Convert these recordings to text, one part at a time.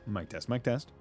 Mic test, mic test.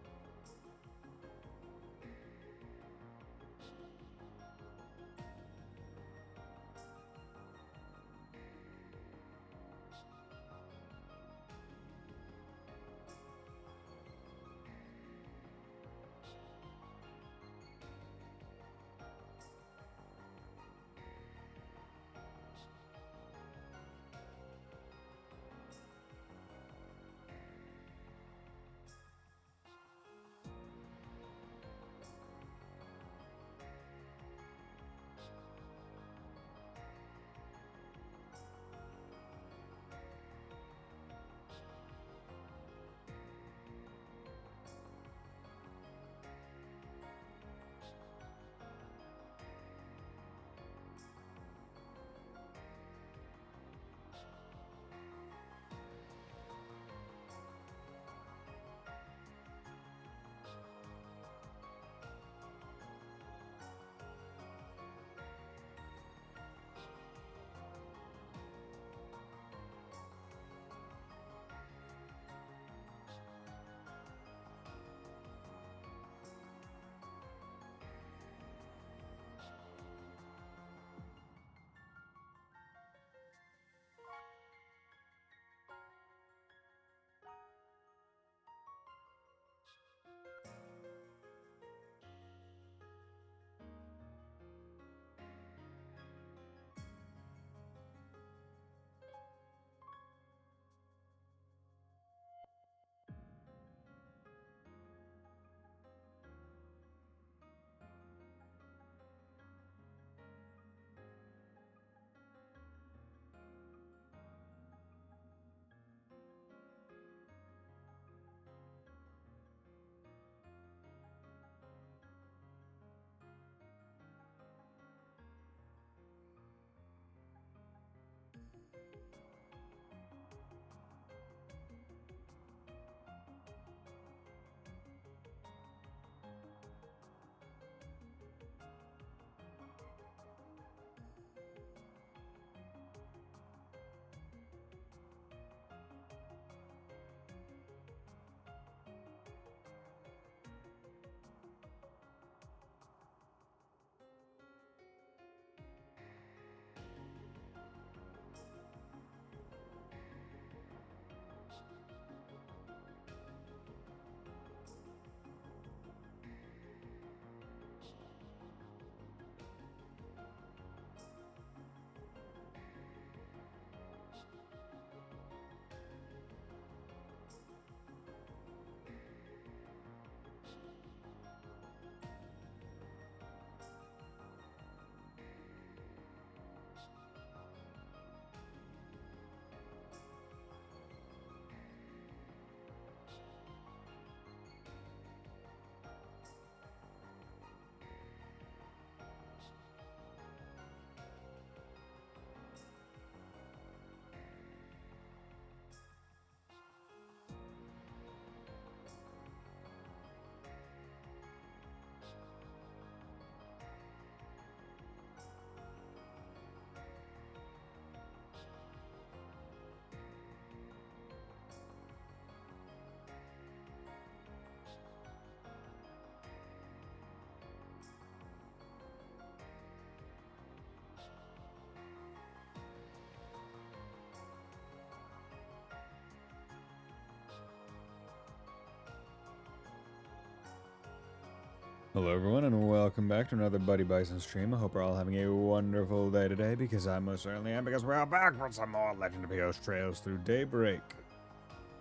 Hello everyone and welcome back to another Buddy Bison stream. I hope we're all having a wonderful day today, because I most certainly am, because we are back for some more Legend of Heroes Trails through Daybreak.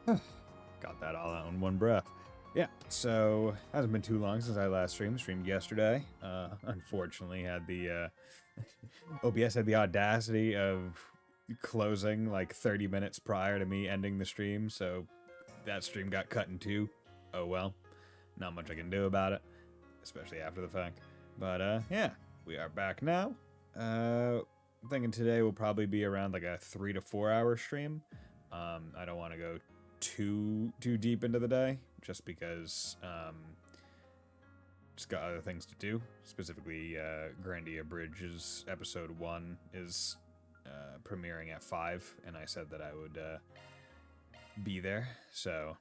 Got that all out in one breath. Yeah, so hasn't been too long since I last streamed yesterday. Unfortunately had the OBS had the audacity of closing like 30 minutes prior to me ending the stream, so that stream got cut in two. Oh well, not much I can do about it, especially after the fact. But yeah, we are back now. I'm thinking today will probably be around like a 3 to 4 hour stream. I don't want to go too deep into the day, just because just got other things to do. Specifically, Grandia Bridge's episode 1 is premiering at 5, and I said that I would be there. So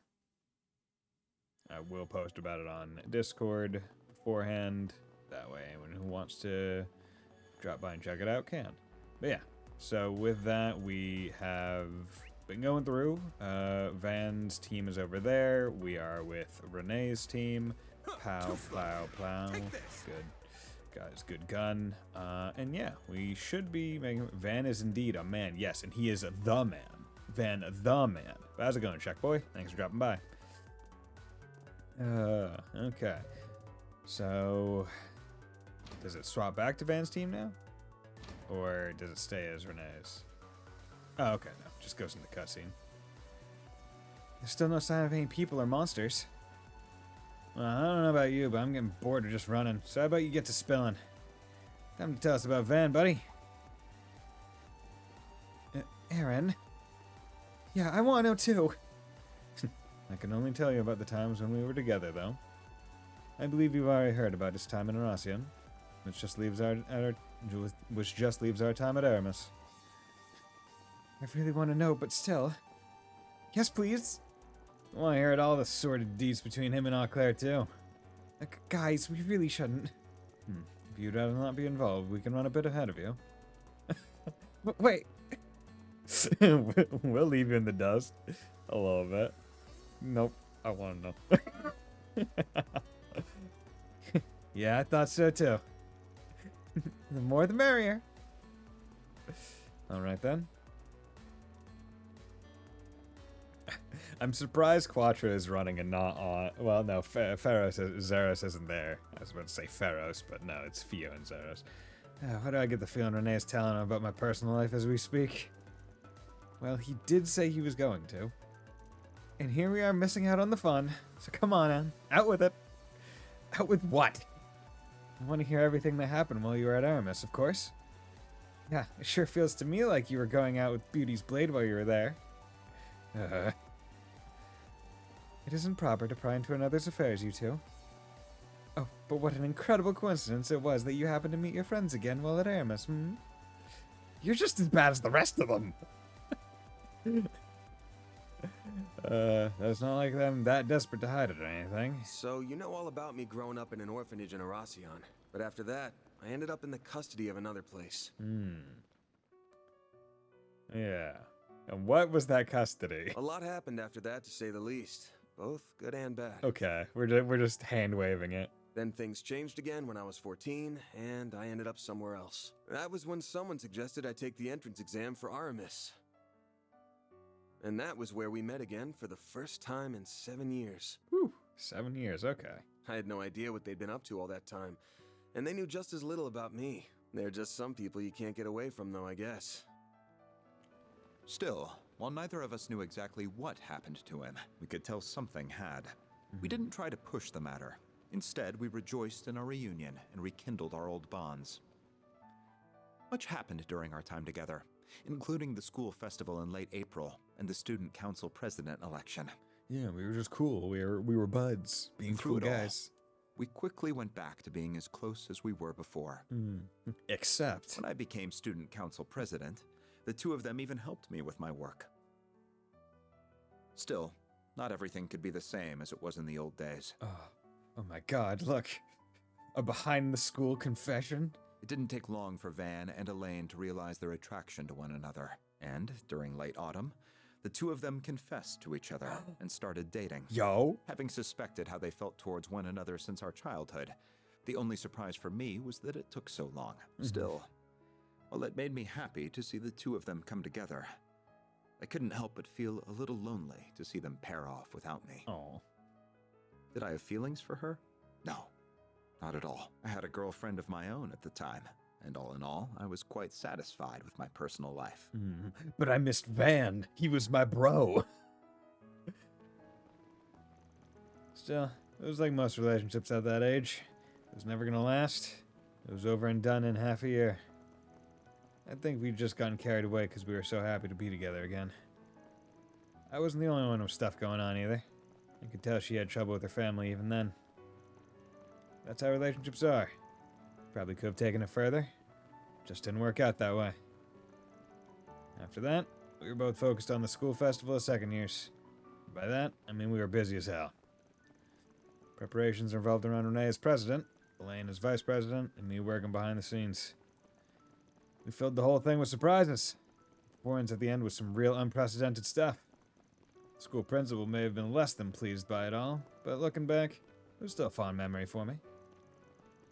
I will post about it on Discord beforehand. That way, anyone who wants to drop by and check it out can. But yeah, so with that, we have been going through. Van's team is over there. We are with Renee's team. Pow, plow, plow. Good. Guys, good gun. And yeah, we should be making... Van is indeed a man. Yes, and he is the man. Van the man. How's it going, Check Boy? Thanks for dropping by. Okay. So, does it swap back to Van's team now? Or does it stay as Renee's? Oh, okay, no. Just goes in the cutscene. There's still no sign of any people or monsters. Well, I don't know about you, but I'm getting bored of just running. So how about you get to spilling? Time to tell us about Van, buddy. Aaron? Yeah, I want to know too. I can only tell you about the times when we were together, though. I believe you've already heard about his time in Aracian, which just leaves our time at Aramis. I really want to know, but still. Yes, please. I want to hear all the sordid deeds between him and Eau Claire, too. Guys, we really shouldn't. If you'd rather not be involved, we can run a bit ahead of you. Wait. We'll leave you in the dust a little bit. Nope. I want to know. Yeah, I thought so, too. The more the merrier. Alright, then. I'm surprised Quattro is running and not on... Well, no, Zeros isn't there. I was about to say Pharos, but no, it's Fio and Zeros. Why do I get the feeling Renee's telling him about my personal life as we speak? Well, he did say he was going to. And here we are missing out on the fun. So come on, Anne. Out with it. Out with what? I want to hear everything that happened while you were at Aramis, of course. Yeah, it sure feels to me like you were going out with Beauty's blade while you were there. It isn't proper to pry into another's affairs, you two. Oh, but what an incredible coincidence it was that you happened to meet your friends again while at Aramis, You're just as bad as the rest of them! That's not like them that desperate to hide it or anything. So, you know all about me growing up in an orphanage in Aracion. But after that, I ended up in the custody of another place. Yeah. And what was that custody? A lot happened after that, to say the least. Both good and bad. Okay, we're just hand-waving it. Then things changed again when I was 14, and I ended up somewhere else. That was when someone suggested I take the entrance exam for Aramis. And that was where we met again for the first time in 7 years. Whew, 7 years, okay. I had no idea what they'd been up to all that time. And they knew just as little about me. They're just some people you can't get away from, though, I guess. Still, while neither of us knew exactly what happened to him, we could tell something had. We didn't try to push the matter. Instead, we rejoiced in our reunion and rekindled our old bonds. Much happened during our time together, including the school festival in late April and the student council president election. Yeah, we were just cool. We were buds, being cool guys. We quickly went back to being as close as we were before. Except when I became student council president, the two of them even helped me with my work. Still, not everything could be the same as it was in the old days. Oh my god, look. A behind-the-school confession? It didn't take long for Van and Elaine to realize their attraction to one another. And, during late autumn, the two of them confessed to each other and started dating. Yo! Having suspected how they felt towards one another since our childhood, the only surprise for me was that it took so long. Still, while it made me happy to see the two of them come together, I couldn't help but feel a little lonely to see them pair off without me. Oh. Did I have feelings for her? No, not at all. I had a girlfriend of my own at the time, and all in all, I was quite satisfied with my personal life. But I missed Van. He was my bro. Still, it was like most relationships at that age. It was never gonna last. It was over and done in half a year. I think we'd just gotten carried away because we were so happy to be together again. I wasn't the only one with stuff going on either. I could tell she had trouble with her family even then. That's how relationships are. Probably could have taken it further. Just didn't work out that way. After that, we were both focused on the school festival of second years. By that, I mean we were busy as hell. Preparations revolved around Renee as president, Elaine as vice president, and me working behind the scenes. We filled the whole thing with surprises. Performance at the end was some real unprecedented stuff. The school principal may have been less than pleased by it all, but looking back, it was still a fond memory for me.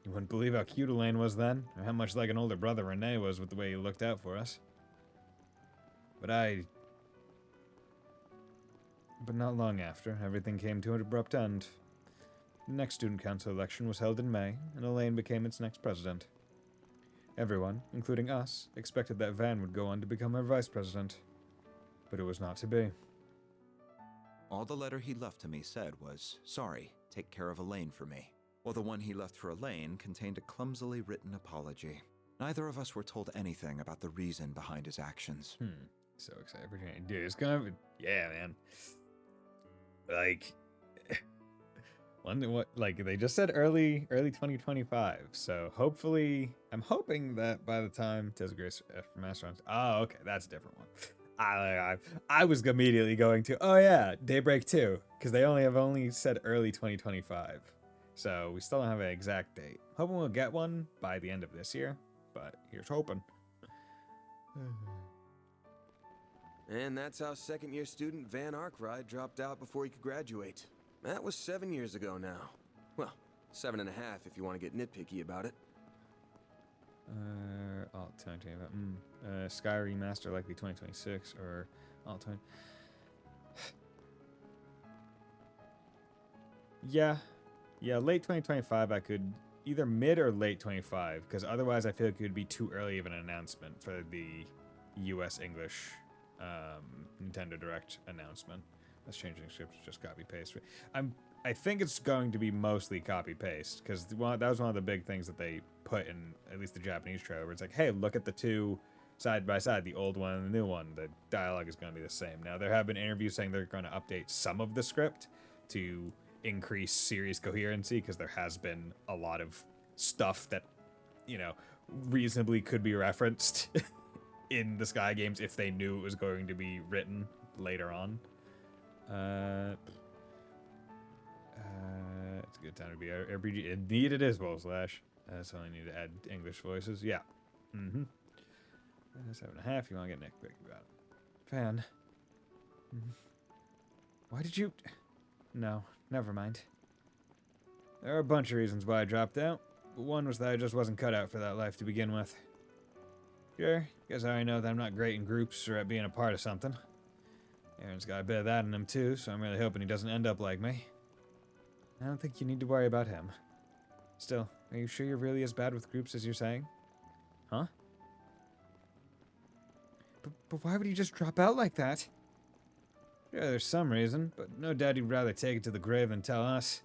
You wouldn't believe how cute Elaine was then, or how much like an older brother Renee was with the way he looked out for us. But not long after, everything came to an abrupt end. The next student council election was held in May, and Elaine became its next president. Everyone, including us, expected that Van would go on to become our vice president. But it was not to be. All the letter he left to me said was, "Sorry, take care of Elaine for me." While the one he left for Elaine contained a clumsily written apology. Neither of us were told anything about the reason behind his actions. So excited for Jane. Dude, it's gonna be... Yeah, man. Like... they just said early 2025, so hopefully... I'm hoping that by the time Tales of Grace from Master runs... Oh, okay, that's a different one. I was immediately going to... Oh, yeah, Daybreak 2, because they only said early 2025. So we still don't have an exact date. Hoping we'll get one by the end of this year, but here's hoping. And that's how second-year student Van Arkwright dropped out before he could graduate. That was 7 years ago now. Well, 7.5 if you want to get nitpicky about it. Alt 2025. Sky Remaster likely 2026 or Alt 20. Yeah, late 2025 I could either mid or late 25 because otherwise I feel like it would be too early of an announcement for the US English Nintendo Direct announcement. That's changing scripts, just copy paste. I think it's going to be mostly copy paste because that was one of the big things that they put in at least the Japanese trailer where it's like, hey, look at the two side by side, the old one and the new one. The dialogue is going to be the same. Now there have been interviews saying they're going to update some of the script to increase series coherency because there has been a lot of stuff that, you know, reasonably could be referenced in the Sky games if they knew it was going to be written later on. It's a good time to be RPG. Indeed it is, Bull Slash. So I need to add English voices. Yeah. 7.5. You want to get nitpicky about it. Fan. Why did you... No, never mind. There are a bunch of reasons why I dropped out, but one was that I just wasn't cut out for that life to begin with. Sure, guess I already know that I'm not great in groups or at being a part of something. Aaron's got a bit of that in him too, so I'm really hoping he doesn't end up like me. I don't think you need to worry about him. Still, are you sure you're really as bad with groups as you're saying? Huh? But why would he just drop out like that? Sure, there's some reason, but no doubt he'd rather take it to the grave than tell us.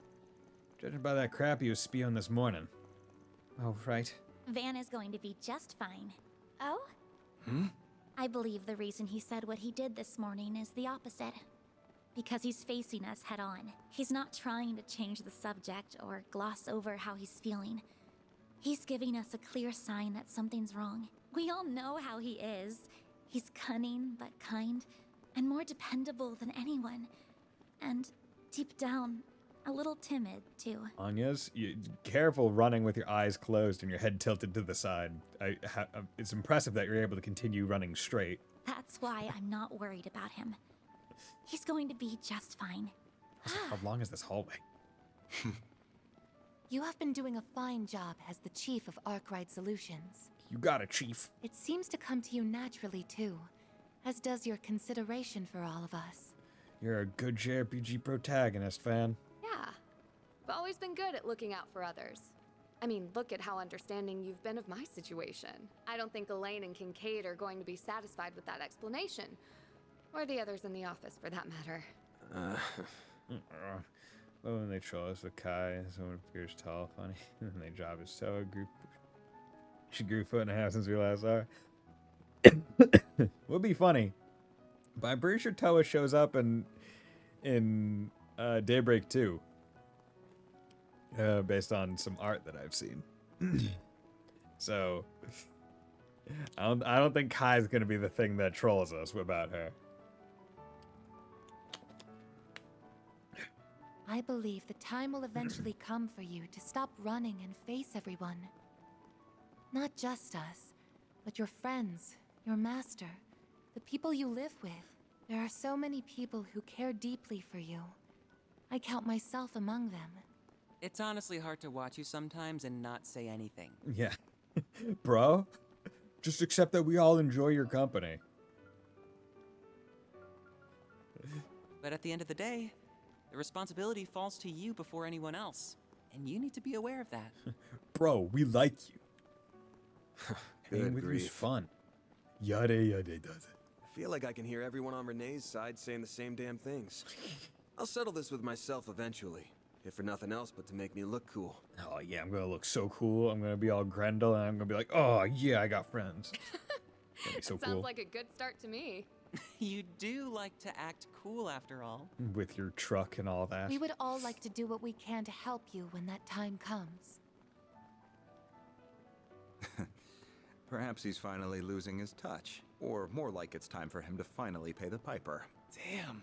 Judging by that crap he was spewing this morning. Oh, right. Van is going to be just fine. Oh? Hmm? I believe the reason he said what he did this morning is the opposite. Because he's facing us head on. He's not trying to change the subject or gloss over how he's feeling. He's giving us a clear sign that something's wrong. We all know how he is. He's cunning but kind, and more dependable than anyone. And deep down, a little timid, too. Anya's, careful running with your eyes closed and your head tilted to the side. It's impressive that you're able to continue running straight. That's why I'm not worried about him. He's going to be just fine. How long is this hallway? You have been doing a fine job as the chief of Arkwright Solutions. You got it, Chief. It seems to come to you naturally, too, as does your consideration for all of us. You're a good JRPG protagonist, fan. Yeah. I've always been good at looking out for others. I mean, look at how understanding you've been of my situation. I don't think Elaine and Kincaid are going to be satisfied with that explanation. Or the others in the office, for that matter. Well, when they troll us with Kai, someone appears tall, funny, and they drop his toe. She grew 1.5 since we last saw her. Would be funny. But I'm pretty sure Toa shows up in Daybreak 2. Based on some art that I've seen. So I don't think Kai's gonna be the thing that trolls us about her. I believe the time will eventually come for you to stop running and face everyone. Not just us, but your friends, your master, the people you live with. There are so many people who care deeply for you. I count myself among them. It's honestly hard to watch you sometimes and not say anything. Yeah. Bro, just accept that we all enjoy your company. But at the end of the day, the responsibility falls to you before anyone else. And you need to be aware of that. Bro, we like you. Hanging Good with you's grief. fun. Yada yada does it. I feel like I can hear everyone on Renee's side saying the same damn things. I'll settle this with myself eventually, if for nothing else but to make me look cool. Oh yeah, I'm gonna look so cool. I'm gonna be all Grendel, and I'm gonna be like, oh yeah, I got friends. That'd be so Sounds cool. like a good start to me. You do like to act cool after all. With your truck and all that. We would all like to do what we can to help you when that time comes. Perhaps he's finally losing his touch. Or more like it's time for him to finally pay the piper. Damn.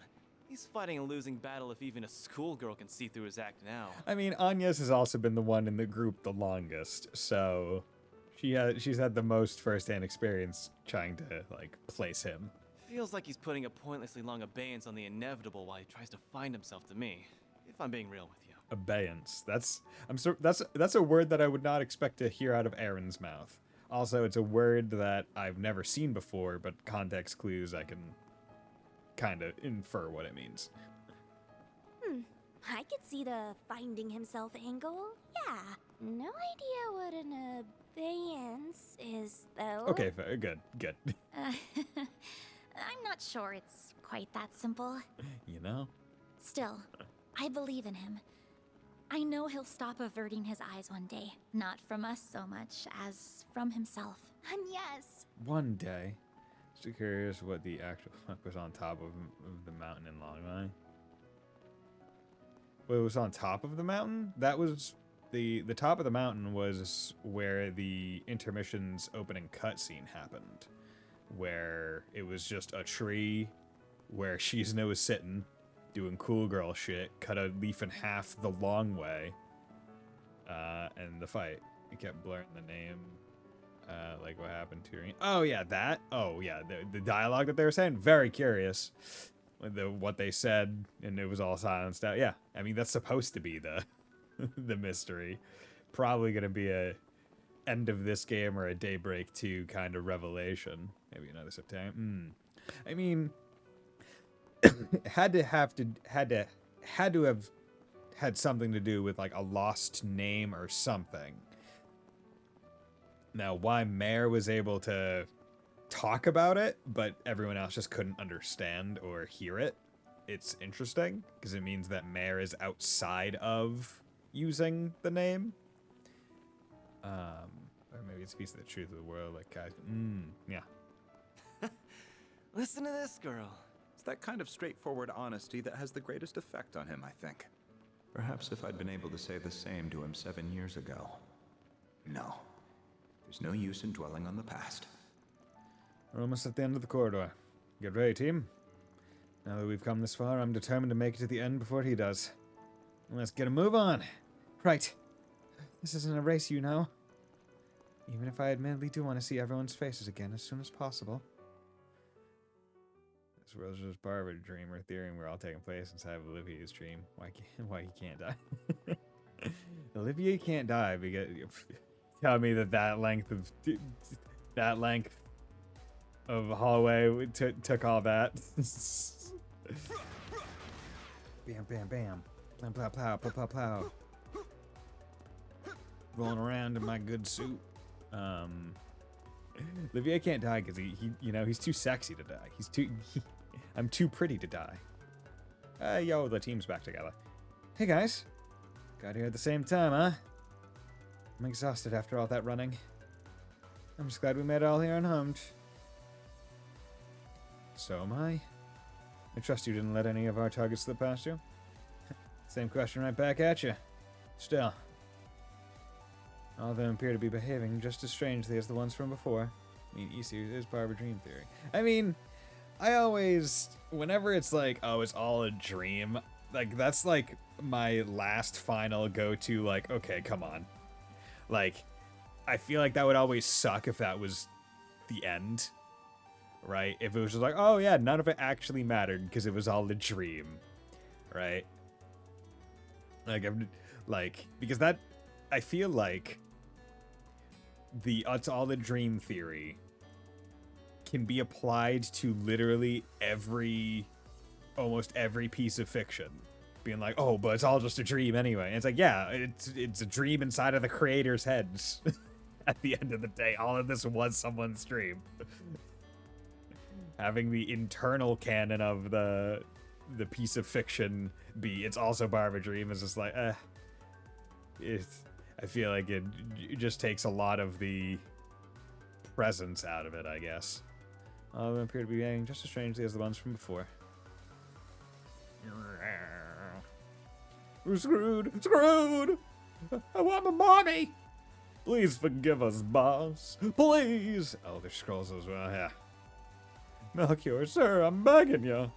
He's fighting a losing battle if even a schoolgirl can see through his act now. I mean, Anya's has also been the one in the group the longest, so she's had the most first-hand experience trying to like place him. Feels like he's putting a pointlessly long abeyance on the inevitable while he tries to find himself to me, if I'm being real with you. Abeyance. That's a word that I would not expect to hear out of Aaron's mouth. Also, it's a word that I've never seen before, but context clues I can kind of infer what it means. I could see the finding himself angle. Yeah. No idea what an abeyance is, though. Okay, fair. Good. I'm not sure it's quite that simple. You know? Still, I believe in him. I know he'll stop averting his eyes one day. Not from us so much as from himself. And yes, One day. Just curious what the actual fuck was on top of the mountain in Longline. What was on top of the mountain? That was the top of the mountain was where the intermission's opening cutscene happened, where it was just a tree where Shizuna was sitting doing cool girl shit, cut a leaf in half the long way, and the fight. It kept blurring the name. Like what happened to her. Oh yeah, that. Oh yeah, the dialogue that they were saying. Very curious. What they said, and it was all silenced out. Yeah, I mean that's supposed to be the the mystery. Probably gonna be a end of this game or a Daybreak 2 kind of revelation. Maybe another September. I mean, had to have had something to do with like a lost name or something. Now, why Mare was able to talk about it, but everyone else just couldn't understand or hear it, it's interesting, because it means that Mare is outside of using the name. Or maybe it's a piece of the truth of the world, like guys. Yeah. Listen to this girl. It's that kind of straightforward honesty that has the greatest effect on him, I think. Perhaps if I'd been able to say the same to him 7 years ago. No. There's no use in dwelling on the past. We're almost at the end of the corridor. Get ready, team. Now that we've come this far, I'm determined to make it to the end before he does. Let's get a move on. Right. This isn't a race, you know. Even if I admittedly do want to see everyone's faces again as soon as possible. This world's just part of a dream or theory, and we're all taking place inside of Olivier's dream. Why he can't die? Olivier can't die because tell me that length of hallway took all that. Bam, bam, bam. Plow, plow, plow, plow, plow, plow. Rolling around in my good suit. Olivier can't die because he's too sexy to die. I'm too pretty to die. Yo, the team's back together. Hey guys, got here at the same time, huh? I'm exhausted after all that running. I'm just glad we made it all here unharmed. So am I. I trust you didn't let any of our targets slip past you. Same question right back at you. Still, all of them appear to be behaving just as strangely as the ones from before. I mean, Isu is part of a dream theory. I mean, I always, whenever it's like, oh, it's all a dream, Like, that's, like, my last final go-to, like, okay, come on. Like, I feel like that would always suck if that was the end, right? If it was just like, oh, yeah, none of it actually mattered because it was all a dream, right? Like, because that, I feel like the it's all a dream theory can be applied to literally almost every piece of fiction. Being like, oh, but it's all just a dream anyway. And it's like, yeah, it's a dream inside of the creator's heads. At the end of the day, all of this was someone's dream. Having the internal canon of the piece of fiction be it's also part of a dream is just like, I feel like it just takes a lot of the presence out of it, I guess. All of them appear to be behaving just as strangely as the ones from before. We're screwed! Screwed! I want my money! Please forgive us, boss. Please! Oh, there's scrolls as well, yeah. Melchior, sir, I'm begging you.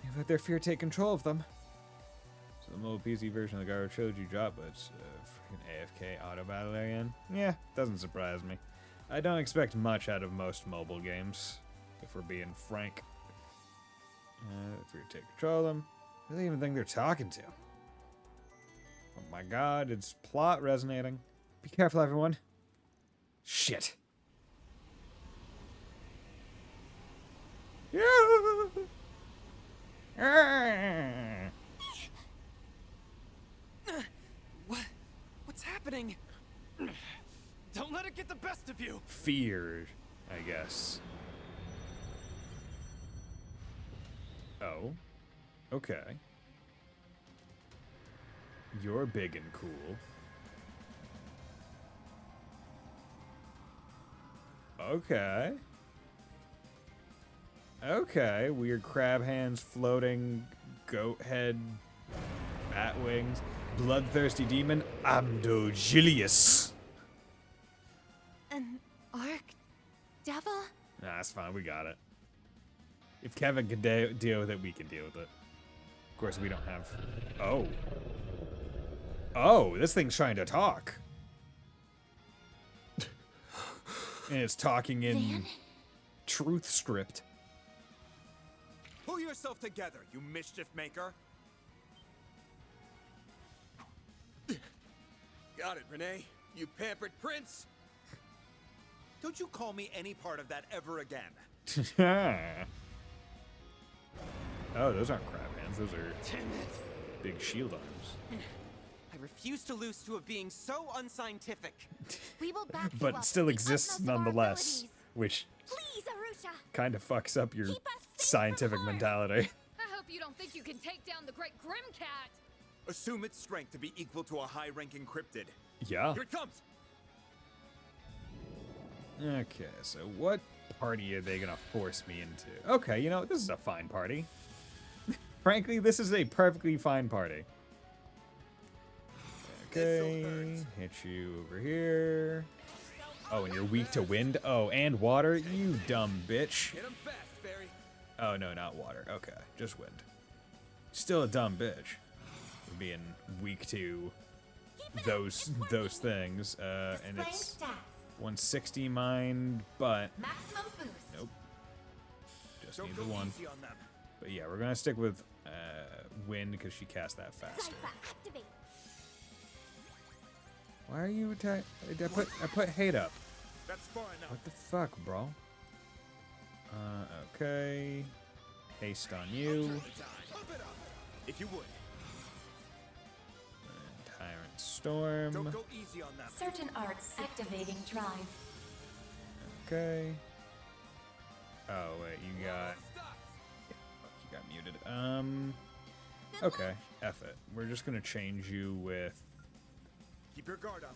You've let their fear take control of them. So the mobile PC version of the Garo Trilogy dropped, but it's freaking AFK auto battle again. Yeah, doesn't surprise me. I don't expect much out of most mobile games, if we're being frank. If we take control of them, I don't even think they're talking to. Oh my god, it's plot resonating. Be careful, everyone. Shit. Yeah. What's happening? Don't let it get the best of you. Fear, I guess. Oh. Okay. You're big and cool. Okay. Okay. Weird crab hands, floating goat head, bat wings, bloodthirsty demon, Amdogilius. An arc devil? Nah, that's fine. We got it. If Kevin can deal with it, we can deal with it. Of course, we don't have... Oh. Oh, this thing's trying to talk. And it's talking in Van? truth script. Pull yourself together, you mischief maker. Got it, Renee. You pampered prince. Don't you call me any part of that ever again. Oh, those aren't crab hands. Those are big shield arms. I refuse to lose to a being so unscientific. We will back you But up it still to the exists utmost of our nonetheless, abilities. which Please, Arusha! kind of fucks up your Keep us safe from scientific harm. mentality. I hope you don't think you can take down the great Grimcat. Assume its strength to be equal to a high-ranking cryptid. Yeah. Here it comes! Okay, so what party are they gonna force me into? Okay, you know, this is a fine party. Frankly, this is a perfectly fine party. Okay, hit you over here. Oh, and you're weak to wind? Oh, and water? You dumb bitch. Hit him fast, Fairy. Oh, no, not water. Okay, just wind. Still a dumb bitch. For being weak to those things. And Displaying it's stats. 160 mind, but Maximum boost. nope. Just Don't need go the one. easy on them. But yeah, we're gonna stick with wind because she cast that faster. Cypher, activate! Why are you attack? I put hate up. That's far enough. What the fuck, bro? Okay. Haste on you. Pump it up, if you would. And Tyrant Storm. Don't go easy on them. Certain arts activating drive. Okay. Oh wait, you got. You got muted. Okay. F it. We're just gonna change you with. Keep your guard up.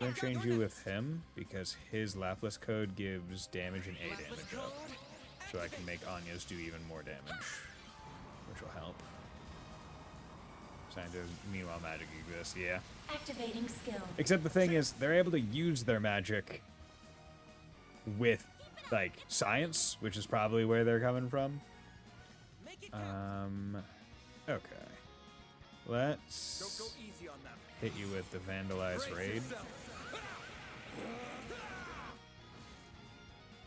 I'm gonna change you with him because his Laplace code gives damage and A damage up. So I can make Anya's do even more damage, which will help. Scientific, meanwhile, magic exists, yeah. Activating skill. Except the thing is, they're able to use their magic with, like, science, which is probably where they're coming from. Okay. Let's hit you with the Vandalize Raid.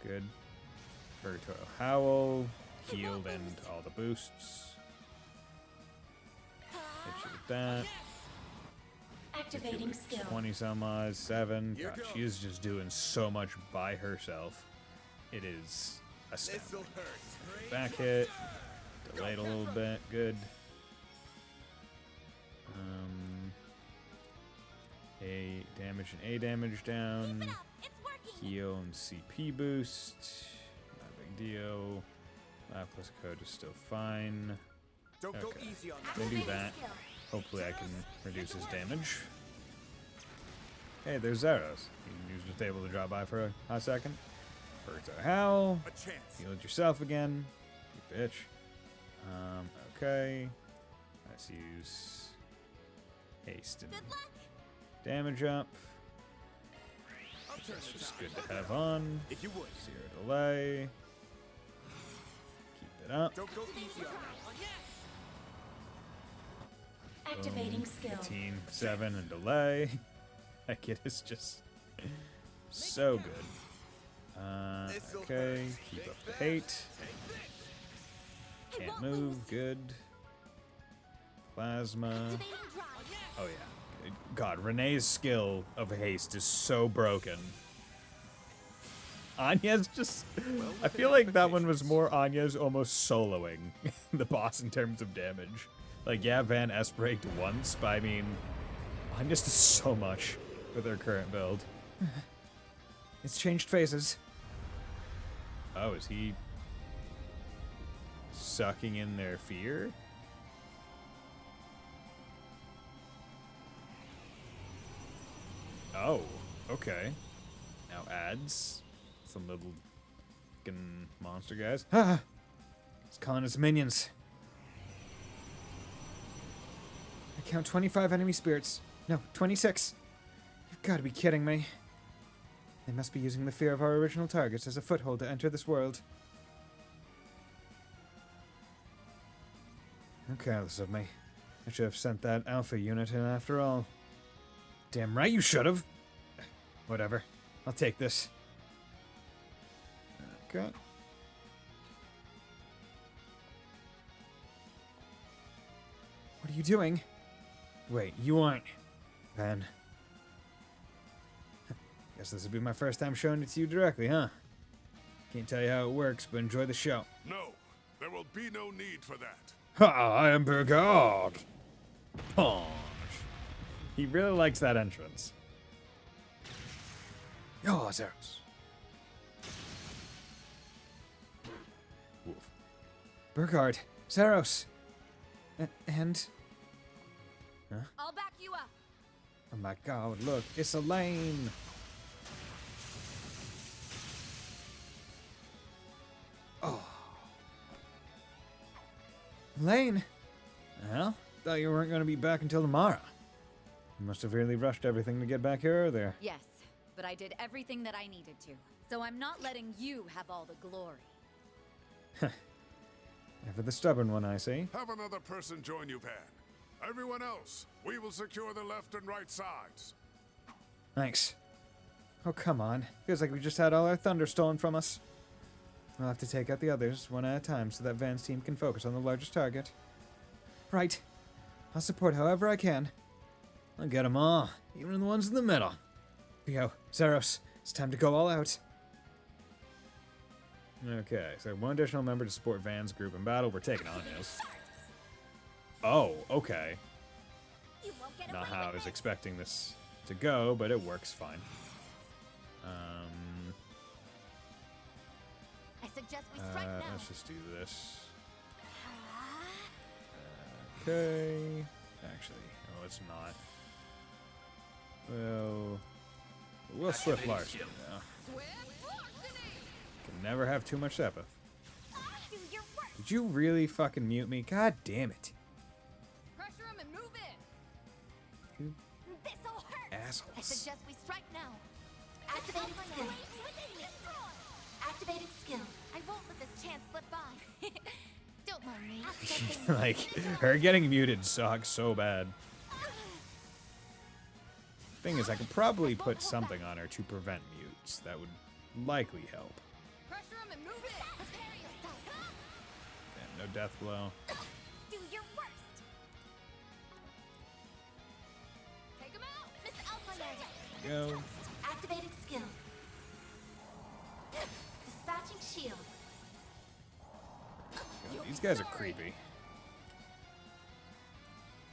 Good. Purgatorial Howl. Healed and all the boosts. Hit you with that. Activating skill. 20 some odd, 7. God, she is just doing so much by herself. It is astounding. Back hit. Delayed a little bit. Good. A damage and A damage down. Heal and CP boost. Not a big deal. Plus code is still fine. Okay. They do that. Hopefully I can reduce his damage. Hey, there's Zeros. You was just able to drop by for a hot second. Birds are howl. Heal it yourself again. You bitch. Okay. Let's use haste and damage up. That's just good to have on. Zero delay. Keep it up. Activating skill. 15, 7, and delay. Like, it is just so good. Okay, keep up the hate. Can't move, good. Plasma. Oh yeah. God, Renee's skill of haste is so broken. Anya's just... I feel like that one was more Anya's almost soloing the boss in terms of damage. Like, yeah, Van S-braked once, but I mean, Anya's does so much with her current build. It's changed faces. Oh, is he sucking in their fear? Oh, okay. Now adds some little fucking monster guys. Ah! It's calling its minions. I count 25 enemy spirits. No, 26. You've got to be kidding me. They must be using the fear of our original targets as a foothold to enter this world. How careless of me. I should have sent that alpha unit in after all. Damn right you should have. Whatever. I'll take this. Okay. What are you doing? Wait, you aren't... Van. Guess this will be my first time showing it to you directly, huh? Can't tell you how it works, but enjoy the show. No, there will be no need for that. Ha! I am Burgard! Punch! He really likes that entrance. Yo, Zeros. Wolf. Burgard. Zeros. And... Huh? I'll back you up. Oh my god, look, it's Elaine! Oh. Elaine! Well, thought you weren't going to be back until tomorrow. You must have really rushed everything to get back here earlier. Yes, but I did everything that I needed to. So I'm not letting you have all the glory. Ever the stubborn one, I see. Have another person join you, Van. Everyone else, we will secure the left and right sides. Thanks. Oh, come on. Feels like we just had all our thunder stolen from us. We'll have to take out the others one at a time so that Van's team can focus on the largest target. Right. I'll support however I can. I'll get them all, even the ones in the middle. Theo, Zeros, it's time to go all out. Okay, so one additional member to support Van's group in battle. We're taking on this. Oh, okay. Not how I was expecting this to go, but it works fine. I suggest we strike now. Let's just do this. Okay. Actually, no, it's not. Well, we'll Swift Larson now. Can never have too much Sepith. Did you really fucking mute me? God damn it. Pressure him and move in. This'll hurt. Assholes. I suggest we strike now. Activating skill. Activating skill. I won't let this chance slip by. Don't mind me. Activating Like, her getting muted sucks so bad. Thing is, I could probably put something on her to prevent mutes. That would likely help. Pressure him and move it. Prepare yourself. Yeah, no death blow. Do your worst. Take him out. Miss Alpha. Go. Activating skill. Dispatching shield. God, these guys are creepy.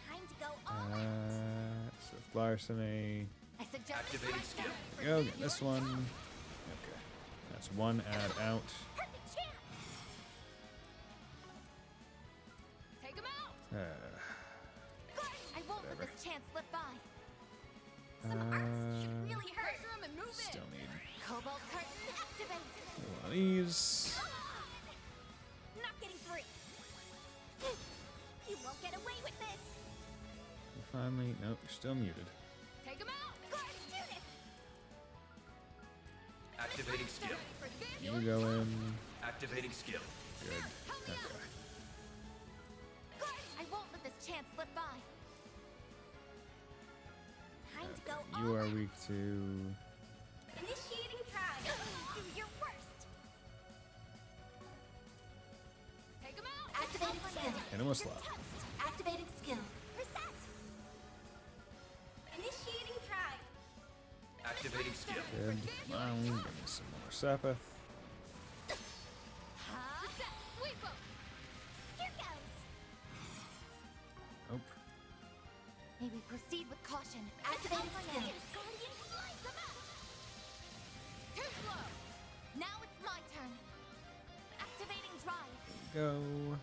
Time to go all out. Swift larceny. I suggest Activating skill. There we go. Get this one. Okay. That's one add out. Perfect chance. take him out. I won't let Whatever. this chance slip by. Really hurt. Pressure him and move it. Still need Cobalt curtain activate. one of these. Not getting free. You won't get away with this. Finally, nope, you're still muted. Take him out. Judith. Activating skill. You go in. Activating skill. Good. Okay. I won't let this chance slip by. Time to go You all are out. weak to. Initiating try. Do your worst. Take him out. Activating skill. Hit him with slap. Activating skill. Reset. Initiating try. Activating skill. Good. Come on, give me some more Sepith. Reset. Sweep him. Here goes. Nope. May we proceed with caution. Activating skill. Guardian, slice them up. Too slow. Now it's my turn. Activating drive. Go.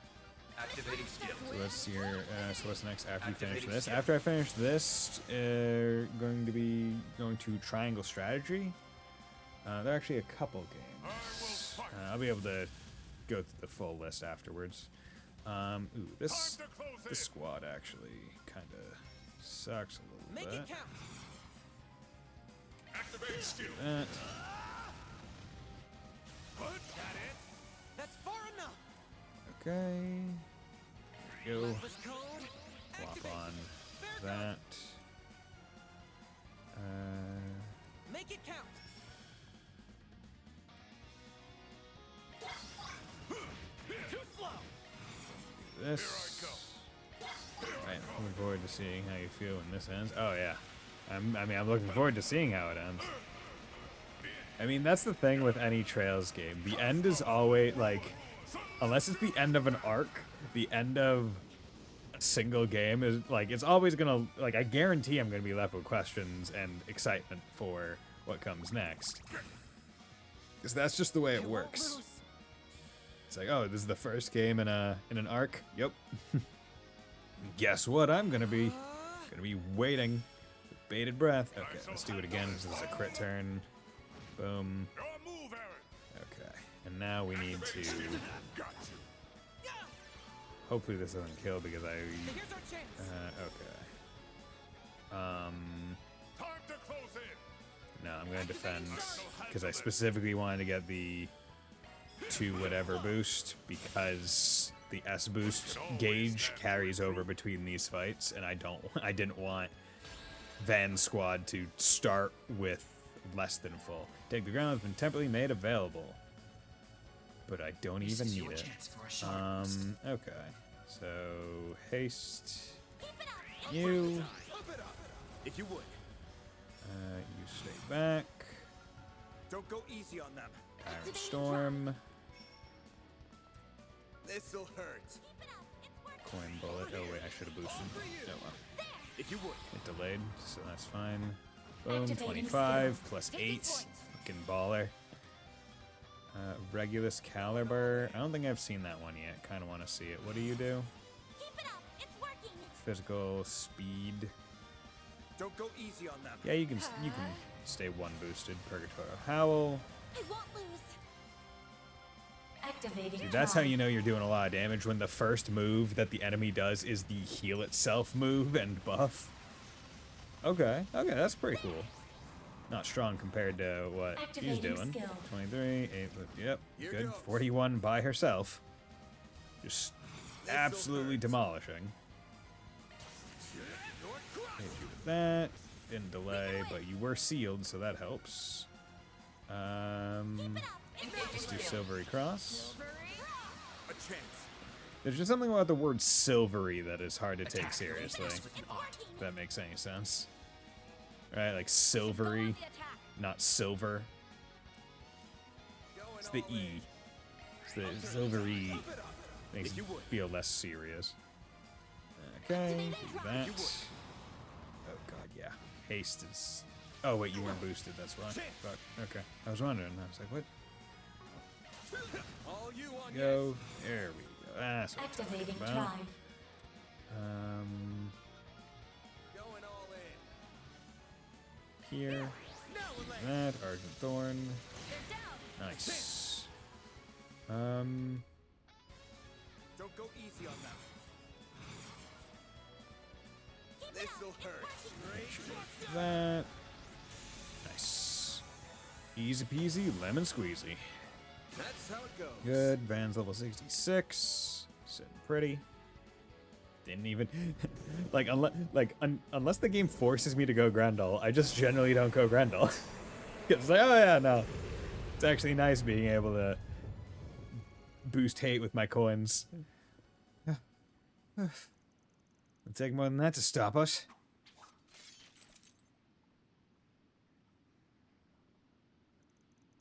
Activating skill. So what's your? So what's next after you finish Activating this? skill. After I finish this, going to be going to Triangle Strategy. There are actually a couple games. I'll be able to go through the full list afterwards. Ooh, this squad actually kind of sucks a little Make bit. it count. Activate skill. That. That's far enough. Okay. Go. Let's code. Flop on that. Make it count. Too slow. This. Right, looking forward to seeing how you feel when this ends. Oh yeah, I'm looking forward to seeing how it ends. I mean, that's the thing with any Trails game. The end is always like, unless it's the end of an arc, the end of a single game is like it's always gonna like. I guarantee I'm gonna be left with questions and excitement for what comes next. Because that's just the way it works. It's like, oh, this is the first game in an arc. Yep. Guess what? I'm gonna be waiting with bated breath. Okay, let's do it again. This is a crit turn. Boom. Your move, Aaron. Okay, and now we need to. Got you. Hopefully this doesn't kill because I. Here's our chance. Okay. Time to close in. No, I'm gonna defend because I specifically wanted to get the 2 whatever boost because the S boost gauge carries over between these fights, and I didn't want Van Squad to start with less than full. Take the ground has been temporarily made available, but I don't even need it. Okay, so haste. You. If you would. You stay back. Don't go easy on them. Tyrant Storm. This'll hurt. Coin bullet. Oh wait, I should have boosted. Oh well. If you would. It delayed, so that's fine. Boom, 25 plus 8. Fucking baller. Regulus Caliber. I don't think I've seen that one yet. Kind of want to see it. What do you do? Physical speed. Don't go easy on them. Yeah, you can stay 1 boosted. Purgatorial Howl. I won't lose. Activating Dude, that's how you know you're doing a lot of damage when the first move that the enemy does is the heal itself move and buff. Okay, that's pretty cool. Not strong compared to what she's Activating doing. skill. 23, 8, yep, Here good. goes. 41 by herself. Just absolutely demolishing. Hit you with that. Didn't delay, but you were sealed, so that helps. Let's do Silvery Cross. A chance. There's just something about the word silvery that is hard to take seriously. If that makes any sense. Right, like silvery, not silver. It's the E. It's the silvery. Makes it feel less serious. Okay, do that. Oh god, yeah. Haste is... Oh wait, you weren't boosted, that's why. Fuck, okay. I was wondering, I was like, what? Go. There we go. That's what I'm talking Activating about. drive. Going all in. Here. That, Argent Thorn. Nice. Don't go easy on that. This'll hurt. That. Nice. Easy peasy, lemon squeezy. That's how it goes. Good. Van's level 66. Sitting pretty. Didn't even like unless the game forces me to go Grendel, I just generally don't go Grendel. It's like, oh yeah, no. It's actually nice being able to boost hate with my coins. It'll take more than that to stop us.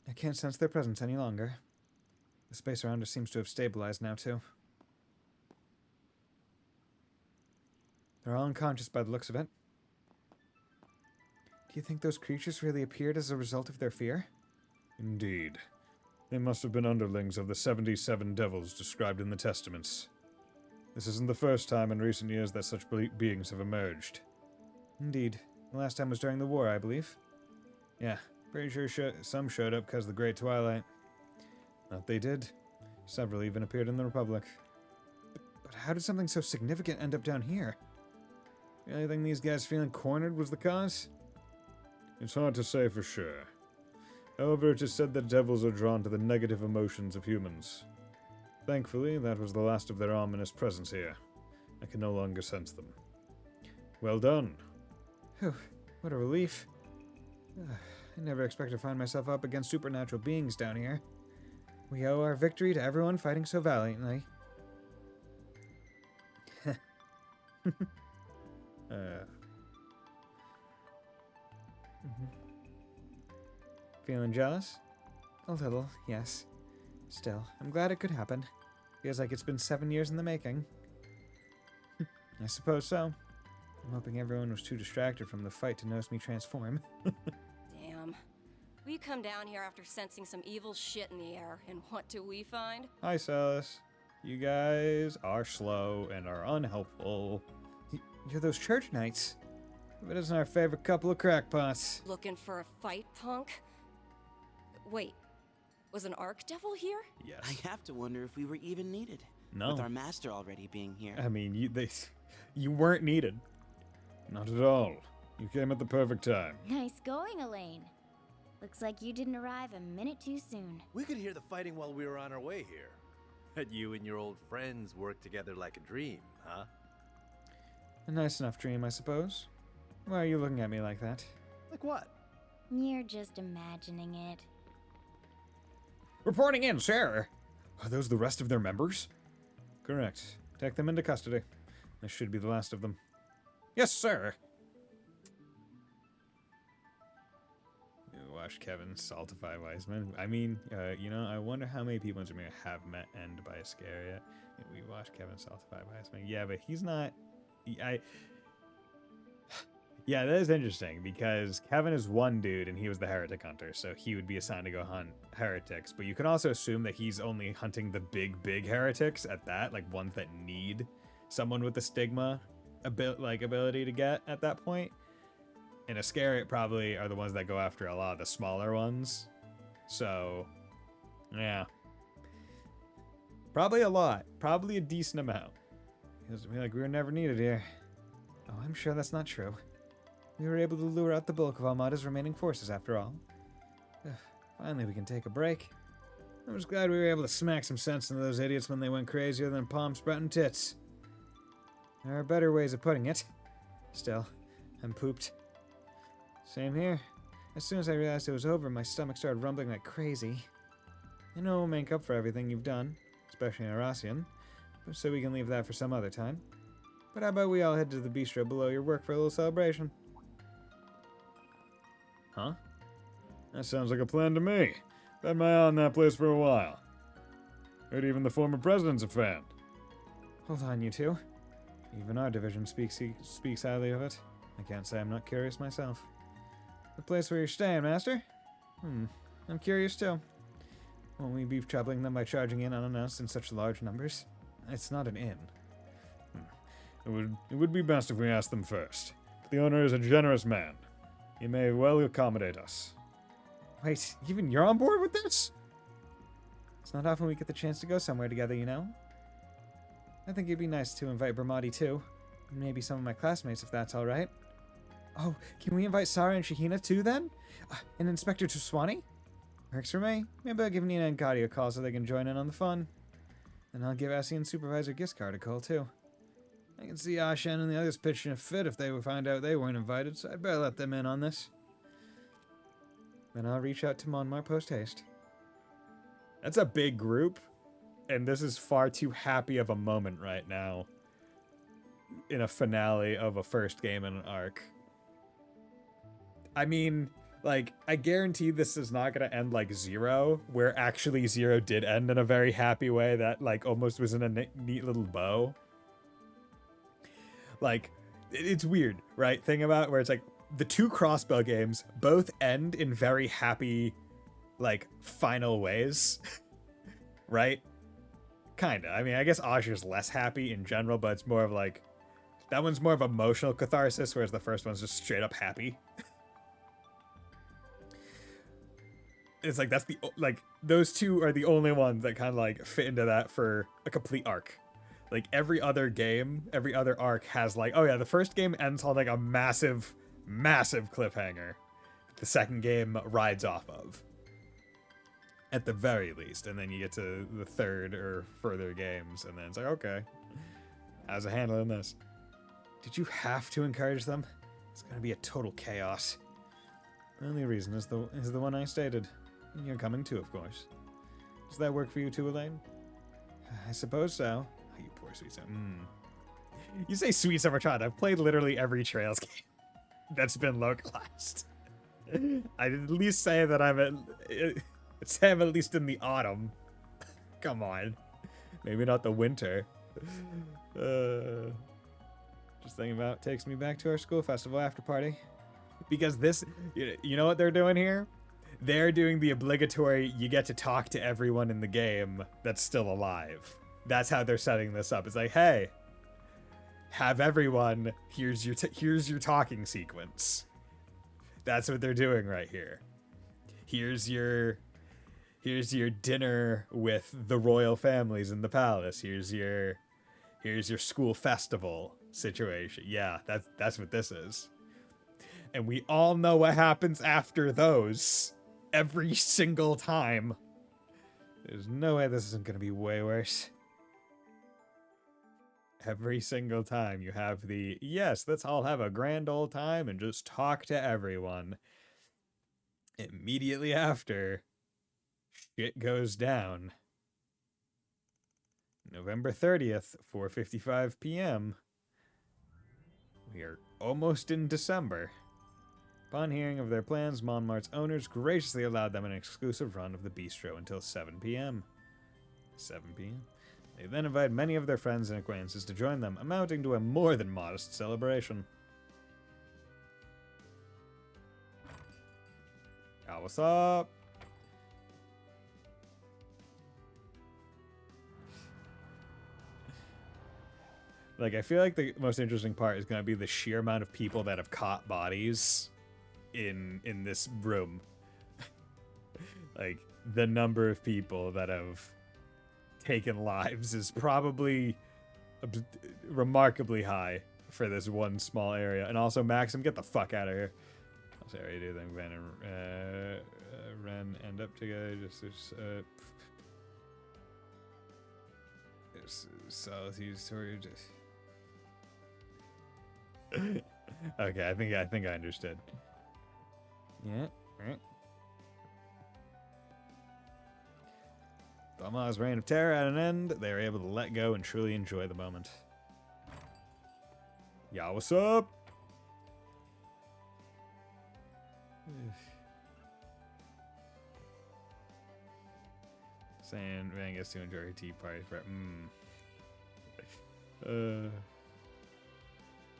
I can't sense their presence any longer. The space around us seems to have stabilized now, too. They're all unconscious by the looks of it. Do you think those creatures really appeared as a result of their fear? Indeed. They must have been underlings of the 77 devils described in the Testaments. This isn't the first time in recent years that such beings have emerged. Indeed. The last time was during the war, I believe. Yeah, pretty sure some showed up because of the Great Twilight. Not they did. Several even appeared in the Republic. But how did something so significant end up down here? Really think these guys feeling cornered was the cause? It's hard to say for sure. However, it is said that devils are drawn to the negative emotions of humans. Thankfully, that was the last of their ominous presence here. I can no longer sense them. Well done. Whew, what a relief. I never expected to find myself up against supernatural beings down here. We owe our victory to everyone fighting so valiantly. Feeling jealous? A little, yes. Still, I'm glad it could happen. Feels like it's been 7 years in the making. I suppose so. I'm hoping everyone was too distracted from the fight to notice me transform. Damn. We come down here after sensing some evil shit in the air, and what do we find? Hi, Celis. You guys are slow and are unhelpful. You're those church knights. If it isn't our favorite couple of crackpots. Looking for a fight, punk? Wait, was an Archdevil here? Yes. I have to wonder if we were even needed. No. With our master already being here. I mean, you weren't needed. Not at all. You came at the perfect time. Nice going, Elaine. Looks like you didn't arrive a minute too soon. We could hear the fighting while we were on our way here. But you and your old friends worked together like a dream, huh? A nice enough dream, I suppose. Why are you looking at me like that? Like what? You're just imagining it. Reporting in, sir! Are those the rest of their members? Correct. Take them into custody. This should be the last of them. Yes, sir! Watch Kevin saltify Wiseman. I mean, I wonder how many people in Jameer have met End by Iscariot. We watched Kevin saltify Wiseman. Yeah, but he's not... Yeah, that is interesting, because Kevin is one dude, and he was the heretic hunter, so he would be assigned to go hunt heretics. But you can also assume that he's only hunting the big heretics at that, like ones that need someone with the stigma ability to get at that point. And Iscariot probably are the ones that go after a lot of the smaller ones. So, yeah. Probably a lot. Probably a decent amount. Feels to me like we were never needed here. Oh, I'm sure that's not true. We were able to lure out the bulk of Almada's remaining forces after all. Finally, we can take a break. I'm just glad we were able to smack some sense into those idiots when they went crazier than palm sprouting tits. There are better ways of putting it. Still, I'm pooped. Same here. As soon as I realized it was over, my stomach started rumbling like crazy. I know we'll make up for everything you've done, especially in Arasian, so we can leave that for some other time. But how about we all head to the bistro below your work for a little celebration? Huh? That sounds like a plan to me. Had my eye on that place for a while. Heard even the former president's a fan. Hold on, you two. Even our division speaks highly of it. I can't say I'm not curious myself. The place where you're staying, Master? I'm curious too. Won't we be troubling them by charging in unannounced in such large numbers? It's not an inn. It would be best if we asked them first. But the owner is a generous man. He may well accommodate us. Wait, even you're on board with this? It's not often we get the chance to go somewhere together, you know? I think it'd be nice to invite Bramati too. And maybe some of my classmates, if that's alright. Oh, can we invite Sarah and Shahina too then? And Inspector Tuswani? Works for me. Maybe I'll give Nina and Gotti a call so they can join in on the fun. And I'll give Essie and Supervisor Giscard a call too. I can see Ashen and the others pitching a fit if they would find out they weren't invited, so I'd better let them in on this. Then I'll reach out to Monmar post-haste. That's a big group, and this is far too happy of a moment right now in a finale of a first game in an arc. I mean, like, I guarantee this is not going to end like Zero, where actually Zero did end in a very happy way that, like, almost was in a neat little bow. Like, it's weird, right? Thing about where it's like, the two Crossbow games both end in very happy, like, final ways. Right? Kinda. I mean, I guess Asher's less happy in general, but it's more of like, that one's more of emotional catharsis, whereas the first one's just straight up happy. It's like, that's the, like, those two are the only ones that kind of like fit into that for a complete arc. Like, every other game, every other arc has like, oh yeah, the first game ends on like a massive cliffhanger. The second game rides off of. At the very least. And then you get to the third or further games, and then it's like, okay, how's it handling this? Did you have to encourage them? It's gonna be a total chaos. The only reason is the one I stated. And you're coming too, of course. Does that work for you too, Elaine? I suppose so. Oh, you poor Sweet Summer. You say Sweet Summer Child. I've played literally every Trails game that's been localized. I'd at least say that I'm at least in the autumn. Come on. Maybe not the winter. Just thinking about it takes me back to our school festival after party. Because this, you know what they're doing here? They're doing the obligatory, you get to talk to everyone in the game that's still alive. That's how they're setting this up. It's like, hey, have everyone, here's your talking sequence. That's what they're doing right here. Here's your dinner with the royal families in the palace. Here's your school festival situation. Yeah, that's what this is. And we all know what happens after those every single time. There's no way this isn't going to be way worse. Every single time you have the, yes, let's all have a grand old time and just talk to everyone. Immediately after, shit goes down. November 30th, 4:55 p.m. We are almost in December. Upon hearing of their plans, Monmart's owners graciously allowed them an exclusive run of the bistro until 7 p.m. 7 p.m. They then invited many of their friends and acquaintances to join them, amounting to a more than modest celebration. Ah, what's up? Like, I feel like the most interesting part is going to be the sheer amount of people that have caught bodies in this room. Like, the number of people that have taken lives is probably remarkably high for this one small area. And also, Maxim, get the fuck out of here. Sorry, I do think Van and Ren end up together. Solitude storage. Okay, I think I understood. Yeah, right. Balma's reign of terror at an end, they were able to let go and truly enjoy the moment. Yeah, what's up? Saying Van gets to enjoy her tea party for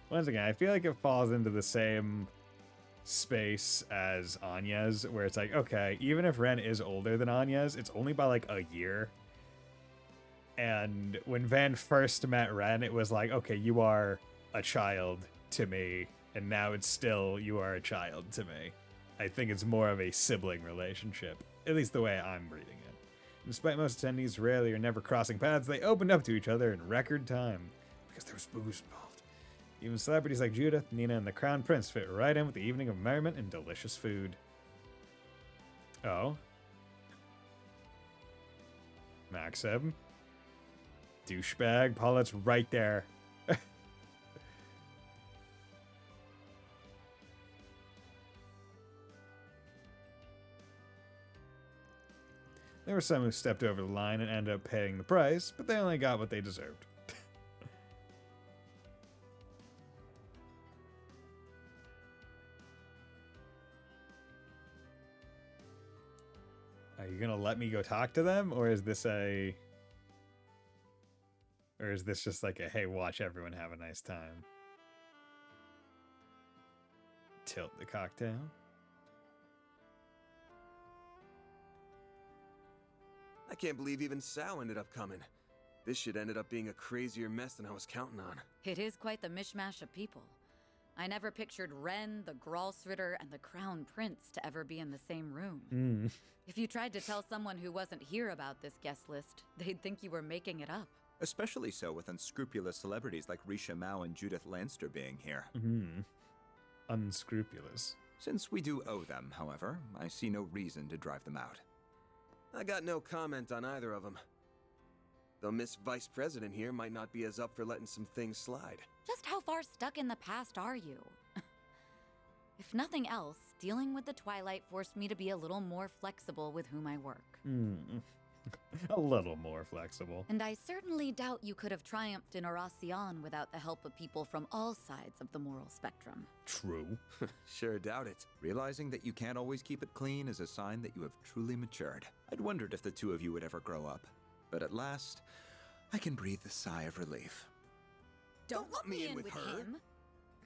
once again, I feel like it falls into the same space as Anya's, where it's like, okay, even if Ren is older than Anya's, it's only by like a year. And when Van first met Ren, it was like, okay, you are a child to me, and now it's still, you are a child to me. I think it's more of a sibling relationship, at least the way I'm reading it. And despite most attendees rarely or never crossing paths, they opened up to each other in record time, because there was booze involved. Even celebrities like Judith, Nina, and the Crown Prince fit right in with the evening of merriment and delicious food. Oh. Maxim. Douchebag. Paulette's right there. There were some who stepped over the line and ended up paying the price, but they only got what they deserved. Are you gonna let me go talk to them, or is this just like a, hey, watch everyone have a nice time? Tilt the cocktail. I can't believe even Sal ended up coming. This shit ended up being a crazier mess than I was counting on. It is quite the mishmash of people. I never pictured Ren, the Gralsritter, and the Crown Prince to ever be in the same room. If you tried to tell someone who wasn't here about this guest list, they'd think you were making it up. Especially so with unscrupulous celebrities like Risha Mao and Judith Lanster being here. Unscrupulous. Since we do owe them, however, I see no reason to drive them out. I got no comment on either of them. Though Miss Vice President here might not be as up for letting some things slide. Just how far stuck in the past are you? If nothing else, dealing with the Twilight forced me to be a little more flexible with whom I work. A little more flexible. And I certainly doubt you could have triumphed in Oracion without the help of people from all sides of the moral spectrum. True. Sure doubt it. Realizing that you can't always keep it clean is a sign that you have truly matured. I'd wondered if the two of you would ever grow up. But at last, I can breathe a sigh of relief. Don't let me in with him.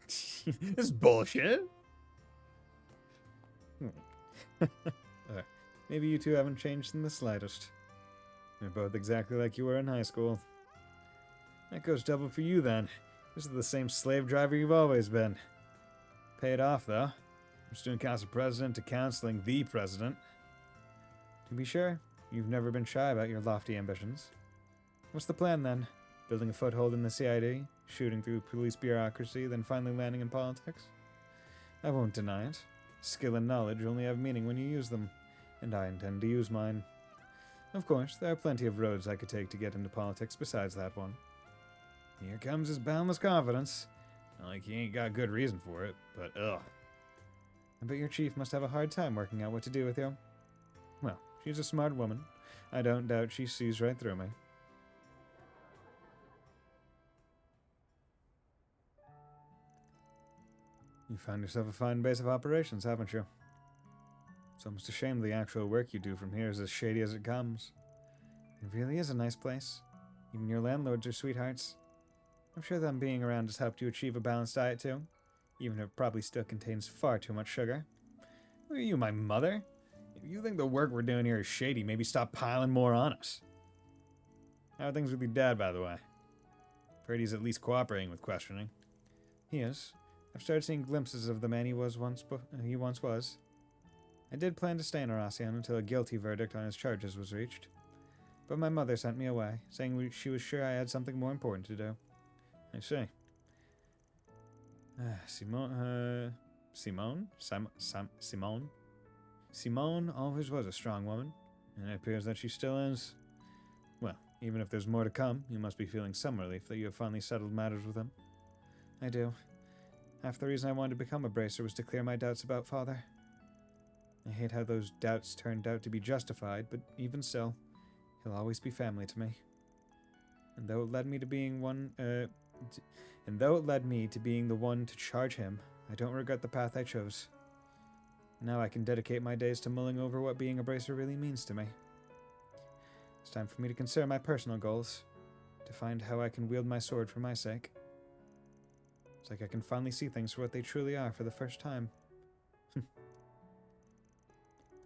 This is bullshit. Maybe you two haven't changed in the slightest. You're both exactly like you were in high school. That goes double for you then. This is the same slave driver you've always been. Paid off though. From student council president to counseling the president. To be sure, you've never been shy about your lofty ambitions. What's the plan then? Building a foothold in the CID, shooting through police bureaucracy, then finally landing in politics? I won't deny it. Skill and knowledge only have meaning when you use them, and I intend to use mine. Of course, there are plenty of roads I could take to get into politics besides that one. Here comes his boundless confidence. Not like he ain't got good reason for it, but ugh. I bet your chief must have a hard time working out what to do with you. Well, she's a smart woman. I don't doubt she sees right through me. You found yourself a fine base of operations, haven't you? It's almost a shame the actual work you do from here is as shady as it comes. It really is a nice place. Even your landlords are sweethearts. I'm sure them being around has helped you achieve a balanced diet too, even if it probably still contains far too much sugar. Who are you, my mother? If you think the work we're doing here is shady, maybe stop piling more on us. How are things with your dad, by the way? I've heard he's at least cooperating with questioning. He is. I've started seeing glimpses of the man he once was. I did plan to stay in Oracion until a guilty verdict on his charges was reached. But my mother sent me away, saying she was sure I had something more important to do. I see. Simone always was a strong woman, and it appears that she still is. Well, Even if there's more to come, you must be feeling some relief that you have finally settled matters with him. I do. Half the reason I wanted to become a bracer was to clear my doubts about Father. I hate how those doubts turned out to be justified, but even so, he'll always be family to me. And though it led me to being the one to charge him, I don't regret the path I chose. Now I can dedicate my days to mulling over what being a bracer really means to me. It's time for me to consider my personal goals, to find how I can wield my sword for my sake. It's like I can finally see things for what they truly are for the first time.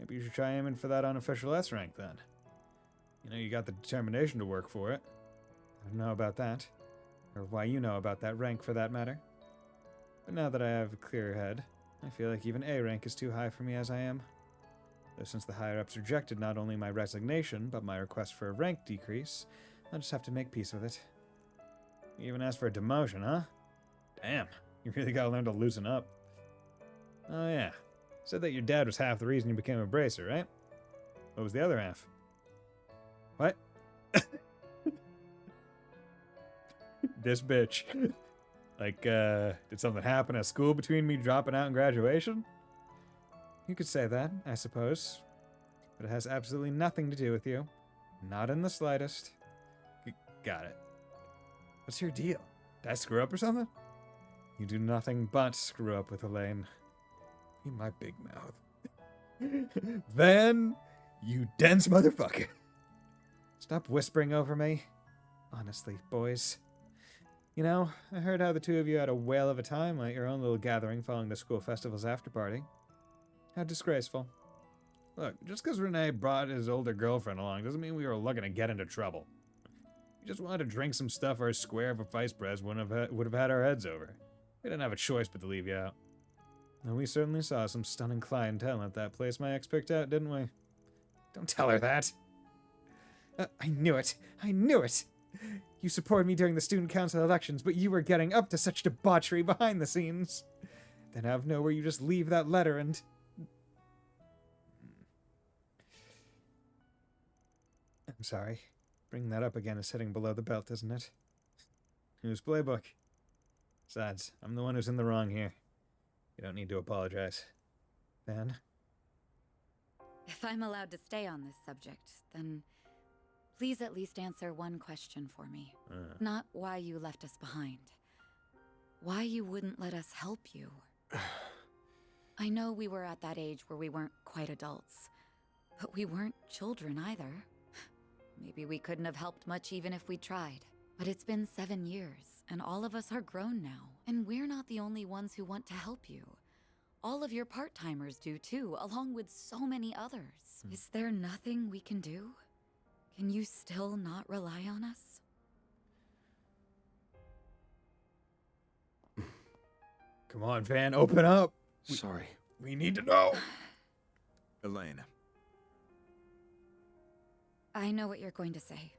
Maybe you should try aiming for that unofficial S rank then. You know, you got the determination to work for it. I don't know about that, or why you know about that rank for that matter. But now that I have a clearer head, I feel like even A rank is too high for me as I am. Though since the higher-ups rejected not only my resignation, but my request for a rank decrease, I'll just have to make peace with it. You even asked for a demotion, huh? Damn, you really gotta learn to loosen up. Oh yeah, said that your dad was half the reason you became a bracer, right? What was the other half? What? This bitch. Like, did something happen at school between me dropping out and graduation? You could say that, I suppose. But it has absolutely nothing to do with you. Not in the slightest. Got it. What's your deal? Did I screw up or something? You do nothing but screw up with Elaine. In my big mouth. Van, you dense motherfucker. Stop whispering over me. Honestly, boys. You know, I heard how the two of you had a whale of a time at your own little gathering following the school festival's after-party. How disgraceful. Look, just because Renee brought his older girlfriend along doesn't mean we were looking to get into trouble. We just wanted to drink some stuff our square of a vice pres would have had our heads over. We didn't have a choice but to leave you out. And we certainly saw some stunning clientele at that place my ex picked out, didn't we? Don't tell her that. I knew it. I knew it. You supported me during the student council elections, but you were getting up to such debauchery behind the scenes. Then out of nowhere you just leave that letter and... I'm sorry. Bringing that up again is sitting below the belt, isn't it? Whose playbook? Besides, I'm the one who's in the wrong here. You don't need to apologize. Van? If I'm allowed to stay on this subject, then please at least answer one question for me. Not why you left us behind. Why you wouldn't let us help you. I know we were at that age where we weren't quite adults, but we weren't children either. Maybe we couldn't have helped much even if we tried. But it's been 7 years, and all of us are grown now. And we're not the only ones who want to help you. All of your part-timers do too, along with so many others. Is there nothing we can do? Can you still not rely on us? Come on, Van, open up. Sorry. We need to know. Elaine. I know what you're going to say.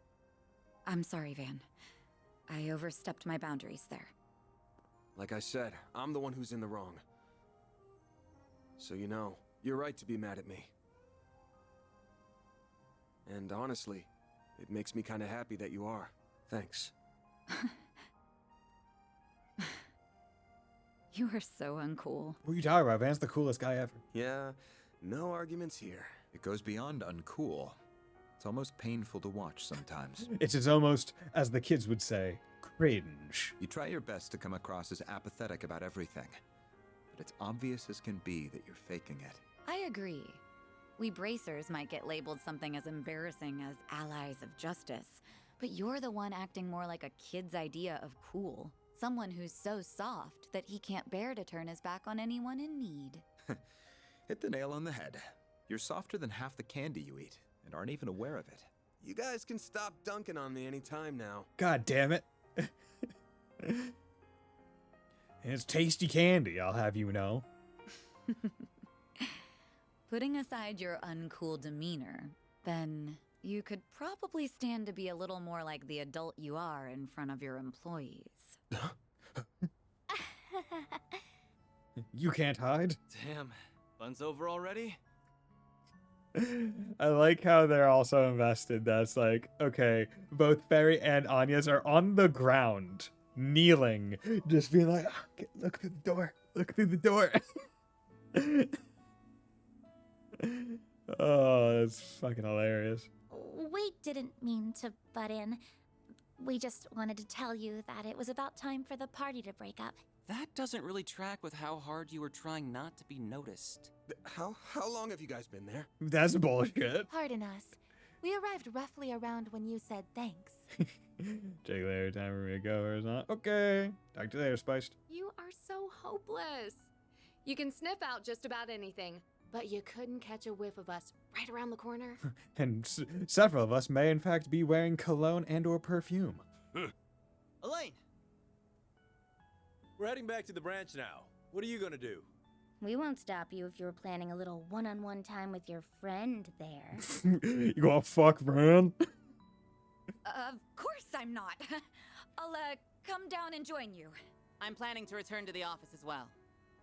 I'm sorry, Van. I overstepped my boundaries there. Like I said, I'm the one who's in the wrong. So you know, you're right to be mad at me. And honestly, it makes me kind of happy that you are. Thanks. You are so uncool. What are you talking about? Van's the coolest guy ever. Yeah, no arguments here. It goes beyond uncool. It's almost painful to watch sometimes. It's almost, as the kids would say, cringe. You try your best to come across as apathetic about everything, but it's obvious as can be that you're faking it. I agree. We bracers might get labeled something as embarrassing as allies of justice, but you're the one acting more like a kid's idea of cool. Someone who's so soft that he can't bear to turn his back on anyone in need. Hit the nail on the head. You're softer than half the candy you eat, and aren't even aware of it. You guys can stop dunking on me anytime now. God damn it. And it's tasty candy, I'll have you know. Putting aside your uncool demeanor, then you could probably stand to be a little more like the adult you are in front of your employees. You can't hide. Damn, fun's over already? I like how they're also invested. That's like, okay, both Fairy and Anya's are on the ground, kneeling, just being like, "Ah, look through the door, look through the door." Oh, that's fucking hilarious. We didn't mean to butt in. We just wanted to tell you that it was about time for the party to break up. That doesn't really track with how hard you were trying not to be noticed. How long have you guys been there? That's bullshit. Pardon us. We arrived roughly around when you said thanks. Check later, time for me to go or not. Okay. Talk to you later, Spiced. You are so hopeless. You can sniff out just about anything, but you couldn't catch a whiff of us right around the corner. And several of us may in fact be wearing cologne and or perfume. Elaine! We're heading back to the branch now. What are you gonna do? We won't stop you if you were planning a little one-on-one time with your friend there. You gonna fuck, man? Of course I'm not. I'll, come down and join you. I'm planning to return to the office as well.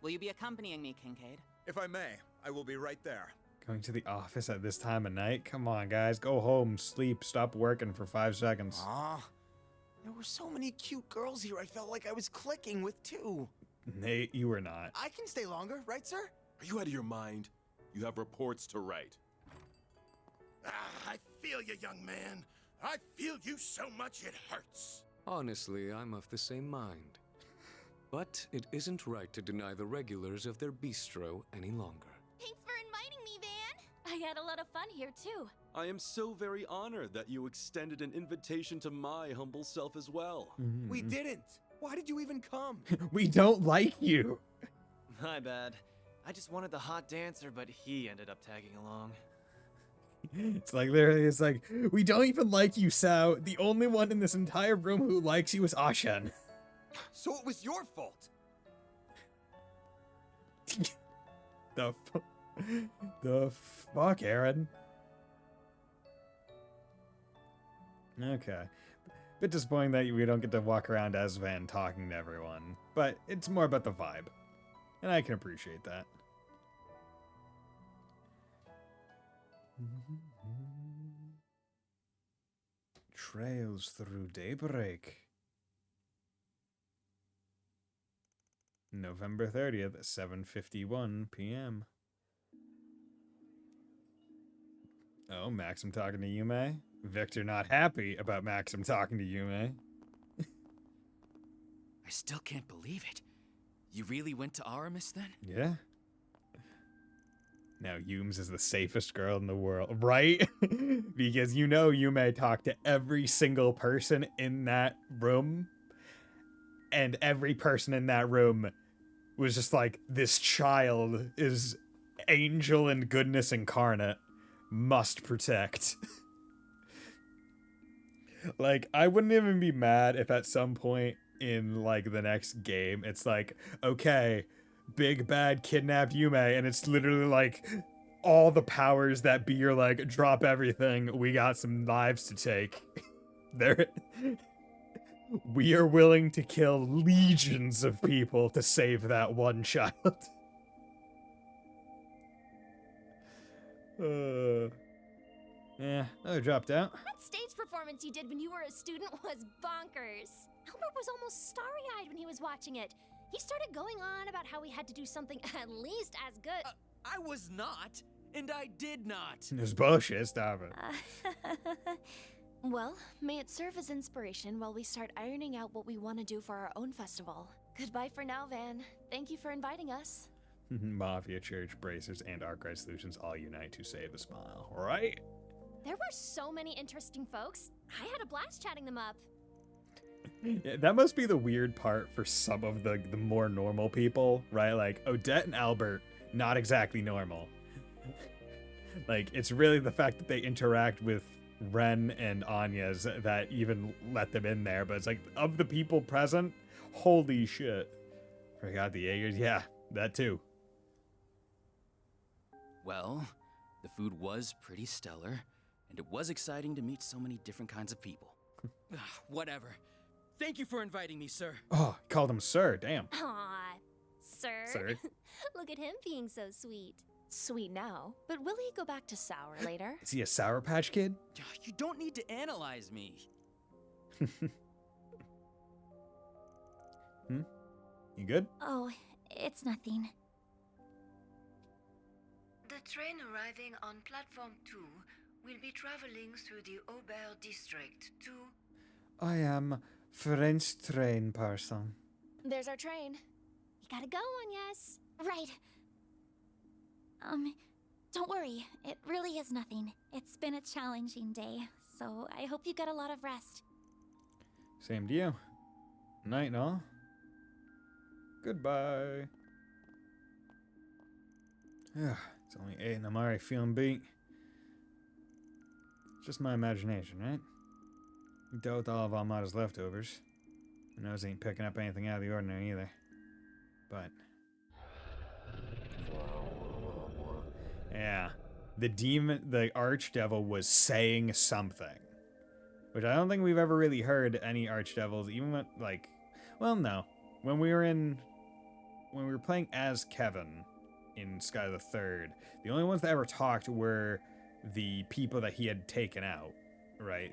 Will you be accompanying me, Kincaid? If I may, I will be right there. Going to the office at this time of night? Come on, guys. Go home, sleep, stop working for 5 seconds. Aw. There were so many cute girls here, I felt like I was clicking with two. Nate, you were not. I can stay longer, right, sir? Are you out of your mind? You have reports to write. I feel you, young man. I feel you so much it hurts. Honestly, I'm of the same mind. But it isn't right to deny the regulars of their bistro any longer. Thanks for inviting me, Van. I had a lot of fun here, too. I am so very honored that you extended an invitation to my humble self as well. We didn't. Why did you even come? We don't like you. My bad. I just wanted the hot dancer, but he ended up tagging along. It's like literally, it's like, we don't even like you, Sao. The only one in this entire room who likes you is Ashen. So it was your fault. The fuck, Aaron? Okay. Bit disappointing that we don't get to walk around as Van talking to everyone, but it's more about the vibe, and I can appreciate that. Trails through Daybreak. November 30th, 7:51 p.m. Oh, Maxim talking to Yume? Victor not happy about Maxim talking to Yume. I still can't believe it. You really went to Aramis then? Yeah. Now Yumes is the safest girl in the world, right? Because you know Yume talked to every single person in that room. And every person in that room was just like, this child is angel and goodness incarnate. Must protect. Like, I wouldn't even be mad if at some point in, like, the next game, it's like, okay, big bad kidnapped Yume, and it's literally like, all the powers that be are like, drop everything, we got some lives to take. We are willing to kill legions of people to save that one child. Yeah, another dropped out. That stage performance you did when you were a student was bonkers. Albert was almost starry-eyed when he was watching it. He started going on about how we had to do something at least as good. I was not, and I did not. It's bullshit, stop it. Well, may it serve as inspiration while we start ironing out what we want to do for our own festival. Goodbye for now, Van. Thank you for inviting us. Mafia, Church, Bracers, and Arkwright Solutions all unite to save a smile, right? There were so many interesting folks. I had a blast chatting them up. Yeah, that must be the weird part for some of the more normal people, right? Like, Odette and Albert, not exactly normal. Like, it's really the fact that they interact with Ren and Anya's that even let them in there. But it's like, of the people present, holy shit. Forgot the Jaegers, yeah, that too. Well, the food was pretty stellar, and it was exciting to meet so many different kinds of people. Whatever. Thank you for inviting me, sir. Oh, called him sir, damn. Aw, sir. Sir. Look at him being so sweet. sweet now, but will he go back to sour later? Is he a Sour Patch Kid? You don't need to analyze me. You good? Oh, it's nothing. The train arriving on platform 2 will be traveling through the Aubert district to... I am French train person. There's our train. You gotta go, Agnes. Right. Don't worry. It really is nothing. It's been a challenging day, so I hope you get a lot of rest. Same to you. Night and all. Goodbye. It's only 8 and I'm already feeling beat. It's just my imagination, right? We dealt with all of Almada's leftovers. My nose ain't picking up anything out of the ordinary either. But... yeah. The demon, the archdevil was saying something. Which I don't think we've ever really heard any archdevils, even when, like... well, no. When we were playing as Kevin in Sky the Third, the only ones that ever talked were the people that he had taken out, right?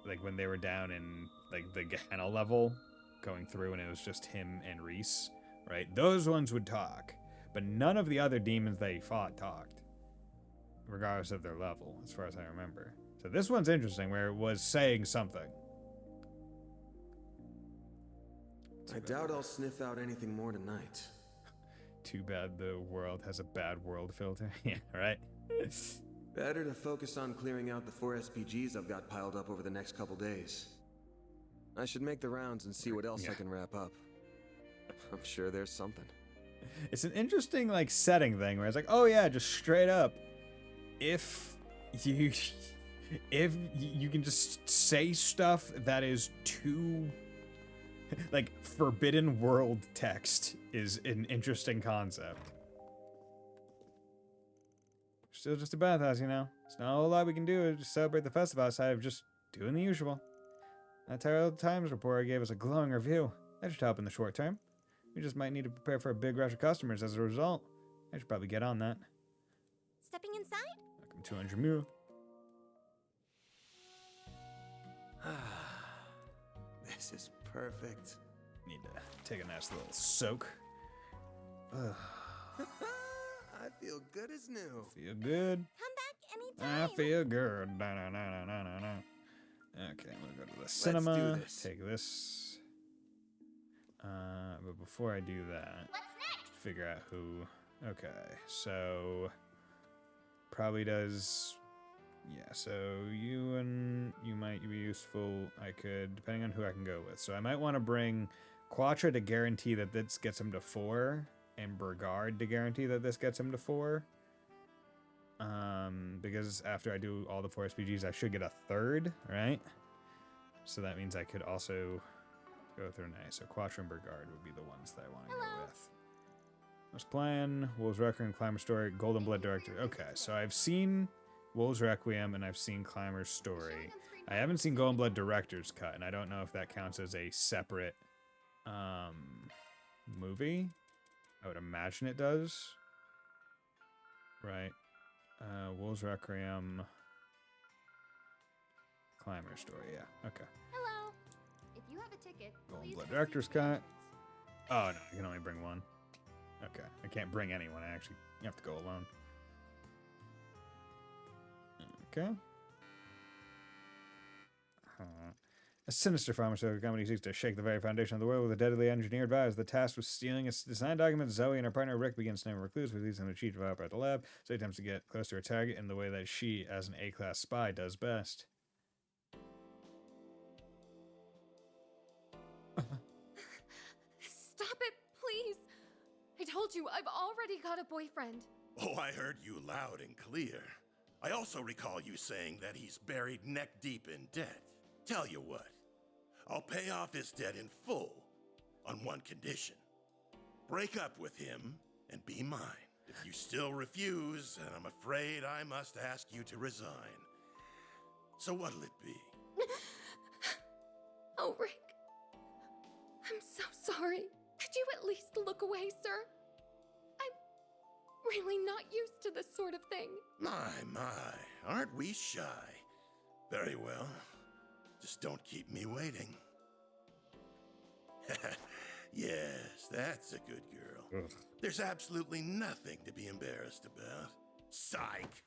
Like when they were down in like the Gehenna level going through and it was just him and Reese, right? Those ones would talk, but none of the other demons that he fought talked, regardless of their level, as far as I remember. So this one's interesting, where it was saying something. I doubt I'll sniff out anything more tonight. Too bad the world has a bad world filter. Yeah, right? Better to focus on clearing out the 4 SPGs I've got piled up over the next couple days. I should make the rounds and see what else I can wrap up. I'm sure there's something. It's an interesting, like, setting thing where it's like, oh yeah, just straight up, if you can just say stuff that is too... like, forbidden world text is an interesting concept. Still just a bathhouse, you know? There's not a whole lot we can do to celebrate the festival outside of just doing the usual. That Herald Times reporter gave us a glowing review. That should help in the short term. We just might need to prepare for a big rush of customers as a result. I should probably get on that. Stepping inside? Welcome to 200 Mule. This is perfect. Need to take a nice little soak. I feel good as new. Feel good. Come back anytime. I feel good. Okay, I'm gonna go to the cinema. Let's do this. Take this. But before I do that, What's next? figure out who. Okay, so probably does. Yeah, so you might be useful. I could, depending on who I can go with. So I might want to bring Quattro to guarantee that this gets him to 4, and Burgard to guarantee that this gets him to 4. Because after I do all the 4 SPGs, I should get a 3rd, right? So that means I could also go through nice. So Quattro and Burgard would be the ones that I want to go with. Let's plan Wolves Requiem, Climber Story, Golden Blood Director. Okay, so I've seen Wolves Requiem and I've seen Climber's Story. I haven't seen Golden Blood Director's Cut, and I don't know if that counts as a separate movie. I would imagine it does. Right. Wolves Requiem, Climber's Story, yeah. Okay. Hello. If you have a ticket, Golden please Blood proceed Director's to the Cut. entrance. Oh, no, you can only bring one. Okay, I can't bring anyone. You have to go alone. Okay. A sinister pharmaceutical company seeks to shake the very foundation of the world with a deadly engineered virus. The task with stealing its design documents, Zoe and her partner Rick begin to name a recluse, which leads them to cheat developer at the lab. Zoe attempts to get close to her target in the way that she, as an A-class spy, does best. Stop it, please. I told you, I've already got a boyfriend. Oh, I heard you loud and clear. I also recall you saying that he's buried neck deep in debt. Tell you what, I'll pay off his debt in full on one condition. Break up with him and be mine. If you still refuse, then I'm afraid I must ask you to resign. So what'll it be? Oh, Rick. I'm so sorry. Could you at least look away, sir? really not used to this sort of thing. My, aren't we shy? Very well. Just don't keep me waiting. Yes, that's a good girl. Ugh. There's absolutely nothing to be embarrassed about. Psych!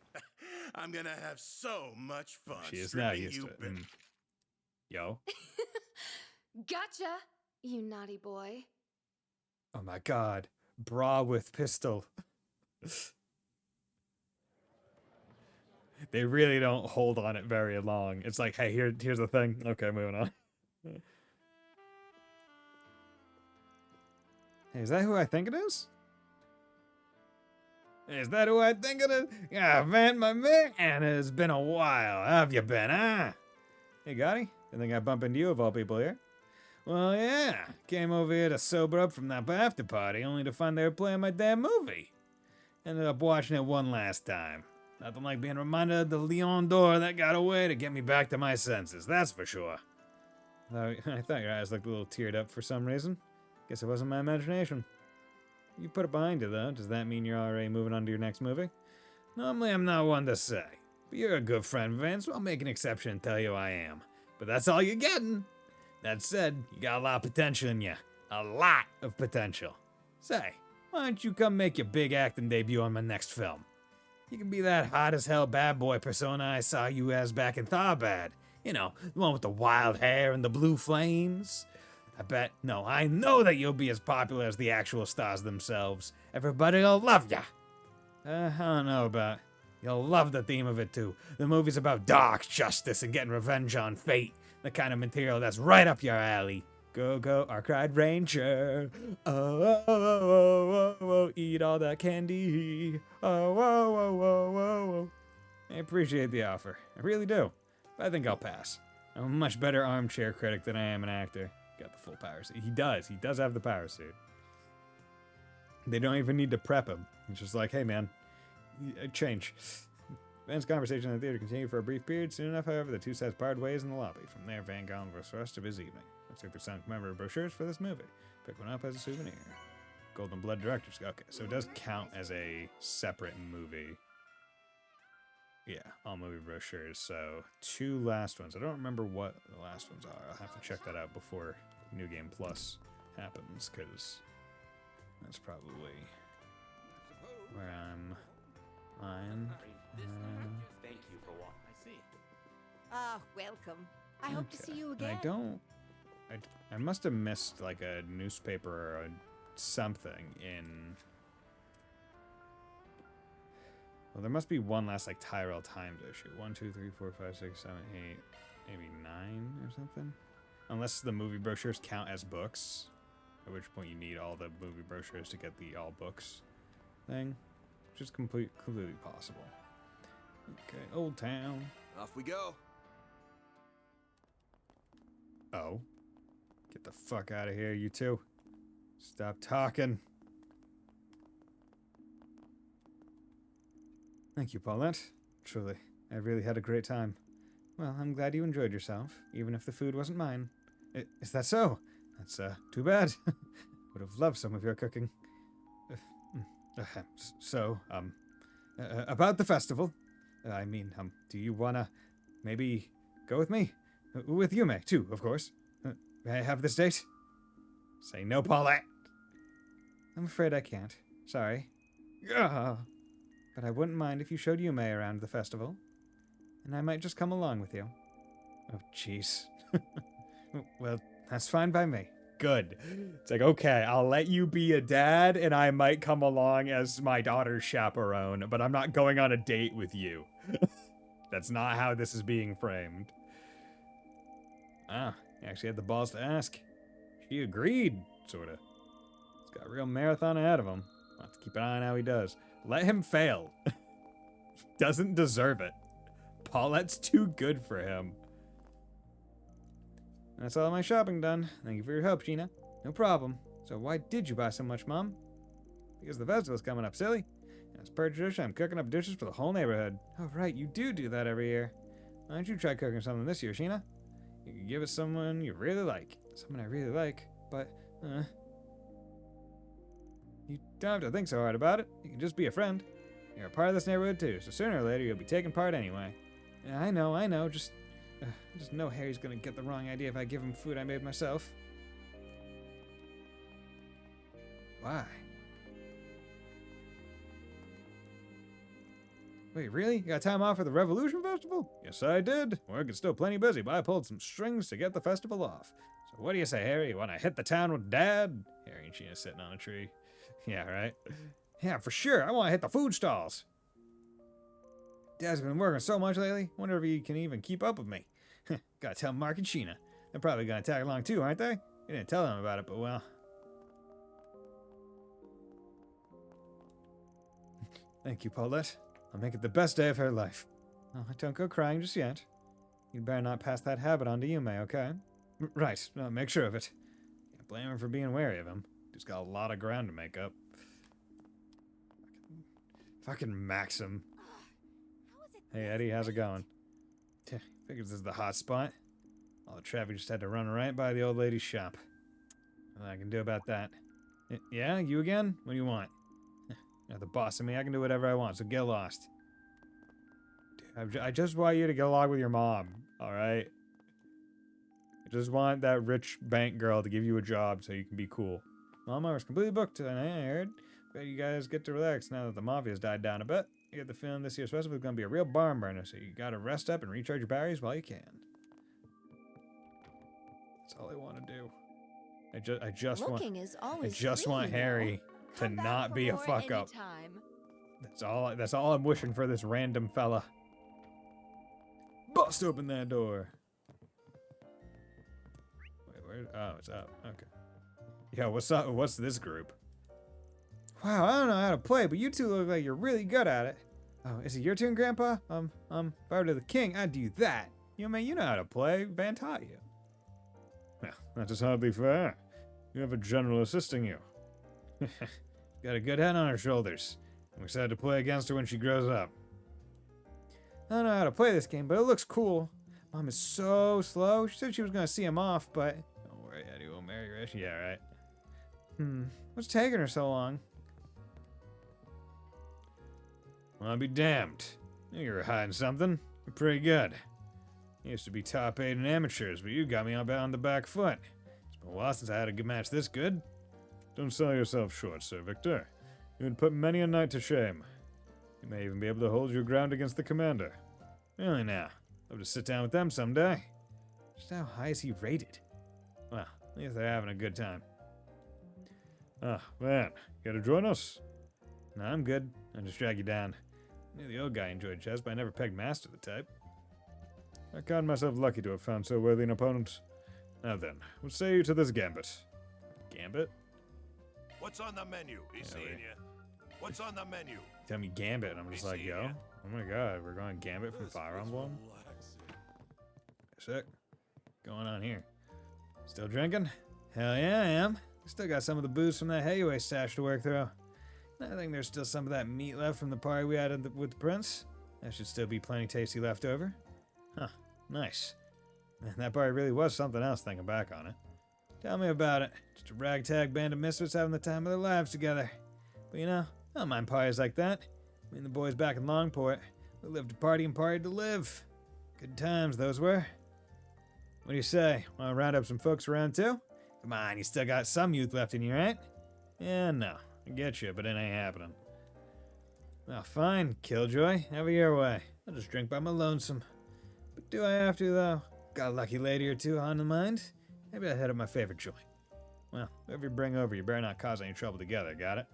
I'm gonna have so much fun. She is now stripping used you to it. Yo. Gotcha, you naughty boy. Oh my god. Bra with pistol. They really don't hold on it very long. It's like, hey, here's the thing. Okay, moving on. Hey, is that who I think it is? Is that who I think it is? Ah, man, my man, it's been a while. How have you been, huh? Hey, Gotti, I think I bump into you of all people here. Well, yeah, came over here to sober up from that after party, only to find they were playing my damn movie. Ended up watching it one last time. Nothing like being reminded of the Leon d'Or that got away to get me back to my senses, that's for sure. I thought your eyes looked a little teared up for some reason. Guess it wasn't my imagination. You put it behind you, though. Does that mean you're already moving on to your next movie? Normally, I'm not one to say. But you're a good friend, Vince, so I'll make an exception and tell you I am. But that's all you're getting. That said, you got a lot of potential in you. A lot of potential. Say, why don't you come make your big acting debut on my next film? You can be that hot as hell bad boy persona I saw you as back in Tharbad. You know, the one with the wild hair and the blue flames. I know that you'll be as popular as the actual stars themselves. Everybody'll love ya. I don't know about. You'll love the theme of it too. The movie's about dark justice and getting revenge on fate. The kind of material that's right up your alley. Go, go, Ark-Ride Ranger. Oh, oh, oh, oh, oh, oh, eat all that candy. Oh, oh, oh, oh, oh, oh. I appreciate the offer. I really do. But I think I'll pass. I'm a much better armchair critic than I am an actor. Got the full power suit. He does have the power suit. They don't even need to prep him. He's just like, hey man, change. Van's conversation in the theater continued for a brief period. Soon enough, however, the two sides parted ways in the lobby. From there, Van got on with the rest of his evening. Looks like there's some commemorative brochures for this movie. Pick one up as a souvenir. Golden Blood Directors. Okay, so it does count as a separate movie. Yeah, all movie brochures. So, 2 last ones. I don't remember what the last ones are. I'll have to check that out before New Game Plus happens, because that's probably where I'm lying. Thank you for walking. I see. Ah, welcome. I hope to see you And again. I must have missed like a newspaper or something in. Well, there must be one last like Tyrell Times issue. 1, 2, 3, 4, 5, 6, 7, 8, maybe 9 or something. Unless the movie brochures count as books, at which point you need all the movie brochures to get the all books thing, which is completely possible. Okay, Old Town. Off we go. Oh. Get the fuck out of here, you two. Stop talking. Thank you, Paulette. Truly, I really had a great time. Well, I'm glad you enjoyed yourself, even if the food wasn't mine. Is that so? That's, too bad. Would have loved some of your cooking. About the festival. Do you wanna maybe go with me? With Yume, too, of course. May I have this date? Say no, Paulette. I'm afraid I can't. Sorry. But I wouldn't mind if you showed Yume around the festival. And I might just come along with you. Oh, jeez. Well, that's fine by me. Good. It's like, okay, I'll let you be a dad, and I might come along as my daughter's chaperone, but I'm not going on a date with you. That's not how this is being framed. Ah, he actually had the balls to ask. She agreed, sorta. He's got a real marathon ahead of him. I'll have to keep an eye on how he does. Let him fail. Doesn't deserve it. Paulette's too good for him. That's all my shopping done. Thank you for your help, Sheena. No problem. So why did you buy so much, Mom? Because the festival's coming up, silly. And as per tradition, I'm cooking up dishes for the whole neighborhood. Oh, right, you do that every year. Why don't you try cooking something this year, Sheena? You can give it someone you really like. Someone I really like, but, Don't have to think so hard about it. You can just be a friend. You're a part of this neighborhood too, so sooner or later you'll be taking part anyway. Yeah, I know. Just know Harry's gonna get the wrong idea if I give him food I made myself. Why? Wait, really? You got time off for the Revolution Festival? Yes, I did. Work is still plenty busy, but I pulled some strings to get the festival off. So what do you say, Harry? You want to hit the town with Dad? Harry and Sheena sitting on a tree. Yeah, right? Yeah, for sure. I want to hit the food stalls. Dad's been working so much lately. Wonder if he can even keep up with me. Gotta tell Mark and Sheena. They're probably gonna tag along too, aren't they? You didn't tell them about it, but well. Thank you, Paulette. I'll make it the best day of her life. Oh, don't go crying just yet. You'd better not pass that habit on to Yume, okay? Right, make sure of it. Can't blame him for being wary of him. He's got a lot of ground to make up. Fucking Maxim. Hey, Eddie, how's it going? Figures this is the hot spot. All the traffic just had to run right by the old lady's shop. Nothing I can do about that. Yeah, you again? What do you want? You're the boss of me. I can do whatever I want, so get lost. Dude, I just want you to get along with your mom, alright? I just want that rich bank girl to give you a job so you can be cool. Mama was completely booked tonight, I heard. Bet you guys get to relax now that the mafia's died down a bit. I get the feeling this year's festival is going to be a real barn burner, so you gotta rest up and recharge your batteries while you can. That's all I want to do. I just want Harry to not be a fuck up. That's all I'm wishing for this random fella. Bust open that door. Wait, where? Oh, it's up. Okay. Yeah, what's up? What's this group? Wow, I don't know how to play, but you two look like you're really good at it. Oh, is it your turn, Grandpa? If I were to the king, I'd do that. You know how to play. Van taught you. Well, that is hardly fair. You have a general assisting you. Got a good head on her shoulders. I'm excited to play against her when she grows up. I don't know how to play this game, but it looks cool. Mom is so slow. She said she was going to see him off, but... Don't worry, Eddie will marry Rich. Yeah, right. What's taking her so long? Well, I'll be damned. You were hiding something. You're pretty good. You used to be top 8 in amateurs, but you got me on the back foot. It's been a while since I had a match this good. Don't sell yourself short, Sir Victor. You would put many a knight to shame. You may even be able to hold your ground against the commander. Really now, love to sit down with them someday. Just how high is he rated? Well, at least they're having a good time. Ah, man, you gotta join us? No, I'm good. I'll just drag you down. I knew the old guy enjoyed chess, but I never pegged master the type. I count myself lucky to have found so worthy an opponent. Now then, what say you to this gambit? Gambit? What's on the menu? He's seeing you. What's on the menu? Tell me Gambit, and I'm just like, yo, oh my god, we're going Gambit from Fire Emblem? Sick. Going on here? Still drinking? Hell yeah, I am. Still got some of the booze from that Hayway stash to work through. I think there's still some of that meat left from the party we had with the prince. There should still be plenty tasty left over. Huh, nice. Man, that party really was something else thinking back on it. Tell me about it. Just a ragtag band of misfits having the time of their lives together. But you know, I don't mind parties like that. Me and the boys back in Longport, we lived to party and partied to live. Good times those were. What do you say? Want to round up some folks around too? Come on, you still got some youth left in you, right? Yeah, no. I get you, but it ain't happening. Well, fine, Killjoy. Have it your way. I'll just drink by my lonesome. But do I have to, though? Got a lucky lady or two on the mind? Maybe I'll head up my favorite joint. Well, whoever you bring over, you better not cause any trouble together, got it?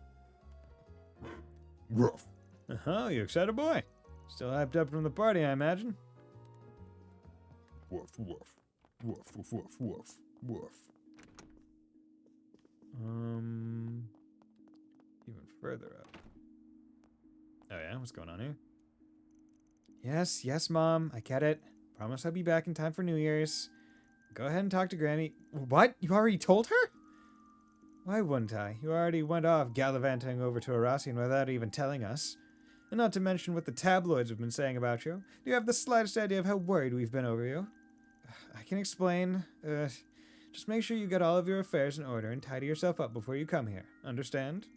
Ruff. Oh, you excited, boy? Still hyped up from the party, I imagine? Woof, woof. Woof, woof, woof, woof, woof. Even further up. Oh yeah, what's going on here? Yes, Mom, I get it. Promise I'll be back in time for New Year's. Go ahead and talk to Granny. What? You already told her? Why wouldn't I? You already went off gallivanting over to Arassian without even telling us. And not to mention what the tabloids have been saying about you. Do you have the slightest idea of how worried we've been over you? I can explain. Just make sure you get all of your affairs in order and tidy yourself up before you come here. Understand?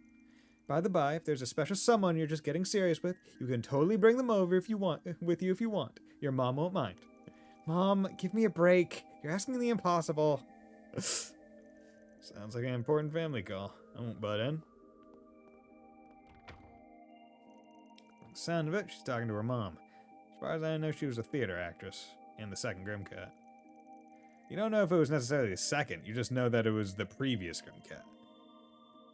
By the by, if there's a special someone you're just getting serious with, you can totally bring them over if you want, with you if you want. Your mom won't mind. Mom, give me a break. You're asking the impossible. Sounds like an important family call. I won't butt in. From the sound of it, she's talking to her mom. As far as I know, she was a theater actress in the second Grimcat. You don't know if it was necessarily the second, you just know that it was the previous Grimcat.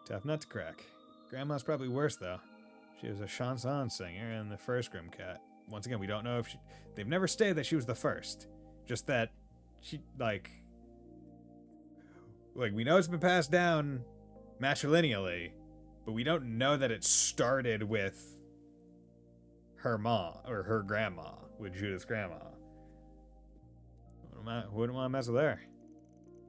Tough nut to crack. Grandma's probably worse, though. She was a chanson singer in the first Grimcat. Once again, we don't know if she... They've never stated that she was the first. Just that she, like, we know it's been passed down matrilineally, but we don't know that it started with her mom, or her grandma, with Judith's grandma. Wouldn't want to mess with her.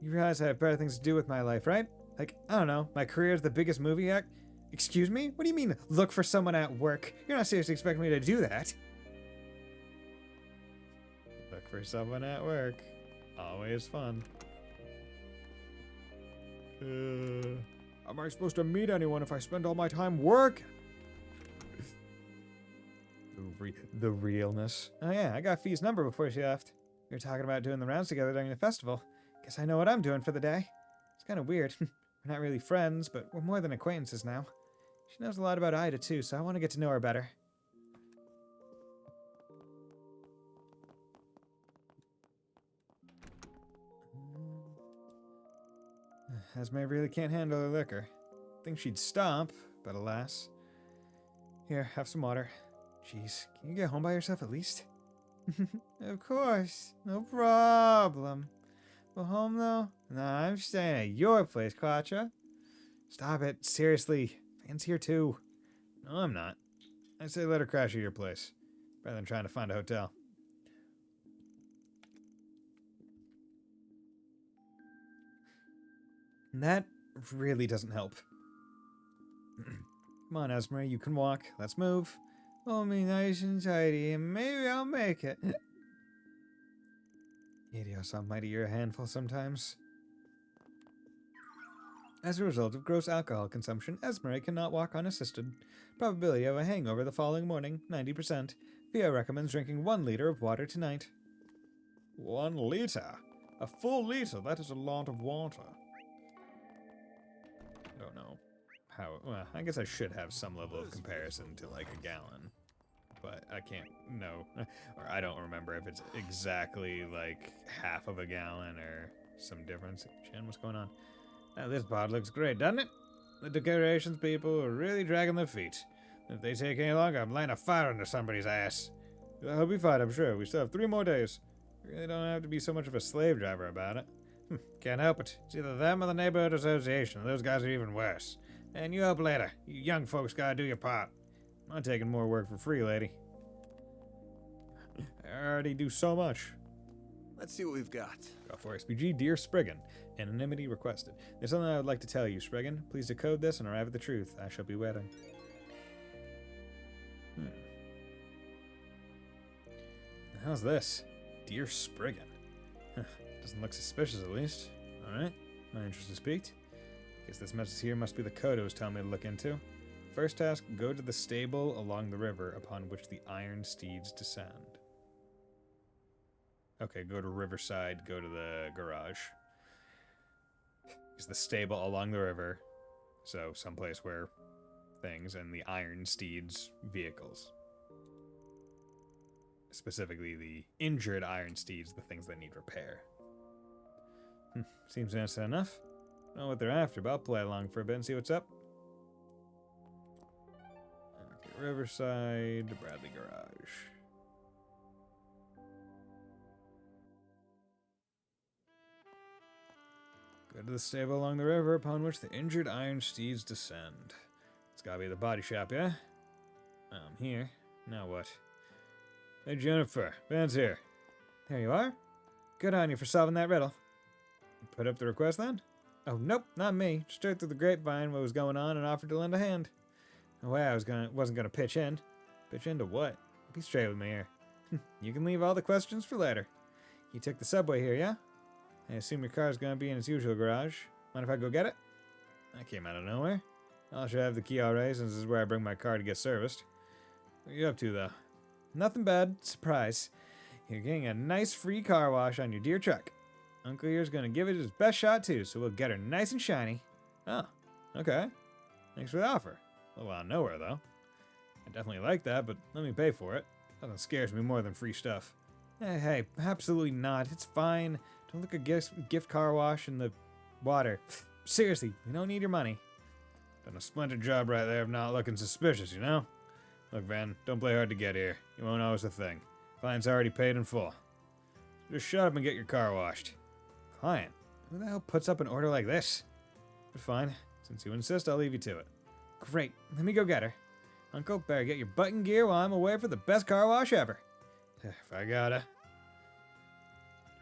You realize I have better things to do with my life, right? Like, I don't know, my career is the biggest movie act. Excuse me? What do you mean, look for someone at work? You're not seriously expecting me to do that. Look for someone at work. Always fun. How am I supposed to meet anyone if I spend all my time working? The realness. Oh yeah, I got Fee's number before she left. We were talking about doing the rounds together during the festival. Guess I know what I'm doing for the day. It's kind of weird. We're not really friends, but we're more than acquaintances now. She knows a lot about Ida too, so I want to get to know her better. Esme really can't handle her liquor. Think she'd stop, but alas. Here, have some water. Jeez, can you get home by yourself at least? Of course, no problem. Go home though? Nah, I'm staying at your place, Quattro. Stop it, seriously. Van's here too. No, I'm not. I say let her crash at your place, rather than trying to find a hotel. That really doesn't help. Come on, Esme, you can walk. Let's move. Hold me nice and tidy, and maybe I'll make it. Idios almighty, you're a handful sometimes. As a result of gross alcohol consumption, Esme cannot walk unassisted. Probability of a hangover the following morning, 90%. Theo recommends drinking 1 liter of water tonight. 1 liter? A full liter? That is a lot of water. I don't know how... Well, I guess I should have some level of comparison to, like, a gallon. But I can't know. Or I don't remember if it's exactly, like, half of a gallon or some difference. Jen, what's going on? Now, this pod looks great, doesn't it? The decorations people are really dragging their feet. If they take any longer, I'm lighting a fire under somebody's ass. I'll be fine, I'm sure. We still have 3 more days. We really don't have to be so much of a slave driver about it. Can't help it. It's either them or the neighborhood association. Those guys are even worse. And you help later. You young folks gotta do your part. I'm not taking more work for free, lady. I already do so much. Let's see what we've got. Go for XPG, Dear Spriggan. Anonymity requested. There's something I would like to tell you, Spriggan. Please decode this and arrive at the truth. I shall be waiting. How's this? Dear Spriggan. Doesn't look suspicious, at least. Alright, my interest is piqued. Guess this message here must be the code it was telling me to look into. First task, go to the stable along the river upon which the iron steeds descend. Okay, go to Riverside, go to the garage. It's the stable along the river, so someplace where things, and the iron steeds vehicles. Specifically, the injured iron steeds, the things that need repair. Seems innocent enough. I don't know what they're after, but I'll play along for a bit and see what's up. Okay, Riverside, Bradley Garage. Go to the stable along the river upon which the injured iron steeds descend. It's gotta be the body shop, yeah? I'm here. Now what? Hey, Jennifer. Van's here. There you are. Good on you for solving that riddle. You put up the request then? Oh, nope, not me. Just heard through the grapevine what was going on and offered to lend a hand. No way I wasn't gonna pitch in. Pitch into what? Be straight with me here. You can leave all the questions for later. You took the subway here, yeah? I assume your car's gonna be in its usual garage. Mind if I go get it? That came out of nowhere. I should have the key already, since this is where I bring my car to get serviced. What are you up to, though? Nothing bad. Surprise. You're getting a nice free car wash on your dear truck. Uncle here's gonna give it his best shot, too, so we'll get her nice and shiny. Oh, okay. Thanks for the offer. A little out of nowhere, though. I definitely like that, but let me pay for it. Nothing scares me more than free stuff. Hey, absolutely not. It's fine. Don't look a gift car wash in the water. Seriously, we don't need your money. Done a splendid job right there of not looking suspicious, you know? Look, Van, don't play hard to get here. You won't owe us a thing. Client's already paid in full. Just shut up and get your car washed. Client? Who the hell puts up an order like this? But fine. Since you insist, I'll leave you to it. Great. Let me go get her. Uncle, better get your butt in gear while I'm away for the best car wash ever. If I gotta.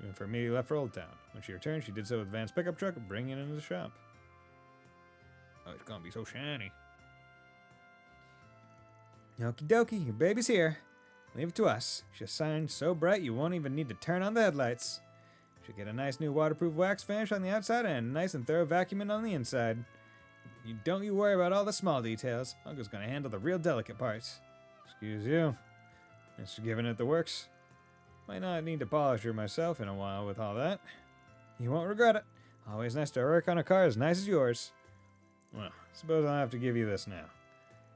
Doing for immediately left for Old Town. When she returned, she did so with Van's pickup truck, bringing it into the shop. Oh, it's gonna be so shiny. Okie dokie, your baby's here. Leave it to us. She'll shine so bright you won't even need to turn on the headlights. She'll get a nice new waterproof wax finish on the outside and a nice and thorough vacuuming on the inside. Don't you worry about all the small details. Uncle's gonna handle the real delicate parts. Excuse you. Thanks for giving it the works. Might not need to polish her myself in a while with all that. You won't regret it. Always nice to work on a car as nice as yours. Well, suppose I'll have to give you this now.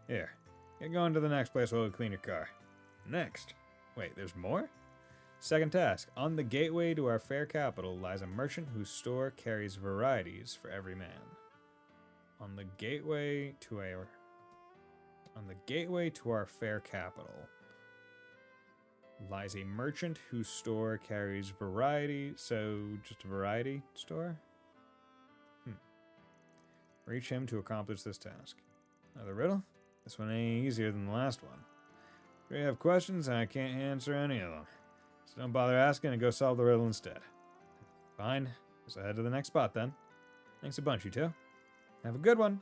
Here, get going to the next place while we clean your car. Next. Wait, there's more? Second task. On the gateway to our fair capital lies a merchant whose store carries varieties for every man. On the gateway to our fair capital lies a merchant whose store carries variety. So, just a variety store? Reach him to accomplish this task. Another riddle? This one ain't easier than the last one. If you have questions, I can't answer any of them. So don't bother asking and go solve the riddle instead. Fine. Guess I'll head to the next spot then. Thanks a bunch, you two. Have a good one.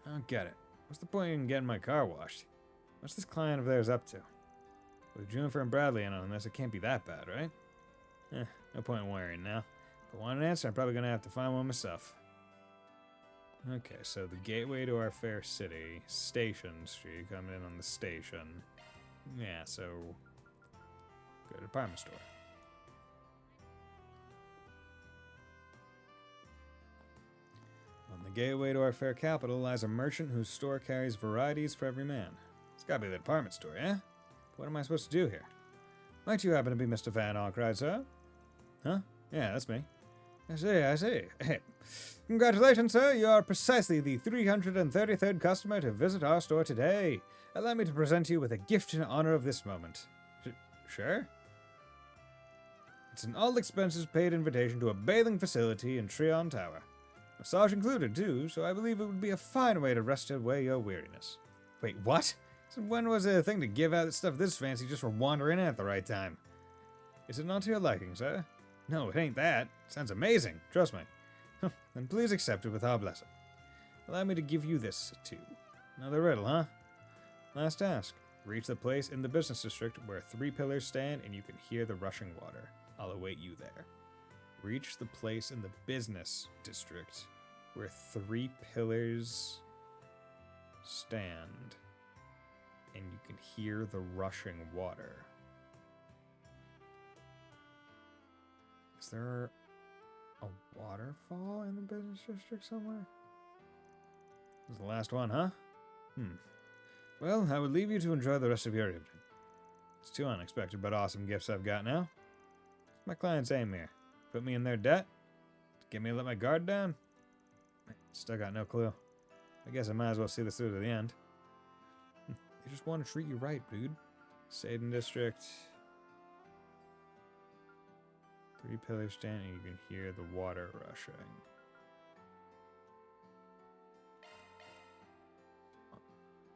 I don't get it. What's the point in getting my car washed? What's this client of theirs up to? With Juniper and Bradley in on this, it can't be that bad, right? No point in worrying now. If I want an answer, I'm probably going to have to find one myself. Okay, so the gateway to our fair city, Station Street, coming in on the station. Yeah, so go to the department store. On the gateway to our fair capital lies a merchant whose store carries varieties for every man. It's gotta be the department store, yeah? What am I supposed to do here? Might you happen to be Mr. Van Arkwright, sir? Huh? Yeah, that's me. I see. Hey, congratulations, sir. You are precisely the 333rd customer to visit our store today. Allow me to present you with a gift in honor of this moment. Sure? It's an all-expenses-paid invitation to a bathing facility in Trion Tower. Massage included, too, so I believe it would be a fine way to rest away your weariness. Wait, what? So when was it a thing to give out stuff this fancy just for wandering in at the right time? Is it not to your liking, sir? No, it ain't that. Sounds amazing. Trust me. Then please accept it with our blessing. Allow me to give you this, too. Another riddle, huh? Last task. Reach the place in the business district where 3 pillars stand and you can hear the rushing water. I'll await you there. Reach the place in the business district where 3 pillars stand and you can hear the rushing water. Is there a waterfall in the business district somewhere? This is the last one, huh? Well, I would leave you to enjoy the rest of your evening. It's 2 unexpected but awesome gifts I've got now. What's my client's aim here? Put me in their debt? Get me to let my guard down? Still got no clue. I guess I might as well see this through to the end. They just want to treat you right, dude. Saden District. 3 pillars stand and you can hear the water rushing.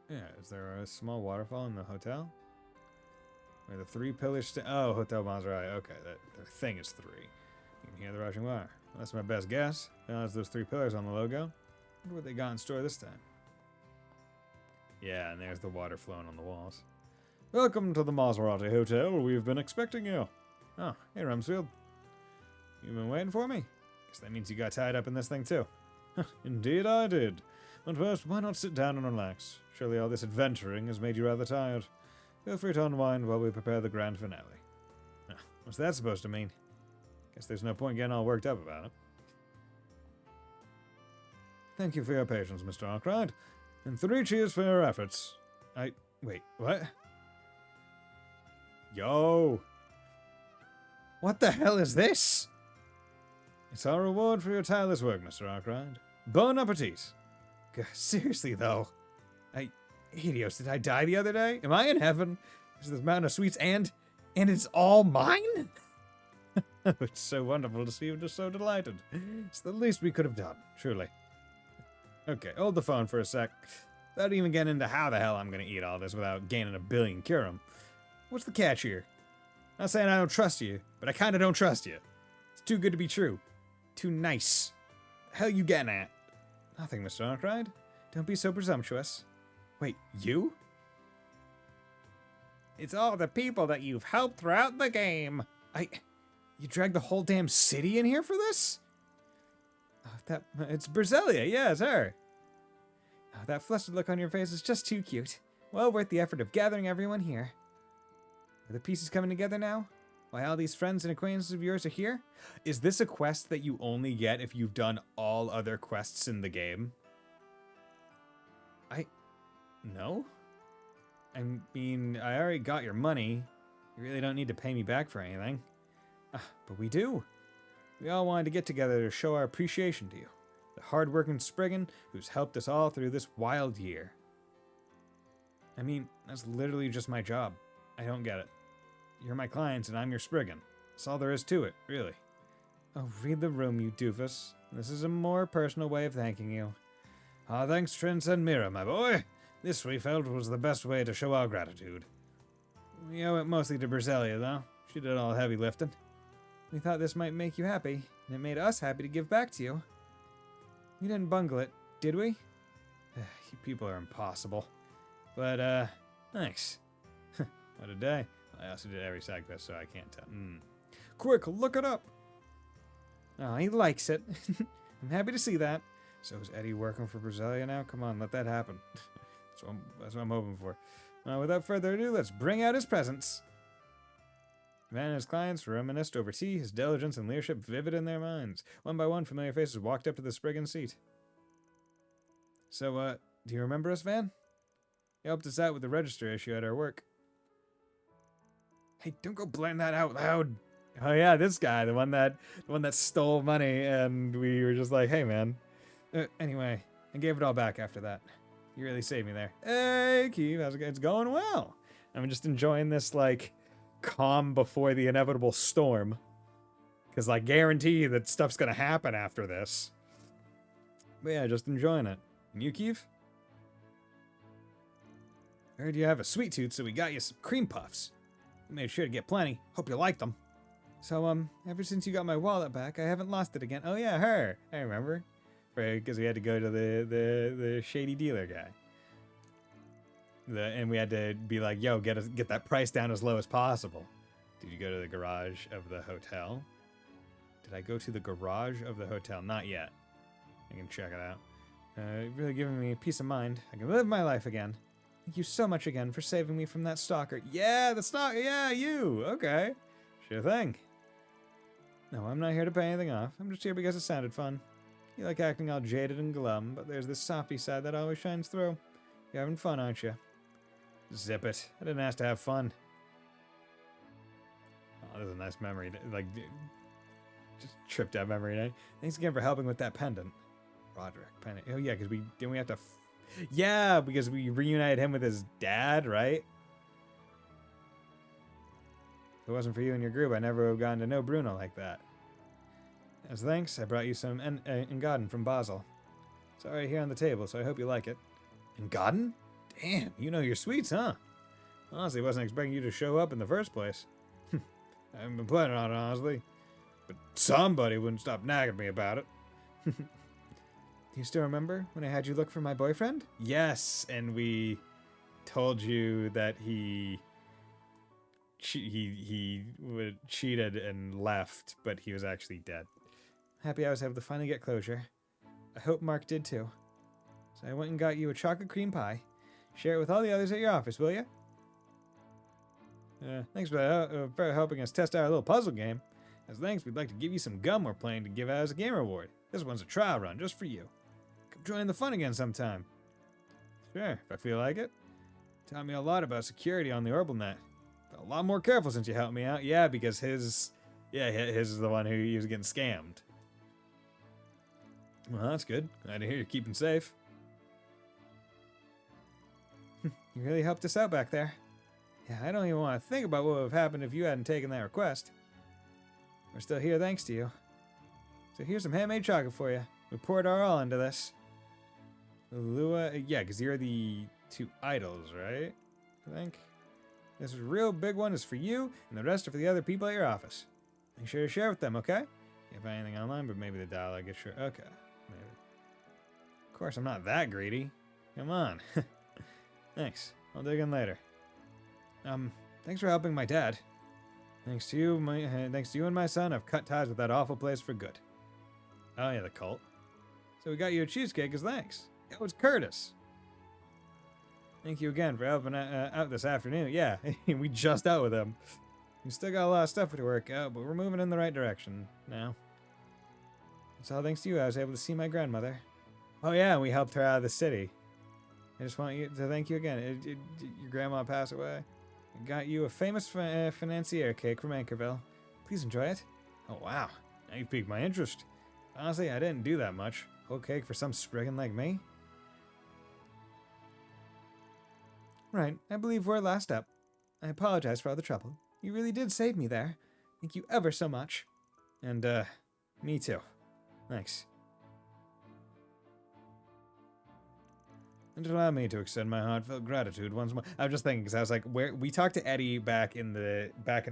Yeah, is there a small waterfall in the hotel? Where the 3 pillars stand? Oh, Hotel Maserati. Okay, the thing is 3. You can hear the rushing water. Well, that's my best guess. There's those 3 pillars on the logo. Wonder what they got in store this time. Yeah, and there's the water flowing on the walls. Welcome to the Maserati Hotel. We've been expecting you. Oh, hey, Rumsfeld. You've been waiting for me? Guess that means you got tied up in this thing, too. Indeed I did. But first, why not sit down and relax? Surely all this adventuring has made you rather tired. Feel free to unwind while we prepare the grand finale. What's that supposed to mean? Guess there's no point getting all worked up about it. Thank you for your patience, Mr. Arkwright. And 3 cheers for your efforts. Wait, what? Yo! What the hell is this? It's our reward for your tireless work, Mr. Arkwright. Bon appetit! Seriously, though. Helios, did I die the other day? Am I in heaven? Is this mountain of sweets and it's all mine? It's so wonderful to see you just so delighted. It's the least we could have done, truly. Okay, hold the phone for a sec. Without even getting into how the hell I'm gonna eat all this without gaining a billion Curum. What's the catch here? Not saying I don't trust you, but I kinda don't trust you. It's too good to be true. Too nice. The hell you getting at? Nothing, Mr. Arkwright. Don't be so presumptuous. Wait, you? It's all the people that you've helped throughout the game. You dragged the whole damn city in here for this? It's Berselia, yeah, it's her. That flustered look on your face is just too cute. Well worth the effort of gathering everyone here. Are the pieces coming together now? Why all these friends and acquaintances of yours are here? Is this a quest that you only get if you've done all other quests in the game? No? I mean, I already got your money. You really don't need to pay me back for anything. But we do. We all wanted to get together to show our appreciation to you. The hard-working Spriggan who's helped us all through this wild year. I mean, that's literally just my job. I don't get it. You're my clients and I'm your Spriggan. That's all there is to it, really. Oh, read the room, you doofus. This is a more personal way of thanking you. Thanks, Trince and Mira, my boy. This, we felt, was the best way to show our gratitude. We owe it mostly to Berselia, though. She did all the heavy lifting. We thought this might make you happy, and it made us happy to give back to you. We didn't bungle it, did we? You people are impossible. But, thanks. What a day. I also did every side quest, so I can't tell. Quick, look it up! Oh, he likes it. I'm happy to see that. So is Eddie working for Berselia now? Come on, let that happen. That's what I'm hoping for. Without further ado, let's bring out his presents. Van and his clients reminisced over tea, his diligence and leadership vivid in their minds. One by one, familiar faces walked up to the Spriggan seat. So, do you remember us, Van? You helped us out with the register issue at our work. Hey, don't go blurting that out loud. Oh yeah, this guy, the one that stole money, and we were just like, hey man. Anyway, I gave it all back after that. You really saved me there. Hey, Keith, how's it going? It's going well. I'm just enjoying this, like, calm before the inevitable storm. Because I guarantee that stuff's gonna happen after this. But yeah, just enjoying it. And you, Keith? I heard you have a sweet tooth, so we got you some cream puffs. We made sure to get plenty. Hope you like them. So, ever since you got my wallet back, I haven't lost it again. Oh yeah, her. I remember. Because we had to go to the shady dealer guy. And we had to be like, yo, get that price down as low as possible. Did you go to the garage of the hotel? Did I go to the garage of the hotel? Not yet. I can check it out. Really giving me peace of mind. I can live my life again. Thank you so much again for saving me from that stalker. Yeah, the stalker. Yeah, you. Okay. Sure thing. No, I'm not here to pay anything off. I'm just here because it sounded fun. You like acting all jaded and glum, but there's this softy side that always shines through. You're having fun, aren't you? Zip it. I didn't ask to have fun. Oh, there's a nice memory. Like, just tripped out memory night. Thanks again for helping with that pendant. Roderick pendant. Oh yeah, because didn't we have to... Yeah, because we reunited him with his dad, right? If it wasn't for you and your group, I never would have gotten to know Bruno like that. As thanks, I brought you some Engadin from Basel. It's already here on the table, so I hope you like it. Engadin? Damn, you know your sweets, huh? Honestly, wasn't expecting you to show up in the first place. I haven't been planning on it, honestly. But somebody wouldn't stop nagging me about it. Do you still remember when I had you look for my boyfriend? Yes, and we told you that he cheated and left, but he was actually dead. Happy I was able to finally get closure. I hope Mark did too. So I went and got you a chocolate cream pie. Share it with all the others at your office, will you? Thanks for helping us test our little puzzle game. As thanks, we'd like to give you some gum we're planning to give out as a game reward. This one's a trial run, just for you. Come join the fun again sometime. Sure, if I feel like it. Taught me a lot about security on the Orbital. A lot more careful since you helped me out. Yeah, because his is the one who was getting scammed. Well, that's good. Glad to hear you're keeping safe. You really helped us out back there. Yeah, I don't even want to think about what would have happened if you hadn't taken that request. We're still here thanks to you. So here's some handmade chocolate for you. We poured our all into this. Lua, yeah, because you're the two idols, right? I think. This real big one is for you, and the rest are for the other people at your office. Make sure to share with them, okay? You have anything online, but maybe the dialogue gets sure. Okay, maybe. Of course, I'm not that greedy. Come on. Thanks. I'll dig in later. Thanks for helping my dad. Thanks to you and my son, I've cut ties with that awful place for good. Oh yeah, the cult. So we got you a cheesecake as thanks. That was Curtis. Thank you again for helping out this afternoon. Yeah, we just out with him. We still got a lot of stuff to work out, but we're moving in the right direction now. It's all thanks to you I was able to see my grandmother. Oh yeah, we helped her out of the city. I just want you to thank you again. Your grandma passed away. I got you a famous financier cake from Anchorville. Please enjoy it. Oh wow, now you've piqued my interest. Honestly, I didn't do that much. Whole cake for some spriggan like me? Right, I believe we're last up. I apologize for all the trouble. You really did save me there. Thank you ever so much. And, me too. Thanks. And allow me to extend my heartfelt gratitude once more. I was just thinking, because I was like, where we talked to Eddie back in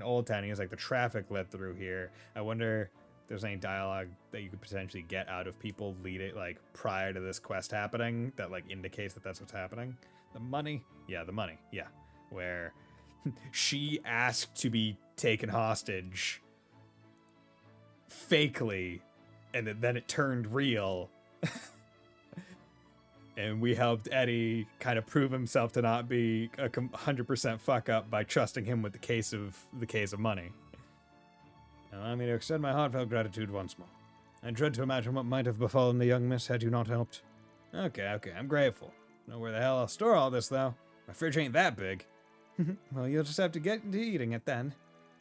Old Town. He was like, the traffic led through here. I wonder if there's any dialogue that you could potentially get out of people like prior to this quest happening that like indicates that that's what's happening. The money? Yeah, the money. Yeah. Where she asked to be taken hostage fakely, and then it turned real. And we helped Eddie kind of prove himself to not be a 100% fuck up by trusting him with the case of money. Allow me to extend my heartfelt gratitude once more. I dread to imagine what might have befallen the young miss had you not helped. Okay, I'm grateful. Know where the hell I'll store all this, though. My fridge ain't that big. Well, you'll just have to get into eating it then.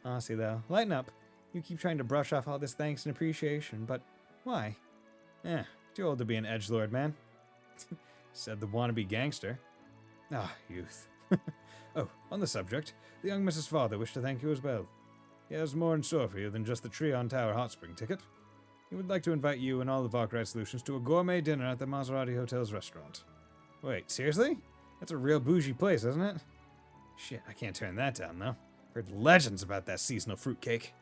Honestly, though, lighten up. You keep trying to brush off all this thanks and appreciation, but why? Too old to be an edgelord, man. Said the wannabe gangster. Ah, youth. Oh, on the subject, the young Mrs. Father wished to thank you as well. He has more in store for you than just the Treon Tower hot spring ticket. He would like to invite you and all the Valkyrie Solutions to a gourmet dinner at the Maserati Hotel's restaurant. Wait, seriously? That's a real bougie place, isn't it? Shit, I can't turn that down, though. Heard legends about that seasonal fruitcake.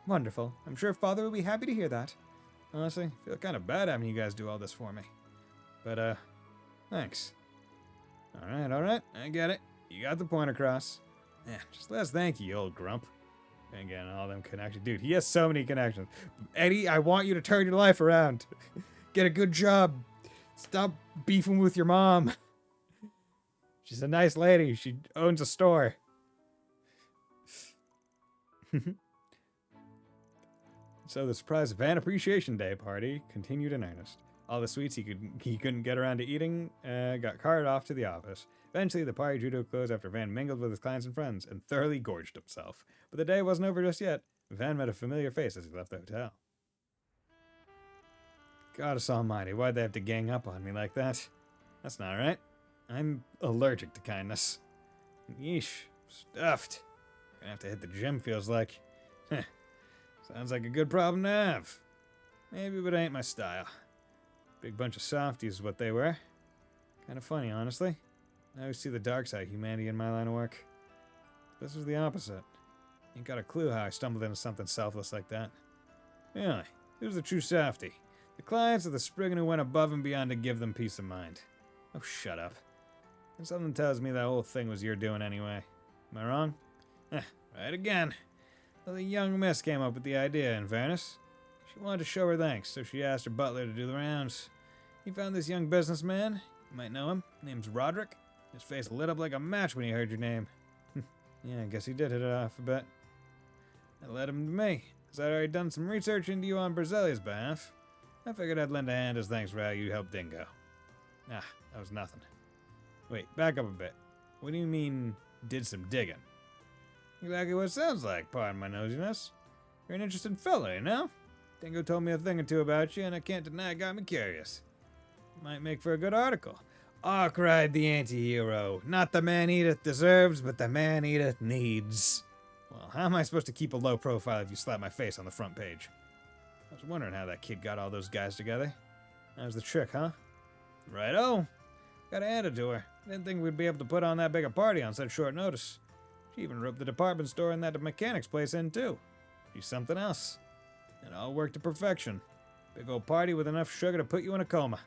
Wonderful. I'm sure Father will be happy to hear that. Honestly, I feel kind of bad having you guys do all this for me. But, thanks. Alright, I get it. You got the point across. Yeah, just let us thank you, old grump. And again, all them connections. Dude, he has so many connections. Eddie, I want you to turn your life around. Get a good job. Stop beefing with your mom. She's a nice lady. She owns a store. So the surprise Van Appreciation Day party continued in earnest. All the sweets he couldn't get around to eating got carted off to the office. Eventually, the party drew to a close after Van mingled with his clients and friends and thoroughly gorged himself. But the day wasn't over just yet. Van met a familiar face as he left the hotel. Goddess almighty, why'd they have to gang up on me like that? That's not right. I'm allergic to kindness. Yeesh, stuffed. Gonna have to hit the gym, feels like. Sounds like a good problem to have. Maybe, but it ain't my style. Big bunch of softies is what they were. Kind of funny, honestly. I always see the dark side of humanity in my line of work. This was the opposite. Ain't got a clue how I stumbled into something selfless like that. Really, who's the true softy? The clients or the spriggan who went above and beyond to give them peace of mind? Oh, shut up. And something tells me that whole thing was your doing anyway. Am I wrong? Right again. Well, the young miss came up with the idea, in fairness. She wanted to show her thanks, so she asked her butler to do the rounds. He found this young businessman. You might know him. Name's Roderick. His face lit up like a match when he heard your name. Yeah, I guess he did hit it off a bit. That led him to me, as I'd already done some research into you on Brazilia's behalf. I figured I'd lend a hand as thanks for how you helped Dingo. Ah, that was nothing. Wait, back up a bit. What do you mean, did some digging? Exactly what it sounds like, pardon my nosiness. You're an interesting fella, you know? Dingo told me a thing or two about you, and I can't deny it got me curious. Might make for a good article. Ah, cried the anti-hero. Not the man Edith deserves, but the man Edith needs. Well, how am I supposed to keep a low profile if you slap my face on the front page? I was wondering how that kid got all those guys together. That was the trick, huh? Righto. Gotta hand it to her. Didn't think we'd be able to put on that big a party on such short notice. She even roped the department store and that mechanics place in, too. She's something else. It all worked to perfection. Big old party with enough sugar to put you in a coma.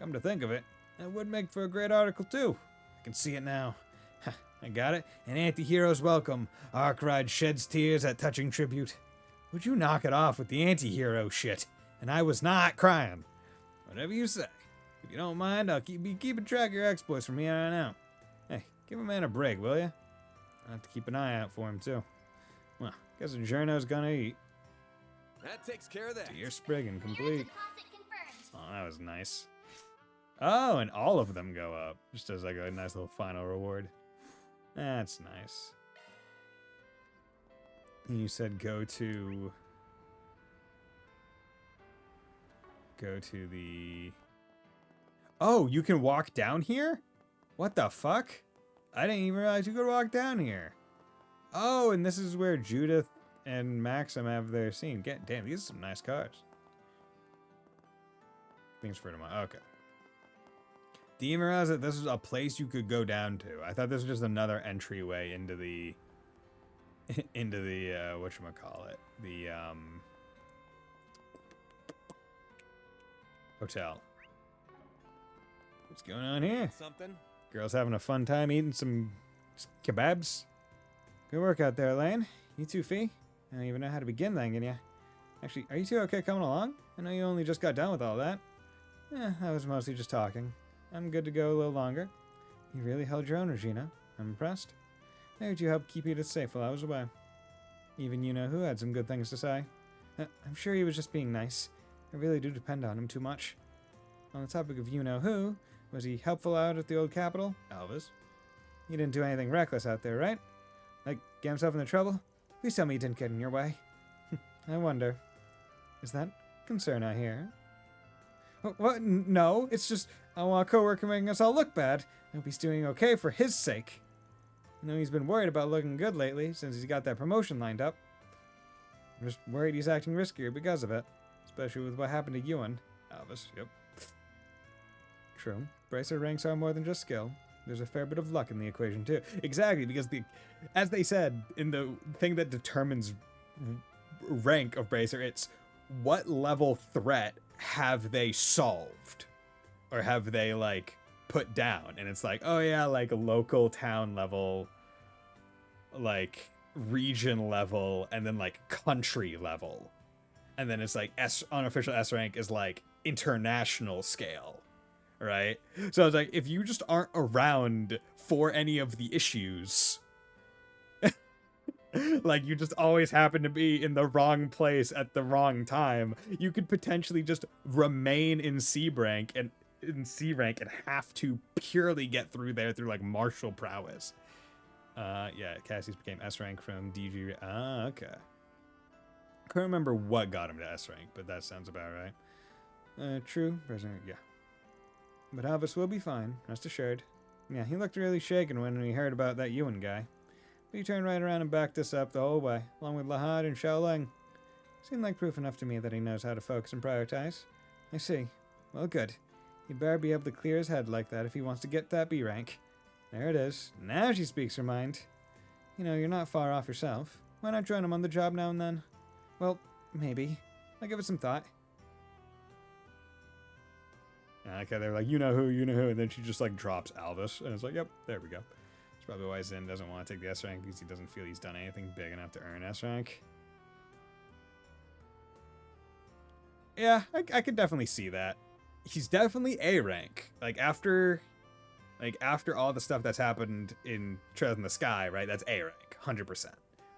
Come to think of it, that would make for a great article, too. I can see it now. I got it. An anti-hero's welcome. Arkwright sheds tears at touching tribute. Would you knock it off with the anti-hero shit? And I was not crying. Whatever you say. If you don't mind, I'll be keeping track of your exploits from here on out. Hey, give a man a break, will ya? I'll have to keep an eye out for him, too. Well, guess the journo's gonna eat. That takes care of that. Dear Spriggan complete. Oh, that was nice. Oh, and all of them go up. Just as like a nice little final reward. That's nice. And you said go to the... Oh, you can walk down here? What the fuck? I didn't even realize you could walk down here. Oh, and this is where Judith and Maxim have their scene. Damn, these are some nice cars. Things for tomorrow. Okay. Do you even realize that this is a place you could go down to? I thought this was just another entryway into the whatchamacallit, the hotel. What's going on here? Something? Girls having a fun time eating some kebabs? Good work out there, Elaine. You too, Fee? I don't even know how to begin thanking you. Actually, are you two okay coming along? I know you only just got done with all that. I was mostly just talking. I'm good to go a little longer. You really held your own, Regina. I'm impressed. I heard you helped keep Edith safe while I was away. Even you-know-who had some good things to say. I'm sure he was just being nice. I really do depend on him too much. On the topic of you-know-who, was he helpful out at the old Capitol? Elvis. He didn't do anything reckless out there, right? Like, get himself into trouble? Please tell me he didn't get in your way. I wonder. Is that concern I hear? What? No, it's just I want a coworker making us all look bad. I hope he's doing okay for his sake. I know he's been worried about looking good lately since he's got that promotion lined up. I'm just worried he's acting riskier because of it. Especially with what happened to Ewan. Elvis, yep. True. Bracer ranks are more than just skill. There's a fair bit of luck in the equation, too. Exactly, because as they said, in the thing that determines rank of Bracer, it's what level threat have they solved? Or have they, like, put down? And it's like, oh yeah, like a local town level, like region level, and then like country level. And then it's like unofficial S rank is like international scale. Right? So it's like, if you just aren't around for any of the issues, like you just always happen to be in the wrong place at the wrong time, you could potentially just remain in C rank and have to purely get through there through like martial prowess. Yeah, Cassie's became S rank from DG. Okay. Couldn't remember what got him to S rank, but that sounds about right. True, President. Yeah. But Elvis will be fine, rest assured. Yeah, he looked really shaken when he heard about that Ewan guy. But he turned right around and backed us up the whole way, along with Lahad and Xiaoling. Seemed like proof enough to me that he knows how to focus and prioritize. I see. Well, good. He'd better be able to clear his head like that if he wants to get that B rank. There it is. Now she speaks her mind. You know, you're not far off yourself. Why not join him on the job now and then? Well, maybe. I'll give it some thought. Okay, they're like, you know who, and then she just like drops Elvis, and it's like, yep, there we go. That's probably why Zin doesn't want to take the S rank, because he doesn't feel he's done anything big enough to earn S rank. Yeah, I could definitely see that. he's definitely A rank. Like after all the stuff that's happened in Trails in the Sky, right? That's A rank, 100%,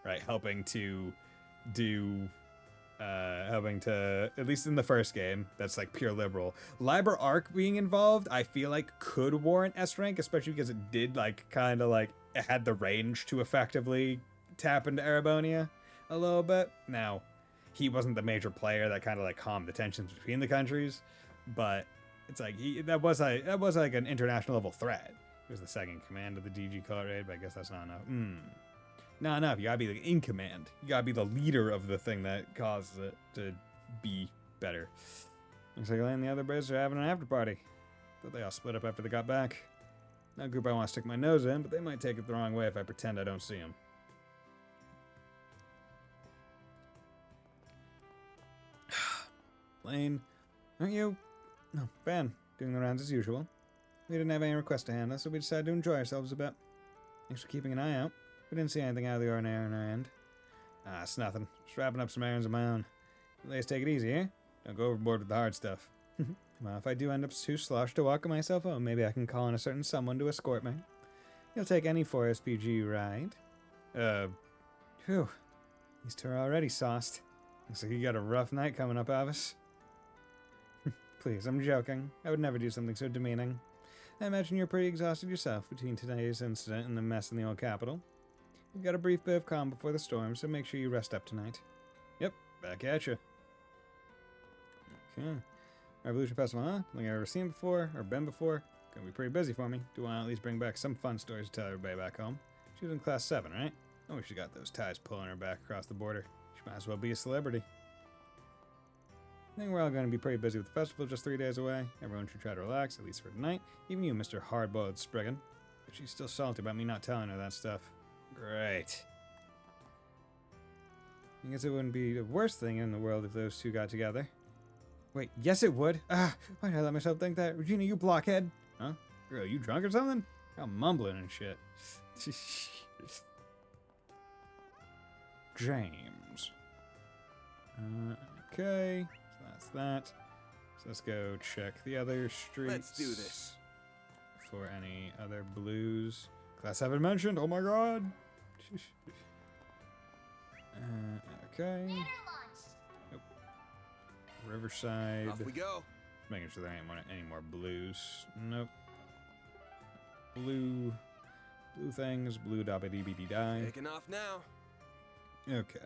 right? Helping to, at least in the first game, that's like pure liberal. Liber Arc being involved, I feel like could warrant S rank, especially because it did like kind of like, it had the range to effectively tap into Erebonia a little bit. Now, he wasn't the major player that kind of like calmed the tensions between the countries, but it's like that was like an international level threat. He was the second command of the DG Call Raid, but I guess that's not enough. Not enough. You gotta be like in command. You gotta be the leader of the thing that causes it to be better. Looks like Elaine and the other Braves are having an after party. Thought they all split up after they got back. Not a group I want to stick my nose in, but they might take it the wrong way if I pretend I don't see them. Lane, aren't you? No, Ben, doing the rounds as usual. We didn't have any requests to handle, so we decided to enjoy ourselves a bit. Thanks for keeping an eye out. We didn't see anything out of the ordinary on our end. It's nothing. Just wrapping up some errands of my own. Let's take it easy, eh? Don't go overboard with the hard stuff. Well, if I do end up too sloshed to walk myself home, maybe I can call on a certain someone to escort me. You'll take any 4SPG, right? Phew. These two are already sauced. Looks like you got a rough night coming up, Avis. Please, I'm joking. I would never do something so demeaning. I imagine you're pretty exhausted yourself between today's incident and the mess in the old capital. We've got a brief bit of calm before the storm, so make sure you rest up tonight. Yep, back at you. Okay. Revolution Festival, huh? Nothing I've ever seen before, or been before. Gonna be pretty busy for me. Do want to at least bring back some fun stories to tell everybody back home. She was in class 7, right? Oh, she got those ties pulling her back across the border. She might as well be a celebrity. I think we're all going to be pretty busy with the festival just 3 days away. Everyone should try to relax, at least for tonight. Even you, Mr. Hardboiled Spriggan. But she's still salty about me not telling her that stuff. Great. I guess it wouldn't be the worst thing in the world if those two got together. Wait, yes it would. Why did I let myself think that? Regina, you blockhead. Huh? Girl, you drunk or something? I'm mumbling and shit. James. Okay. So that's that. So let's go check the other streets. Let's do this. For any other blues. Class 7 mentioned. Oh my god. Okay. Nope. Riverside. Off we go. Making sure there ain't any more blues. Nope. Blue things. Blue dabba-dee-bee-dee die. Taking off now. Okay.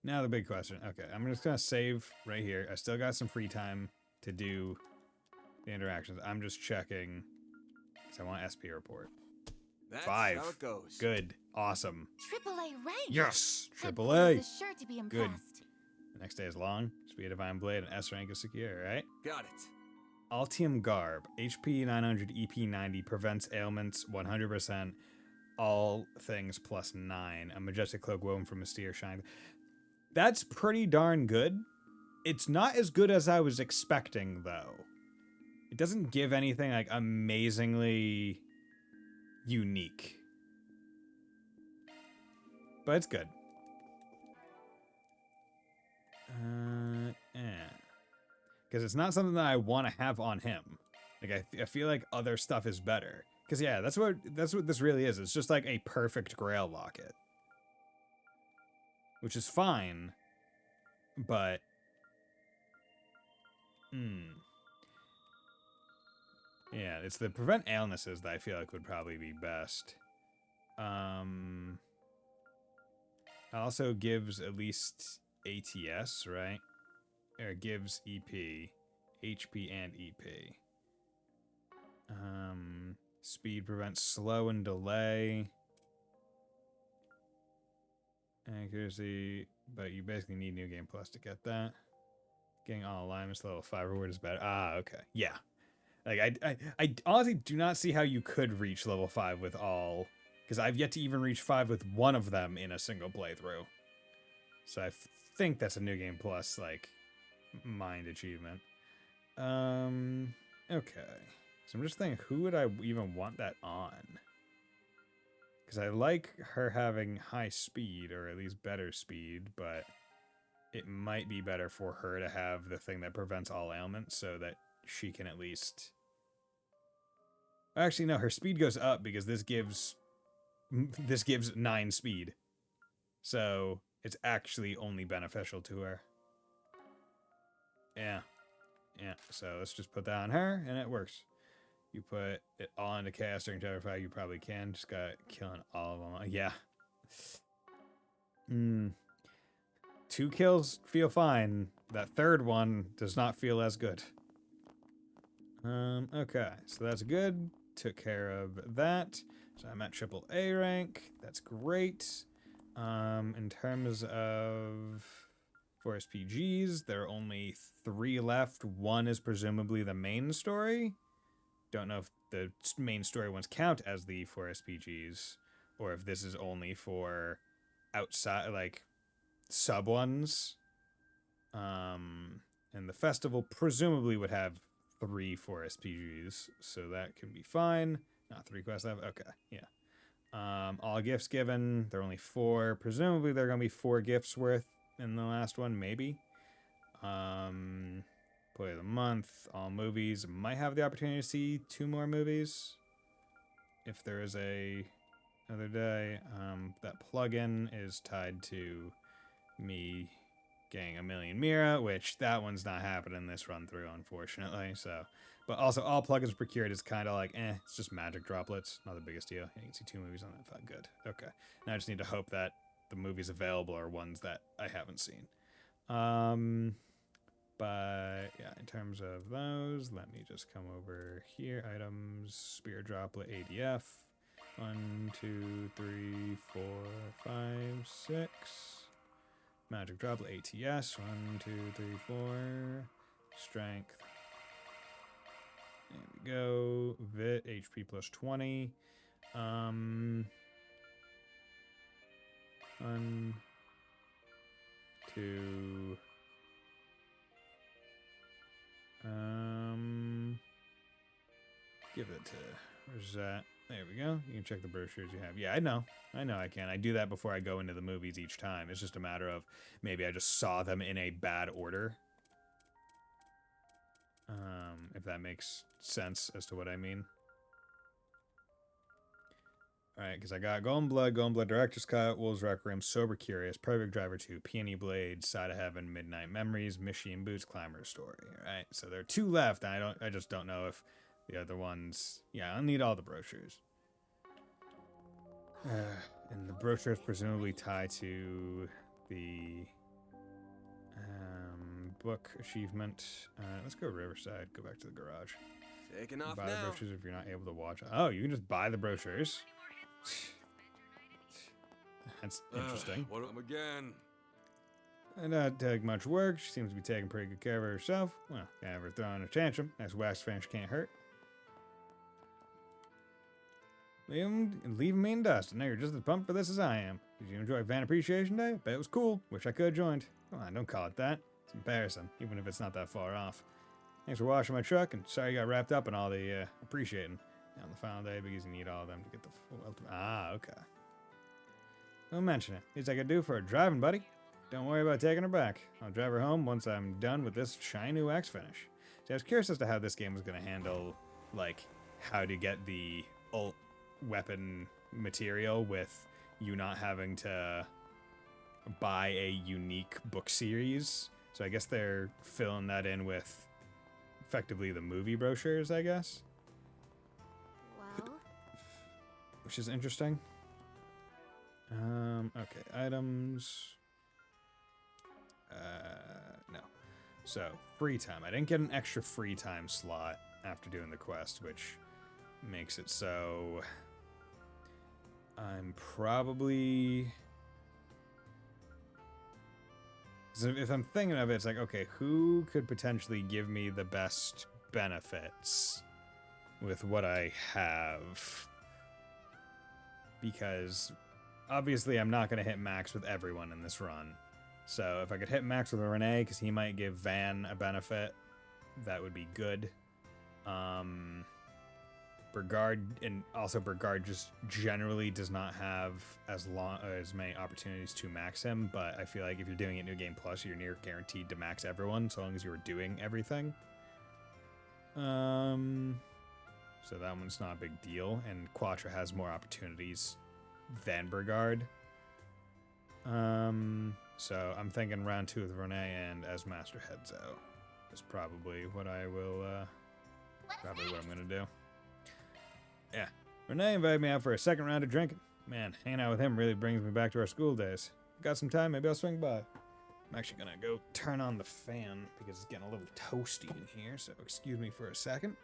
Now the big question. Okay, I'm just gonna save right here. I still got some free time to do the interactions. I'm just checking because I want SP report. That's 5. how it goes. Good. Awesome. AAA rank. Yes. Good AAA. boys is sure to be Good. impressed. The next day is long. Speed Divine Blade and S rank is secure, right? Got it. Altium Garb. HP 900, EP 90. Prevents ailments 100%. All things plus 9. A majestic cloak woven from Mystere Shine. That's pretty darn good. It's not as good as I was expecting, though. It doesn't give anything like amazingly unique. But it's good. Because it's not something that I want to have on him. Like I feel like other stuff is better. Because yeah, that's what this really is. It's just like a perfect Grail locket. Which is fine, but yeah, it's the prevent illnesses that I feel like would probably be best. It also gives at least ATS, right? Or it gives EP, HP and EP. Speed prevents slow and delay. Accuracy, but you basically need New Game Plus to get that. Getting all alignments level 5 reward is better. Okay. Yeah. Like I honestly do not see how you could reach level 5 with all, because I've yet to even reach 5 with one of them in a single playthrough. So I think that's a New Game Plus like mind achievement. Okay. So I'm just thinking, who would I even want that on? Because I like her having high speed, or at least better speed, but it might be better for her to have the thing that prevents all ailments so that she can at least... Actually, no, her speed goes up because this gives 9 speed. So it's actually only beneficial to her. Yeah. Yeah, so let's just put that on her, and it works. You put it all into chaos during Terrify, you probably can. Just got killing all of them. Yeah. 2 kills feel fine. That third one does not feel as good. Okay, so that's good. Took care of that. So I'm at AAA rank. That's great. In terms of Forest PGs, there are only 3 left. 1 is presumably the main story. Don't know if the main story ones count as the 4SPGs, or if this is only for outside, like, sub ones. And the festival presumably would have 3 4SPGs, so that can be fine. Not 3 quests left. Okay, yeah. All gifts given. There are only 4. Presumably there are going to be 4 gifts worth in the last one, maybe. Play of the month, all movies. Might have the opportunity to see 2 more movies if there is another day. That plugin is tied to me getting a million Mira, which that one's not happening this run through, unfortunately. So, but also all plugins procured is kind of like, it's just magic droplets, not the biggest deal. You can see 2 movies on that. Felt good. Okay, now I just need to hope that the movies available are ones that I haven't seen. But yeah, in terms of those, let me just come over here. Items, spear droplet, ADF. 1, 2, 3, 4, 5, 6. Magic droplet, ATS. 1, 2, 3, 4. Strength. There we go. Vit, HP plus 20. 1, 2. Give it to, where's that? There we go. You can check the brochures you have. Yeah, I know I can. I do that before I go into the movies each time. It's just a matter of maybe I just saw them in a bad order. If that makes sense as to what I mean. Alright, because I got Golden Blood Director's Cut, Wolves Requiem, Sober Curious, Perfect Driver 2, Peony Blade, Side of Heaven, Midnight Memories, Machine Boots, Climber's Story. Alright, so there are 2 left, and I just don't know if the other ones... Yeah, I'll need all the brochures. And the brochures presumably tie to the book achievement. Let's go Riverside, go back to the garage. Taking off buy now. the brochures if you're not able to watch. Oh, you can just buy the brochures. That's interesting. What again? And not take much work. She seems to be taking pretty good care of herself. Well, can't have her throwing a tantrum. Nice wax finish can't hurt. Leave me in dust. I know you're just as pumped for this as I am. Did you enjoy Van Appreciation Day? Bet it was cool. Wish I could have joined. Come on, don't call it that. It's embarrassing, even if it's not that far off. Thanks for washing my truck, and sorry you got wrapped up in all the appreciating on the final day because you need all of them to get the full ultimate. Ah, okay. Don't mention it. Least I could do for a driving buddy. Don't worry about taking her back. I'll drive her home once I'm done with this shiny new wax finish. See, I was curious as to how this game was going to handle, like, how to get the ult weapon material with you not having to buy a unique book series. So I guess they're filling that in with effectively the movie brochures, I guess. Well, which is interesting. Okay, items. No. So, free time. I didn't get an extra free time slot after doing the quest, which makes it so I'm probably... If I'm thinking of it, it's like, okay, who could potentially give me the best benefits with what I have? Because obviously I'm not going to hit max with everyone in this run. So if I could hit max with Renee, because he might give Van a benefit, that would be good. Bergard, and also Bergard just generally does not have as many opportunities to max him, but I feel like if you're doing it New Game Plus, you're near guaranteed to max everyone, so long as you were doing everything. So that one's not a big deal, and Quattro has more opportunities than Brigard. So I'm thinking round 2 with Renee and as Master heads out is probably what I will, probably what I'm gonna do. Yeah, Renee invited me out for a second round of drinking. Man, hanging out with him really brings me back to our school days. Got some time, maybe I'll swing by. I'm actually gonna go turn on the fan because it's getting a little toasty in here, so excuse me for a second.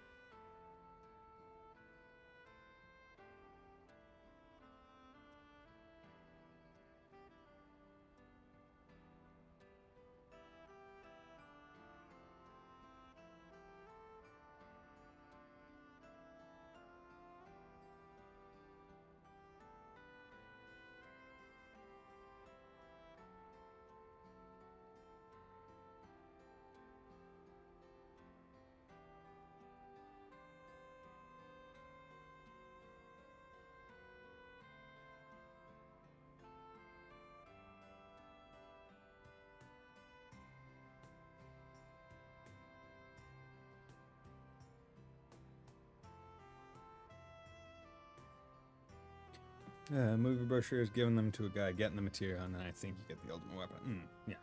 Movie brochures, giving them to a guy, getting the material, and then I think you get the ultimate weapon. Yeah.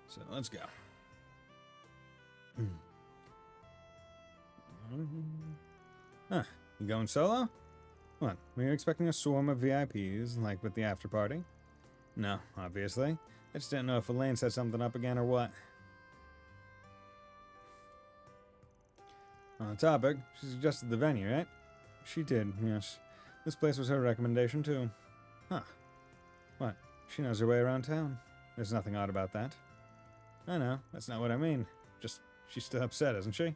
So let's go. Huh, you going solo? What, were you expecting a swarm of VIPs, like with the after party? No, obviously. I just didn't know if Elaine set something up again or what. On the topic, she suggested the venue, right? She did, yes. This place was her recommendation, too. Huh. What? She knows her way around town. There's nothing odd about that. I know, that's not what I mean. Just, she's still upset, isn't she?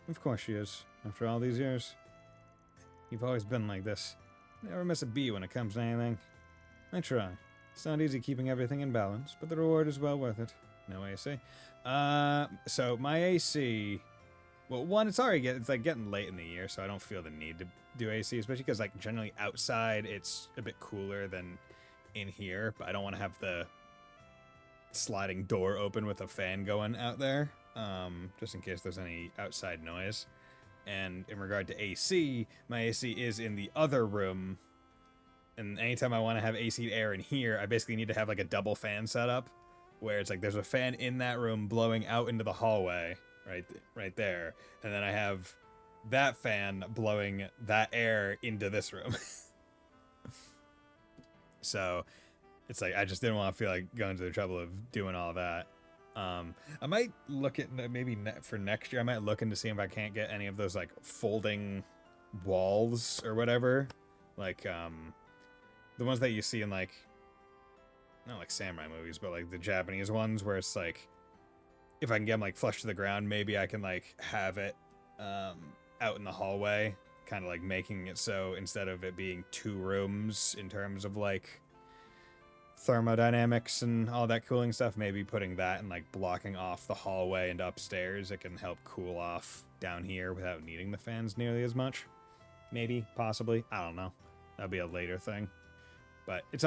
Of course she is, after all these years. You've always been like this. Never miss a beat when it comes to anything. I try. It's not easy keeping everything in balance, but the reward is well worth it. No AC. So my AC... Well, one, it's already it's like getting late in the year, so I don't feel the need to do AC, especially because like generally outside it's a bit cooler than in here, but I don't want to have the sliding door open with a fan going out there, just in case there's any outside noise. And in regard to AC, my AC is in the other room, and anytime I want to have AC air in here, I basically need to have like a double fan setup, where it's like there's a fan in that room blowing out into the hallway, right there, and then I have that fan blowing that air into this room. So it's like I just didn't want to feel like going to the trouble of doing all that. I might look at maybe for next year. I might look into seeing if I can't get any of those like folding walls or whatever, like the ones that you see in like not like samurai movies, but like the Japanese ones where it's like, if I can get them like flush to the ground, maybe I can like have it out in the hallway, kind of like making it so instead of it being 2 rooms in terms of like thermodynamics and all that cooling stuff, maybe putting that and like blocking off the hallway and upstairs, it can help cool off down here without needing the fans nearly as much. Maybe, possibly, I don't know. That'll be a later thing. But it's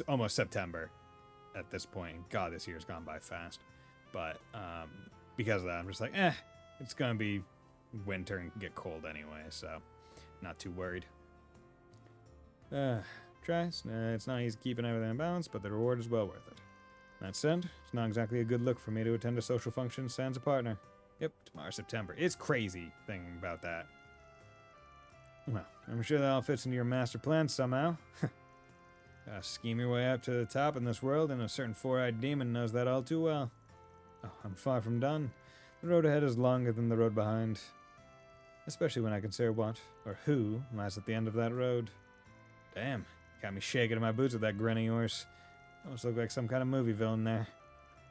almost September at this point. God, this year's gone by fast. But because of that, I'm just like, it's gonna be winter and get cold anyway, so not too worried. It's not easy keeping everything in balance, but the reward is well worth it. That said, it's not exactly a good look for me to attend a social function sans a partner. Yep, tomorrow's September. It's crazy thinking about that. Well, I'm sure that all fits into your master plan somehow. Scheme your way up to the top in this world, and a certain 4-eyed demon knows that all too well. Oh, I'm far from done. The road ahead is longer than the road behind. Especially when I consider what, or who, lies at the end of that road. Damn, got me shaking in my boots with that grin of yours. Almost look like some kind of movie villain there.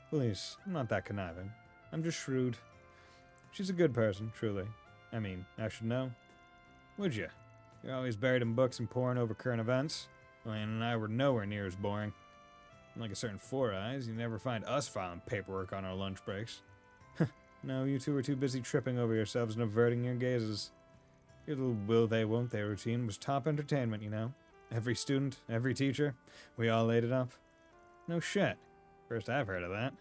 Please, I'm not that conniving. I'm just shrewd. She's a good person, truly. I mean, I should know. Would you? You're always buried in books and poring over current events. Elaine and I were nowhere near as boring. Like a certain 4 Eyes, you never find us filing paperwork on our lunch breaks. No, you two were too busy tripping over yourselves and averting your gazes. Your little will they, won't they routine was top entertainment, you know? Every student, every teacher, we all ate it up. No shit. First I've heard of that.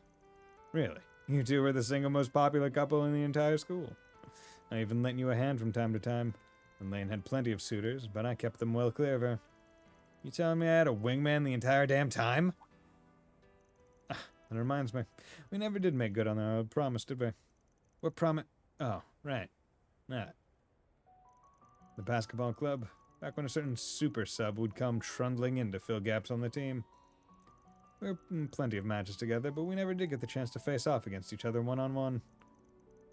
Really? You two were the single most popular couple in the entire school. I even lent you a hand from time to time. And Lane had plenty of suitors, but I kept them well clear of her. You telling me I had a wingman the entire damn time? Ah, that reminds me. We never did make good on our old promise, did we? What promise? Oh, right. That. The basketball club. Back when a certain super sub would come trundling in to fill gaps on the team. We were in plenty of matches together, but we never did get the chance to face off against each other one-on-one.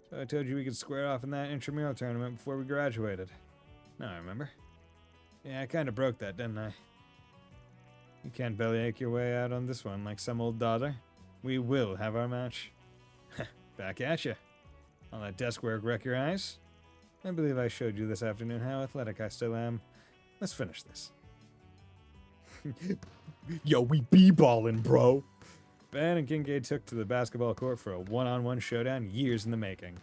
So I told you we could square off in that intramural tournament before we graduated. Now I remember. Yeah, I kinda broke that, didn't I? You can't bellyache your way out on this one like some old daughter. We will have our match. Back at ya. All that desk work wreck your eyes? I believe I showed you this afternoon how athletic I still am. Let's finish this. Yo, we b-ballin', bro. Ben and Kincaid took to the basketball court for a one-on-one showdown years in the making.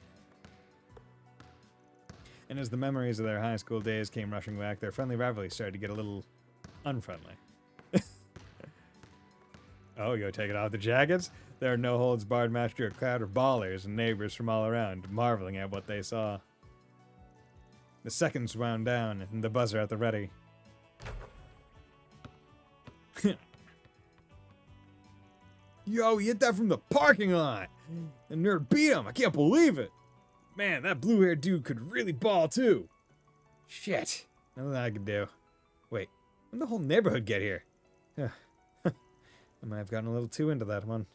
And as the memories of their high school days came rushing back, their friendly rivalry started to get a little unfriendly. Oh, you take it off the jackets? Their no-holds-barred match drew a crowd of ballers and neighbors from all around, marveling at what they saw. The seconds wound down, and the buzzer at the ready. Yo, he hit that from the parking lot! The nerd beat him! I can't believe it! Man, that blue-haired dude could really ball, too! Shit! Nothing I could do. Wait, when did the whole neighborhood get here? I might have gotten a little too into that one.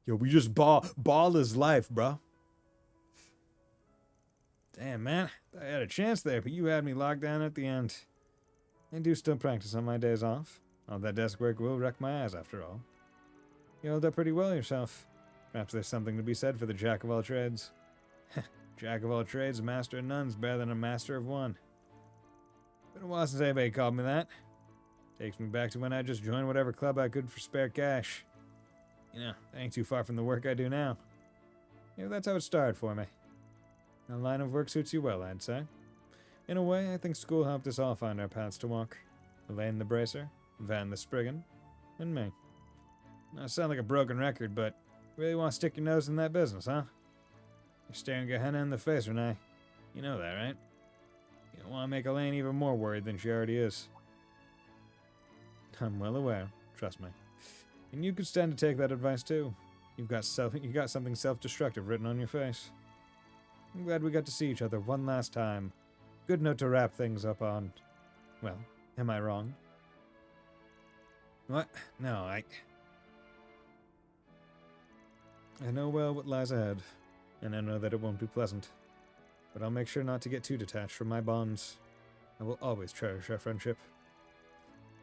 Yo, we just balled his life, bro. Damn, man. I had a chance there, but you had me locked down at the end. I do still practice on my days off. All that desk work will wreck my eyes, after all. You held up pretty well yourself. Perhaps there's something to be said for the jack of all trades. Jack of all trades, master of none's better than a master of one. Been a while since anybody called me that. Takes me back to when I just joined whatever club I could for spare cash. You know, that ain't too far from the work I do now. Yeah, that's how it started for me. A line of work suits you well, I'd say. In a way, I think school helped us all find our paths to walk. Elaine the Bracer, Van the Spriggan, and me. I sound like a broken record, but you really want to stick your nose in that business, huh? You're staring Gehenna in the face, Renee. You know that, right? You don't want to make Elaine even more worried than she already is. I'm well aware, trust me. And you could stand to take that advice too. You got something self-destructive written on your face. I'm glad we got to see each other one last time. Good note to wrap things up on. Well, am I wrong? What? No, I know well what lies ahead, and I know that it won't be pleasant. But I'll make sure not to get too detached from my bonds. I will always cherish our friendship.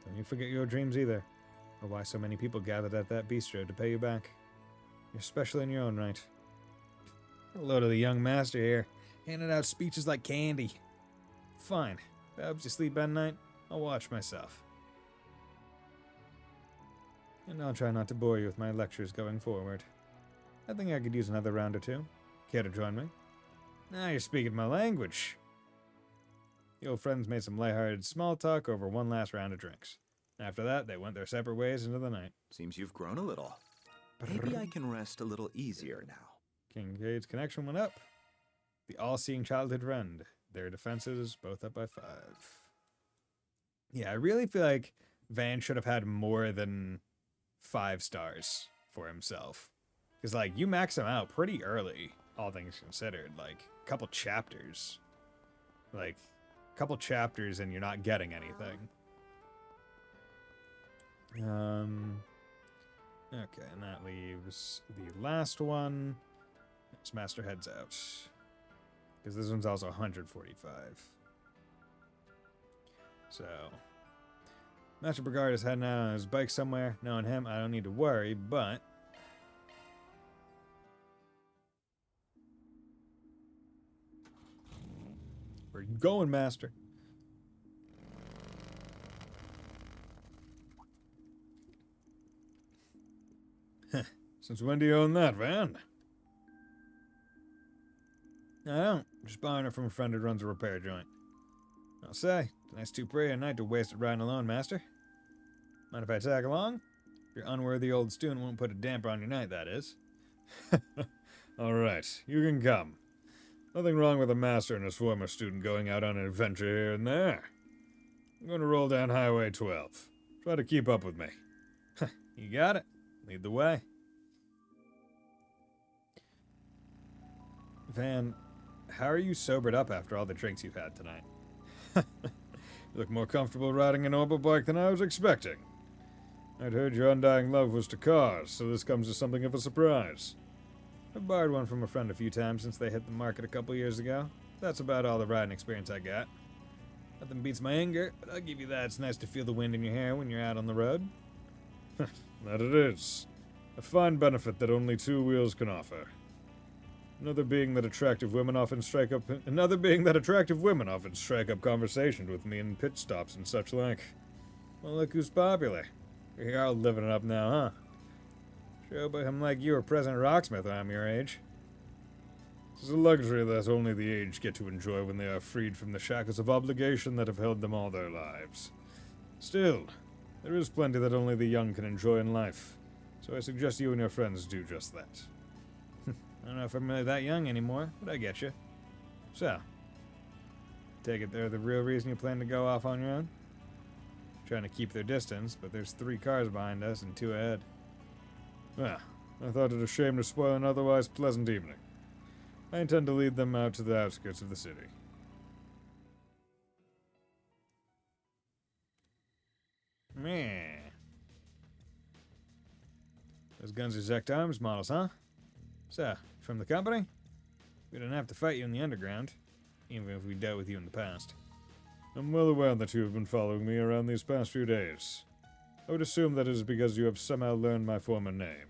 Don't you forget your dreams either, or why so many people gathered at that bistro to pay you back. You're special in your own right. Hello to the young master here, handing out speeches like candy. Fine. If that helps you sleep at night, I'll watch myself. And I'll try not to bore you with my lectures going forward. I think I could use another round or two. Care to join me? Now you're speaking my language. The old friends made some lighthearted small talk over one last round of drinks. After that, they went their separate ways into the night. Seems you've grown a little. Maybe I can rest a little easier now. Kincaid's connection went up. The all-seeing childhood friend. Their defenses both up by 5. Yeah, I really feel like Van should have had more than 5 stars for himself. Because, like, you max him out pretty early, all things considered. Like, a couple chapters. Like, a couple chapters and you're not getting anything. Okay, and that leaves the last one. As Master heads out. Because this one's also 145. So, Master Brigard is heading out on his bike somewhere. Knowing him, I don't need to worry, but... Where you going, Master? Since when do you own that, Van? I don't. Just borrowing it from a friend who runs a repair joint. I'll say, tonight's too pretty a night to waste it riding alone, Master. Mind if I tag along? Your unworthy old student won't put a damper on your night, that is. All right, you can come. Nothing wrong with a master and his former student going out on an adventure here and there. I'm going to roll down Highway 12. Try to keep up with me. You got it. Lead the way. Van, how are you sobered up after all the drinks you've had tonight? You look more comfortable riding an orbital bike than I was expecting. I'd heard your undying love was to cars, so this comes as something of a surprise. I've borrowed one from a friend a few times since they hit the market a couple years ago. That's about all the riding experience I got. Nothing beats my anger, but I'll give you that. It's nice to feel the wind in your hair when you're out on the road. That it is. A fine benefit that only two wheels can offer. Another being that attractive women often strike up conversation with me in pit stops and such like. Well, look who's popular. You're all living it up now, huh? Sure, but I'm like you or President Rocksmith when I'm your age. This is a luxury that only the aged get to enjoy when they are freed from the shackles of obligation that have held them all their lives. Still, there is plenty that only the young can enjoy in life, so I suggest you and your friends do just that. I don't know if I'm really that young anymore, but I get you. So, take it they're the real reason you plan to go off on your own? Trying to keep their distance, but there's 3 cars behind us and 2 ahead. Well, I thought it a shame to spoil an otherwise pleasant evening. I intend to lead them out to the outskirts of the city. Meh. Those guns are Zect Arms models, huh? So, from the company? We don't have to fight you in the underground, even if we dealt with you in the past. I'm well aware that you have been following me around these past few days. I would assume that it is because you have somehow learned my former name.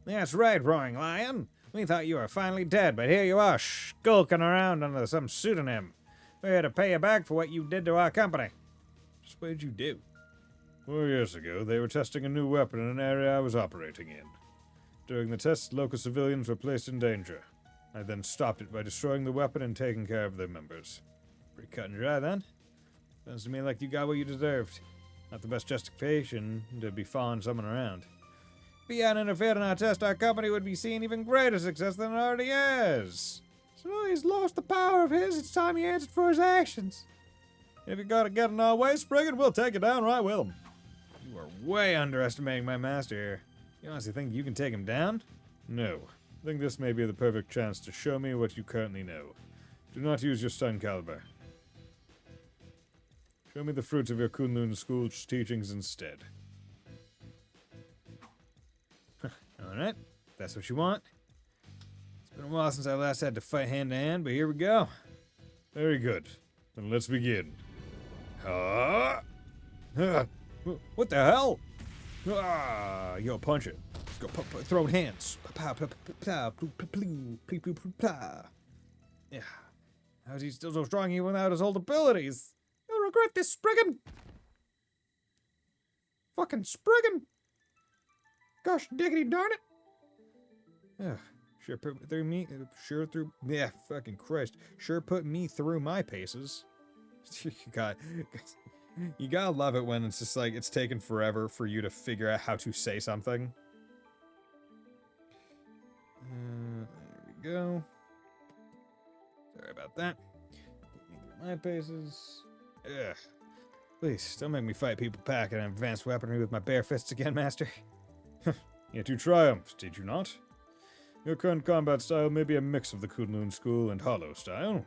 That's right, Roaring Lion. We thought you were finally dead, but here you are, skulking around under some pseudonym. We're here to pay you back for what you did to our company. Just what did you do? 4 years ago, they were testing a new weapon in an area I was operating in. During the tests, local civilians were placed in danger. I then stopped it by destroying the weapon and taking care of their members. Pretty cut and dry, then. Sounds to me like you got what you deserved. Not the best justification to be following someone around. If he hadn't interfered in our test, our company would be seeing even greater success than it already is. So he's lost the power of his. It's time he answered for his actions. If you gotta get in our way, Spriggan, we'll take it down right with him. You are way underestimating my master here. You honestly think you can take him down? No. I think this may be the perfect chance to show me what you currently know. Do not use your stun caliber. Show me the fruits of your Kunlun school's teachings instead. Alright, that's what you want. It's been a while since I last had to fight hand to hand, but here we go. Very good. Then let's begin. What the hell? Yo, punch it. Let's go, throwing hands. Yeah. How's he still so strong even without his old abilities? You'll regret this, Spriggan. Fucking Spriggan. Gosh diggity darn it. Sure put through me. Yeah, fucking Christ. Sure put me through my paces. You gotta love it when it's just like it's taken forever for you to figure out how to say something. There we go. Sorry about that. Put me through my paces. Ugh. Please, don't make me fight people packing an advanced weaponry with my bare fists again, Master. Yet you triumphed, did you not? Your current combat style may be a mix of the Kunlun school and Hollow style,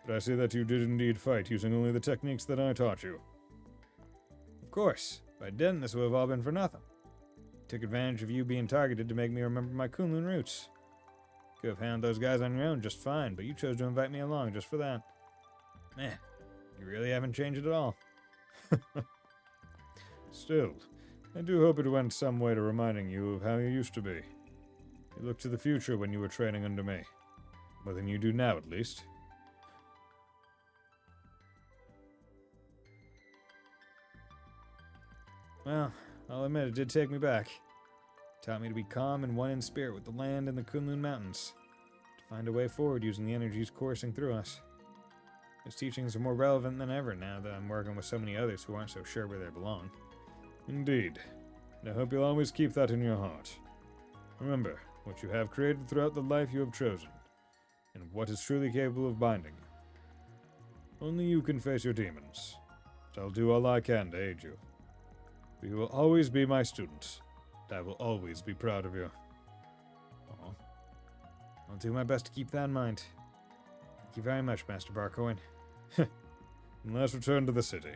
but I see that you did indeed fight using only the techniques that I taught you. Of course, if I didn't, this would have all been for nothing. I took advantage of you being targeted to make me remember my Kunlun roots. Could have handled those guys on your own just fine, but you chose to invite me along just for that. Man, you really haven't changed at all. Still, I do hope it went some way to reminding you of how you used to be. You looked to the future when you were training under me. More than you do now, at least. Well, I'll admit it did take me back. It taught me to be calm and one in spirit with the land and the Kunlun Mountains. To find a way forward using the energies coursing through us. Those teachings are more relevant than ever now that I'm working with so many others who aren't so sure where they belong. Indeed. And I hope you'll always keep that in your heart. Remember, what you have created throughout the life you have chosen. and what is truly capable of binding you. Only you can face your demons. But I'll do all I can to aid you. But you will always be my student. And I will always be proud of you. Aw. I'll do my best to keep that in mind. Thank you very much, Master Barcoin. And let's return to the city.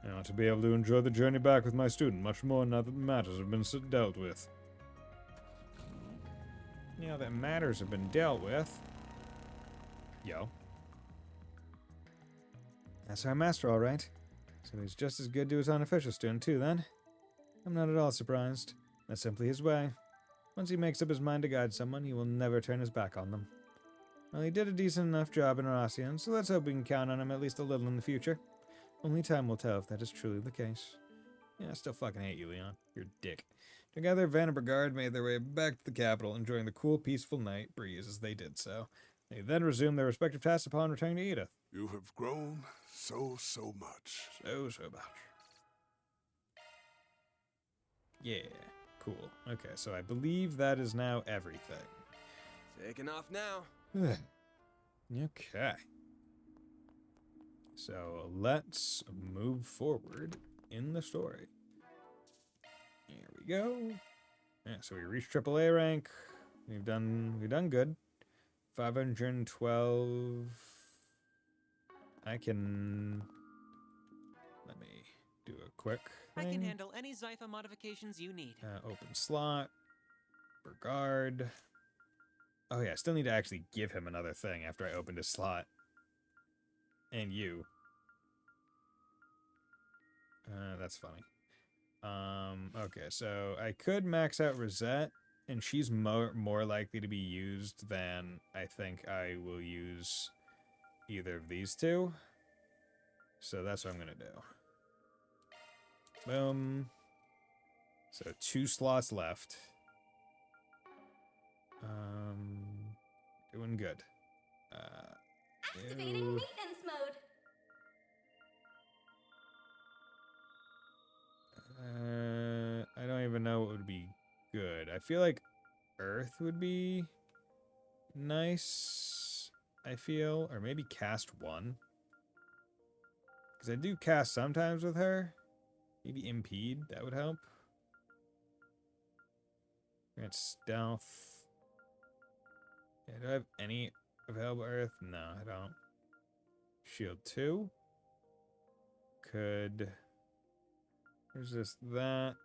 I want to be able to enjoy the journey back with my student much more now that matters have been dealt with. Now that matters have been dealt with. Yo. That's our master, all right. So he's just as good to his unofficial student, too, then. I'm not at all surprised. That's simply his way. Once he makes up his mind to guide someone, he will never turn his back on them. Well, he did a decent enough job in Aracian, so let's hope we can count on him at least a little in the future. Only time will tell if that is truly the case. Yeah, I still fucking hate you, Leon. You're a dick. Together, Van and Brigard made their way back to the capital, enjoying the cool, peaceful night breeze as they did so. They then resumed their respective tasks upon returning to Edith. You have grown so much. So much. Yeah, cool. Okay, so I believe that is now everything. Taking off now. Okay. So let's move forward in the story. Here we go. Yeah, so we reached AAA rank. We've done good. 512. Let me do a quick thing. I can handle any Zypha modifications you need. Open slot. Brigard. Oh yeah, I still need to actually give him another thing after I opened his slot. And you. That's funny. Okay, so I could max out Rosette, and she's more likely to be used than I think I will use either of these two. So that's what I'm gonna do. Boom. So 2 slots left. Doing good. Activating maintenance mode. I don't even know what would be good. I feel like Earth would be nice, or maybe cast 1. Because I do cast sometimes with her. Maybe impede, that would help. Grant stealth. Yeah, do I have any available Earth? No, I don't. Shield 2. Could... Resist that.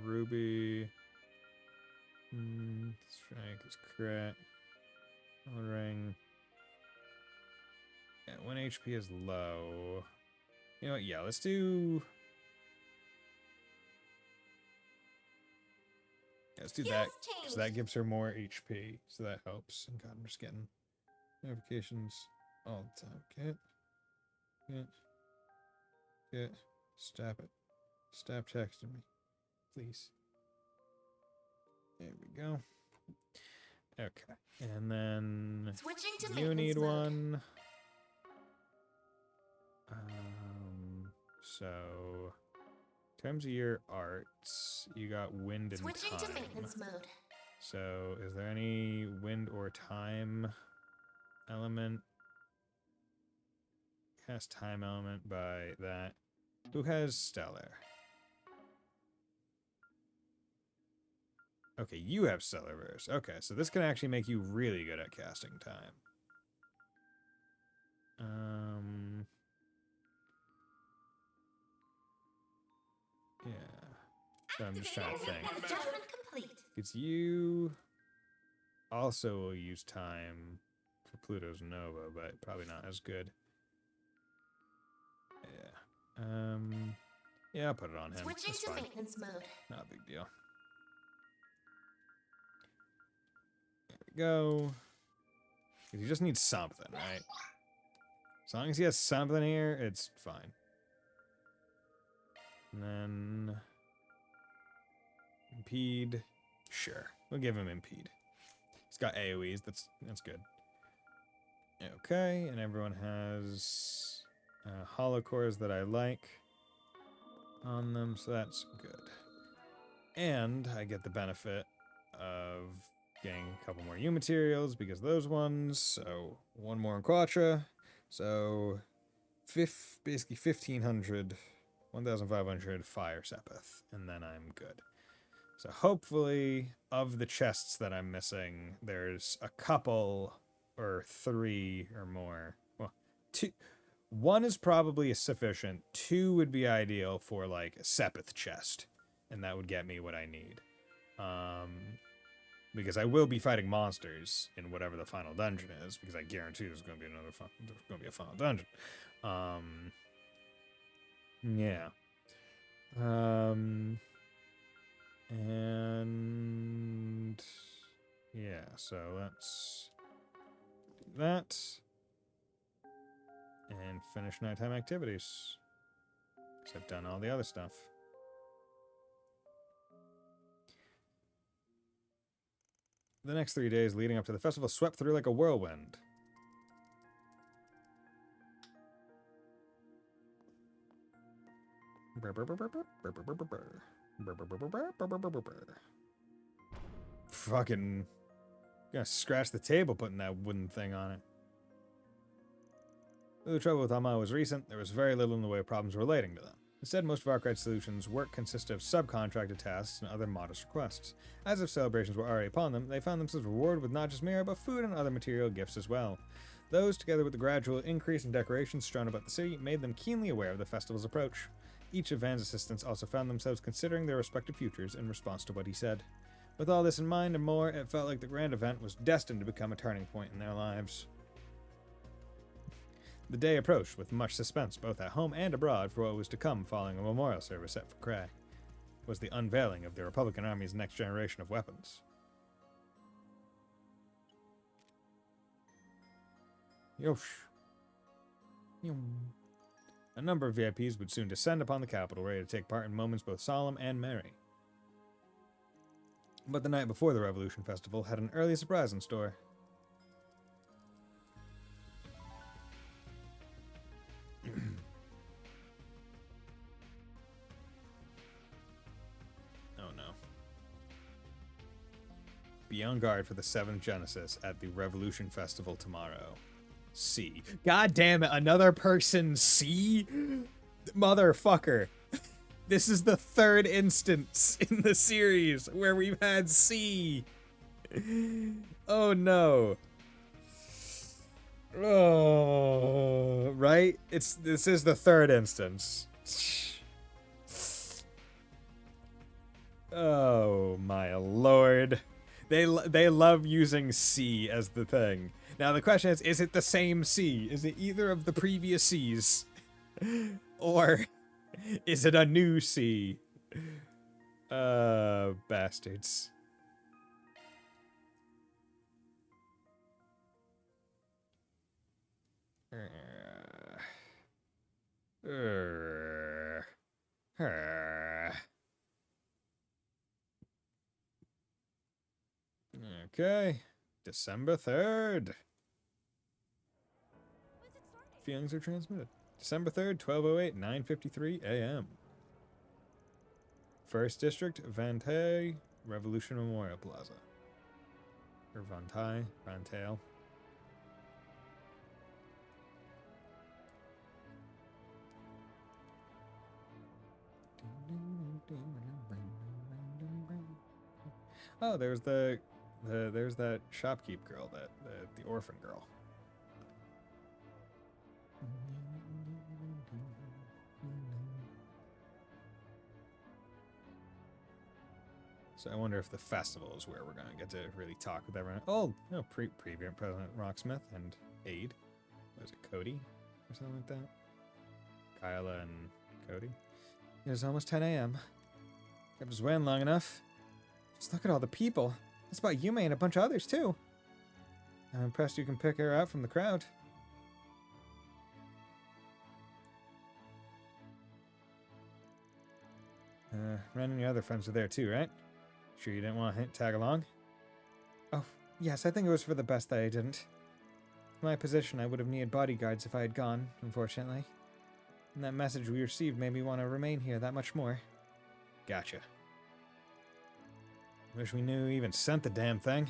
Ruby. Strike is crit. Ring. Yeah, 1 HP is low. You know what? Yeah, let's do... Yeah, let's do that, because that gives her more HP, so that helps. And God, I'm just getting notifications all the time. Get. Stop it. Stop texting me. Please. There we go. Okay. And then Switching to you need mode. one. So in terms of your arts, you got wind and Switching time. to maintenance mode. So is there any wind or time element? Cast time element by that. Who has stellar? Okay, you have stellar verse. Okay, so this can actually make you really good at casting time. Yeah. So I'm just trying to think. Adjustment complete. Because you also will use time for Pluto's Nova, but probably not as good. Yeah. Yeah, I'll put it on him. Switching That's to fine. maintenance mode. Not a big deal. There we go. 'Cause he just needs something, right? As long as he has something here, it's fine. And then impede. Sure. We'll give him impede. He's got AoEs. That's good. Okay, and everyone has hollow cores that I like on them, so that's good. And I get the benefit of Getting a couple more U materials because of those ones. So one more in Quatra. So basically 1,500, 1,500 fire sepith, and then I'm good. So hopefully, of the chests that I'm missing, there's a couple or 3 or more. Well, 2. 1 is probably sufficient. 2 would be ideal for like a sepith chest, and that would get me what I need. Because I will be fighting monsters in whatever the final dungeon is, because I guarantee there's going to be there's going to be a final dungeon. Yeah. And yeah, so let's do that and finish nighttime activities. Because I've done all the other stuff. The next 3 days leading up to the festival swept through like a whirlwind. Fucking gonna scratch the table putting that wooden thing on it. Though the trouble with Alma was recent, there was very little in the way of problems relating to them. Instead, most of Arkwright's solutions' work consisted of subcontracted tasks and other modest requests. As if celebrations were already upon them, they found themselves rewarded with not just mirror, but food and other material gifts as well. Those, together with the gradual increase in decorations strewn about the city, made them keenly aware of the festival's approach. Each of Van's assistants also found themselves considering their respective futures in response to what he said. With all this in mind and more, it felt like the grand event was destined to become a turning point in their lives. The day approached with much suspense both at home and abroad for what was to come following a memorial service set for Cray. It was the unveiling of the Republican Army's next generation of weapons. Yosh. A number of VIPs would soon descend upon the capital, ready to take part in moments both solemn and merry. But the night before the Revolution Festival had an early surprise in store. Oh no. Be on guard for the 7th Genesis at the Revolution Festival tomorrow. C. God damn it, another person C? Motherfucker. This is the 3rd instance in the series where we've had C. Oh no. Oh, right? This is the 3rd instance. Oh my lord. They love using C as the thing. Now the question is it the same C? Is it either of the previous C's? Or is it a new C? Bastards. Okay. December 3rd. Feelings are transmitted. December 3rd, 12:08, 9:53 a.m. 1st District, Vantay, Revolution Memorial Plaza. Or Vantay, Vantale. Oh, there's there's that shopkeep girl, the orphan girl. So I wonder if the festival is where we're gonna get to really talk with everyone. Oh, no, President Rocksmith and Aide. Was it Cody or something like that? Kyla and Cody. It is almost 10 a.m. Kept us waiting long enough. Just look at all the people. That's about Yume and a bunch of others, too. I'm impressed you can pick her out from the crowd. Ren and your other friends are there, too, right? Sure you didn't want to tag along? Oh, yes, I think it was for the best that I didn't. In my position, I would have needed bodyguards if I had gone, unfortunately. And that message we received made me want to remain here that much more. Gotcha. Wish we knew who even sent the damn thing.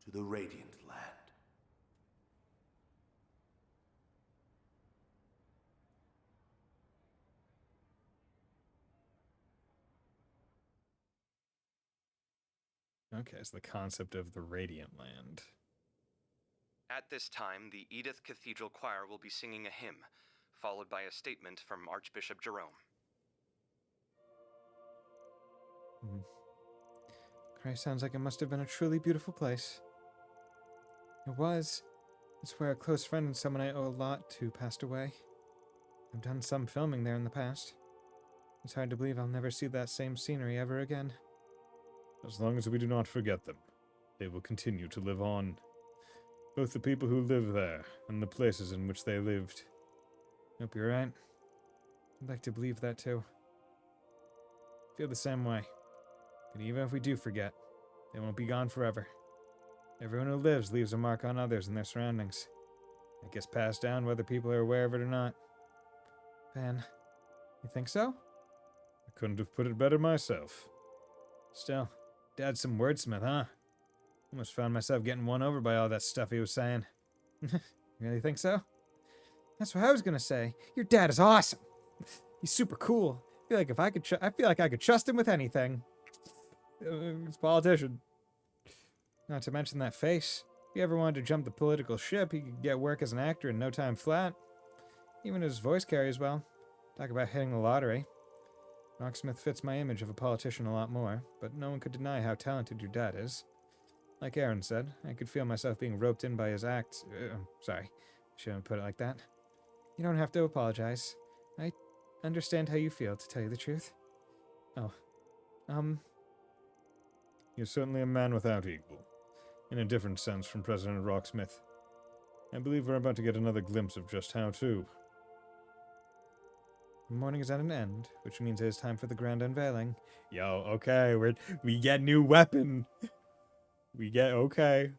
to the Radiant Land. Okay, so the concept of the Radiant Land. At this time, the Edith Cathedral Choir will be singing a hymn, followed by a statement from Archbishop Jerome. Christ, sounds like it must have been a truly beautiful place. It was. It's where a close friend and someone I owe a lot to passed away. I've done some filming there in the past. It's hard to believe I'll never see that same scenery ever again. As long as we do not forget them, they will continue to live on. Both the people who live there and the places in which they lived. Hope you're right. I'd like to believe that too. I feel the same way. But even if we do forget, they won't be gone forever. Everyone who lives leaves a mark on others and their surroundings. It gets passed down whether people are aware of it or not. Van, you think so? I couldn't have put it better myself. Still, Dad's some wordsmith, huh? Almost found myself getting won over by all that stuff he was saying. You really think so? That's what I was gonna say. Your dad is awesome. He's super cool. I feel like I could trust him with anything. He's a politician. Not to mention that face. If he ever wanted to jump the political ship, he could get work as an actor in no time flat. Even his voice carries well. Talk about hitting the lottery. Rocksmith fits my image of a politician a lot more, but no one could deny how talented your dad is. Like Aaron said, I could feel myself being roped in by his acts. Sorry, shouldn't put it like that. You don't have to apologize. I understand how you feel, to tell you the truth. Oh, You're certainly a man without equal, in a different sense from President Rocksmith. I believe we're about to get another glimpse of just how to. the morning is at an end, which means it is time for the grand unveiling. Yo, okay, we get new weapon. Okay.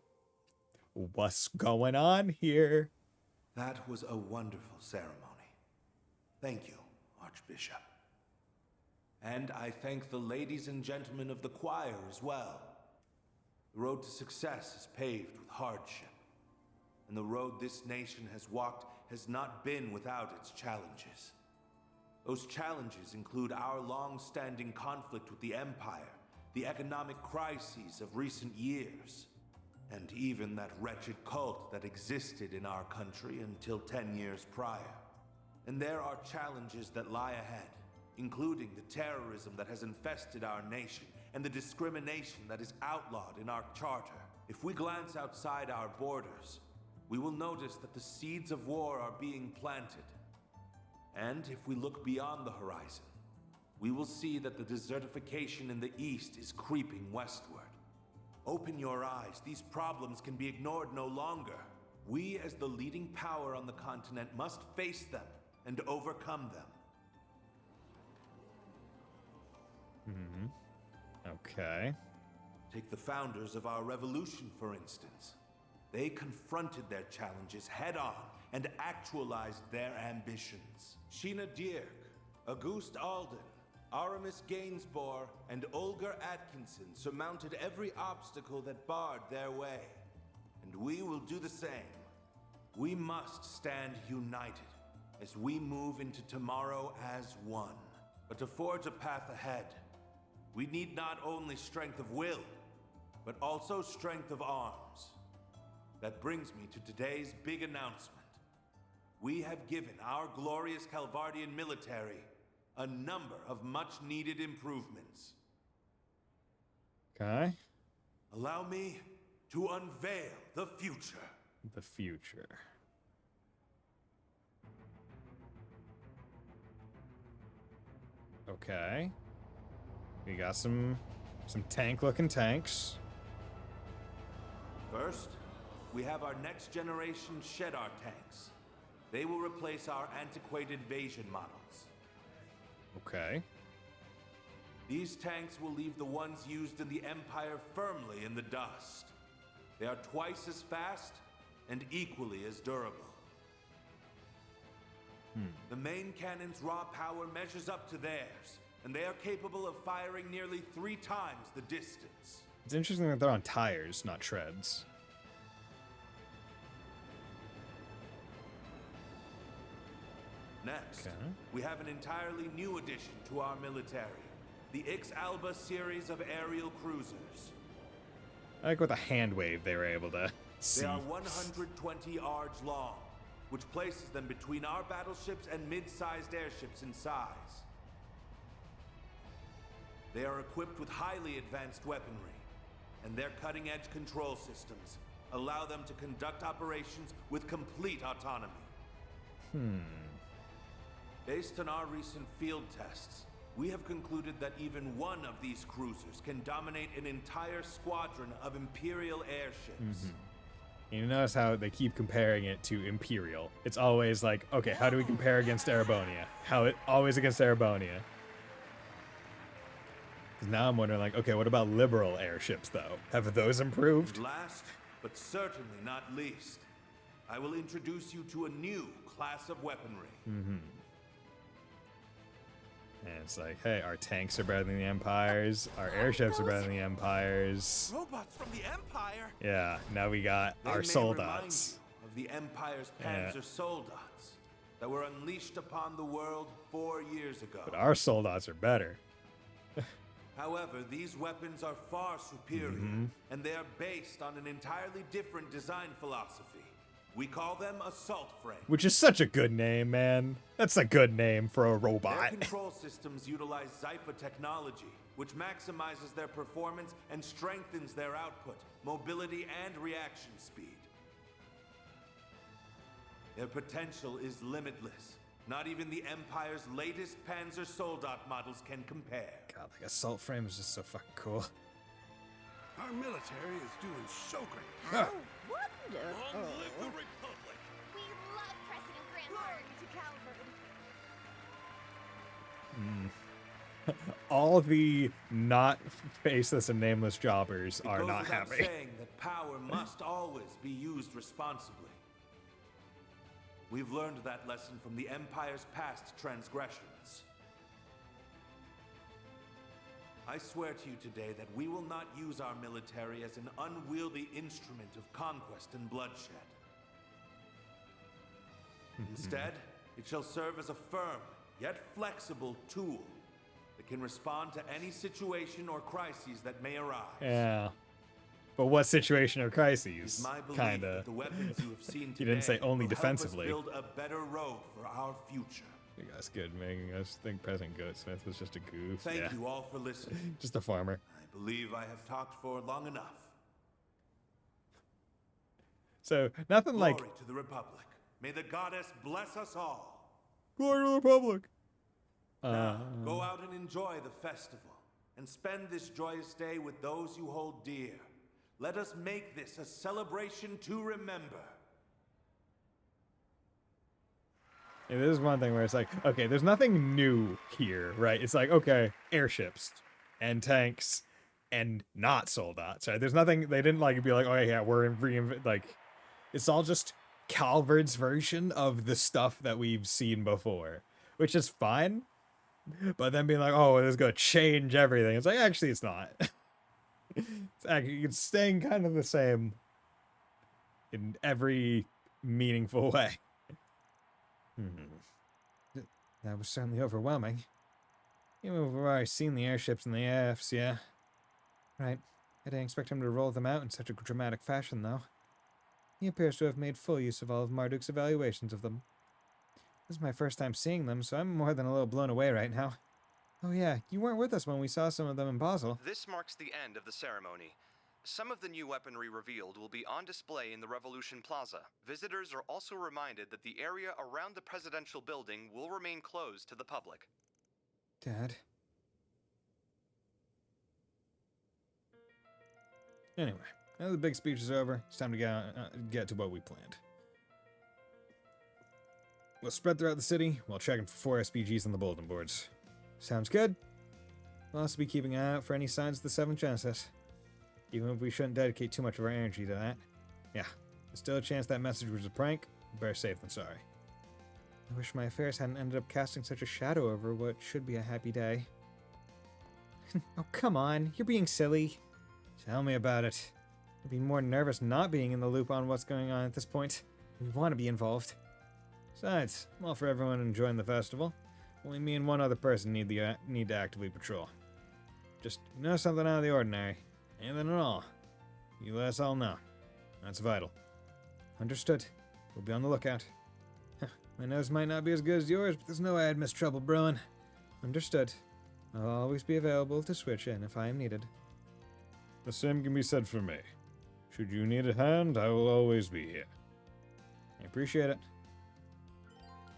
What's going on here? That was a wonderful ceremony. Thank you, Archbishop. And I thank the ladies and gentlemen of the choir as well. The road to success is paved with hardship, and the road this nation has walked has not been without its challenges. Those challenges include our long-standing conflict with the Empire, the economic crises of recent years, and even that wretched cult that existed in our country until 10 years prior. And there are challenges that lie ahead, including the terrorism that has infested our nation and the discrimination that is outlawed in our charter. If we glance outside our borders, we will notice that the seeds of war are being planted. And if we look beyond the horizon, we will see that the desertification in the east is creeping westward. Open your eyes. These problems can be ignored no longer. We, as the leading power on the continent, must face them and overcome them. Okay. Take the founders of our revolution, for instance. They confronted their challenges head-on and actualized their ambitions. Sheena Dierk, Auguste Alden, Aramis Gainsborough, and Olga Atkinson surmounted every obstacle that barred their way. And we will do the same. We must stand united as we move into tomorrow as one. But to forge a path ahead, we need not only strength of will, but also strength of arms. That brings me to today's big announcement. We have given our glorious Calvardian military a number of much-needed improvements. Okay. Allow me to unveil the future. The future. Okay. We got some tank-looking tanks. First, we have our next-generation Shedar tanks. They will replace our antiquated Vasion models. Okay. These tanks will leave the ones used in the Empire firmly in the dust. They are twice as fast and equally as durable. The main cannon's raw power measures up to theirs, and they are capable of firing nearly 3 times the distance. It's interesting that they're on tires, not treads. Next, we have an entirely new addition to our military. The Ix-Alba series of aerial cruisers. I like with a hand wave they were able to see. They are 120 ards long, which places them between our battleships and mid-sized airships in size. They are equipped with highly advanced weaponry, and their cutting-edge control systems allow them to conduct operations with complete autonomy. Based on our recent field tests, we have concluded that even one of these cruisers can dominate an entire squadron of Imperial airships. You notice how they keep comparing it to Imperial. It's always like, okay, how do we compare against Erebonia? Always against Erebonia. Now I'm wondering, like, okay, what about liberal airships, though? Have those improved? And last, but certainly not least, I will introduce you to a new class of weaponry. And it's like, hey, our tanks are better than the Empire's. Our airships are better than the Empire's. Robots from the Empire? Yeah, now we got They our may soldats. remind you of the Empire's Panzer soldats that were unleashed upon the world 4 years ago. But our soldats are better. However, these weapons are far superior, and they are based on an entirely different design philosophy. We call them assault frames. Which is such a good name, man. That's a good name for a robot. Their control systems utilize Zypha technology, which maximizes their performance and strengthens their output, mobility, and reaction speed. Their potential is limitless. Not even the Empire's latest Panzer Soldat models can compare. God, like assault frame is just so fucking cool. Our military is doing so great. How wonderful. Long live the Republic! We love President Grandpa. Glory to Calvert. All the not faceless and nameless jobbers It are goes not without happy. saying that power must always be used responsibly. We've learned that lesson from the Empire's past transgressions. I swear to you today that we will not use our military as an unwieldy instrument of conquest and bloodshed. Instead, it shall serve as a firm, yet flexible tool that can respond to any situation or crises that may arise. Yeah. But what situation or crises? It's my belief Kinda. that the weapons you have seen You didn't say today only will help us defensively. build a better road for our future. You guys good making us think President Goatsmith was just a goof. Thank you all for listening. Just a farmer. I believe I have talked for long enough. So nothing like Glory to the Republic. May the goddess bless us all. glory to the Republic. Now, go out and enjoy the festival, and spend this joyous day with those you hold dear. Let us make this a celebration to remember. And this is one thing where it's like, okay, there's nothing new here, right? It's like, okay, airships and tanks and not soldats, right? There's nothing, they didn't like be like, oh yeah, we're like, it's all just Calvert's version of the stuff that we've seen before, which is fine. But then being like, oh, it's going to change everything. It's like, actually, it's not. It's staying kind of the same in every meaningful way. That was certainly overwhelming. We've already seen the airships and the AFs, yeah. Right. I didn't expect him to roll them out in such a dramatic fashion, though. He appears to have made full use of all of Marduk's evaluations of them. This is my first time seeing them, so I'm more than a little blown away right now. Oh yeah, you weren't with us when we saw some of them in Basel. This marks the end of the ceremony. Some of the new weaponry revealed will be on display in the Revolution Plaza. Visitors are also reminded that the area around the presidential building will remain closed to the public. Dad. Anyway, now the big speech is over, it's time to get to what we planned. We'll spread throughout the city while checking for 4 SPGs on the bulletin boards. Sounds good. We'll also be keeping an eye out for any signs of the 7th Genesis. Even if we shouldn't dedicate too much of our energy to that. Yeah, there's still a chance that message was a prank. Better safe than sorry. I wish my affairs hadn't ended up casting such a shadow over what should be a happy day. Oh, come on. You're being silly. Tell me about it. I'd be more nervous not being in the loop on what's going on at this point. We want to be involved. Besides, I'm all for everyone enjoying the festival. Only me and one other person need to actively patrol. Just something out of the ordinary. Anything at all. You let us all know. That's vital. Understood. We'll be on the lookout. My nose might not be as good as yours, but there's no way I'd miss trouble brewing. Understood. I'll always be available to switch in if I am needed. The same can be said for me. Should you need a hand, I will always be here. I appreciate it.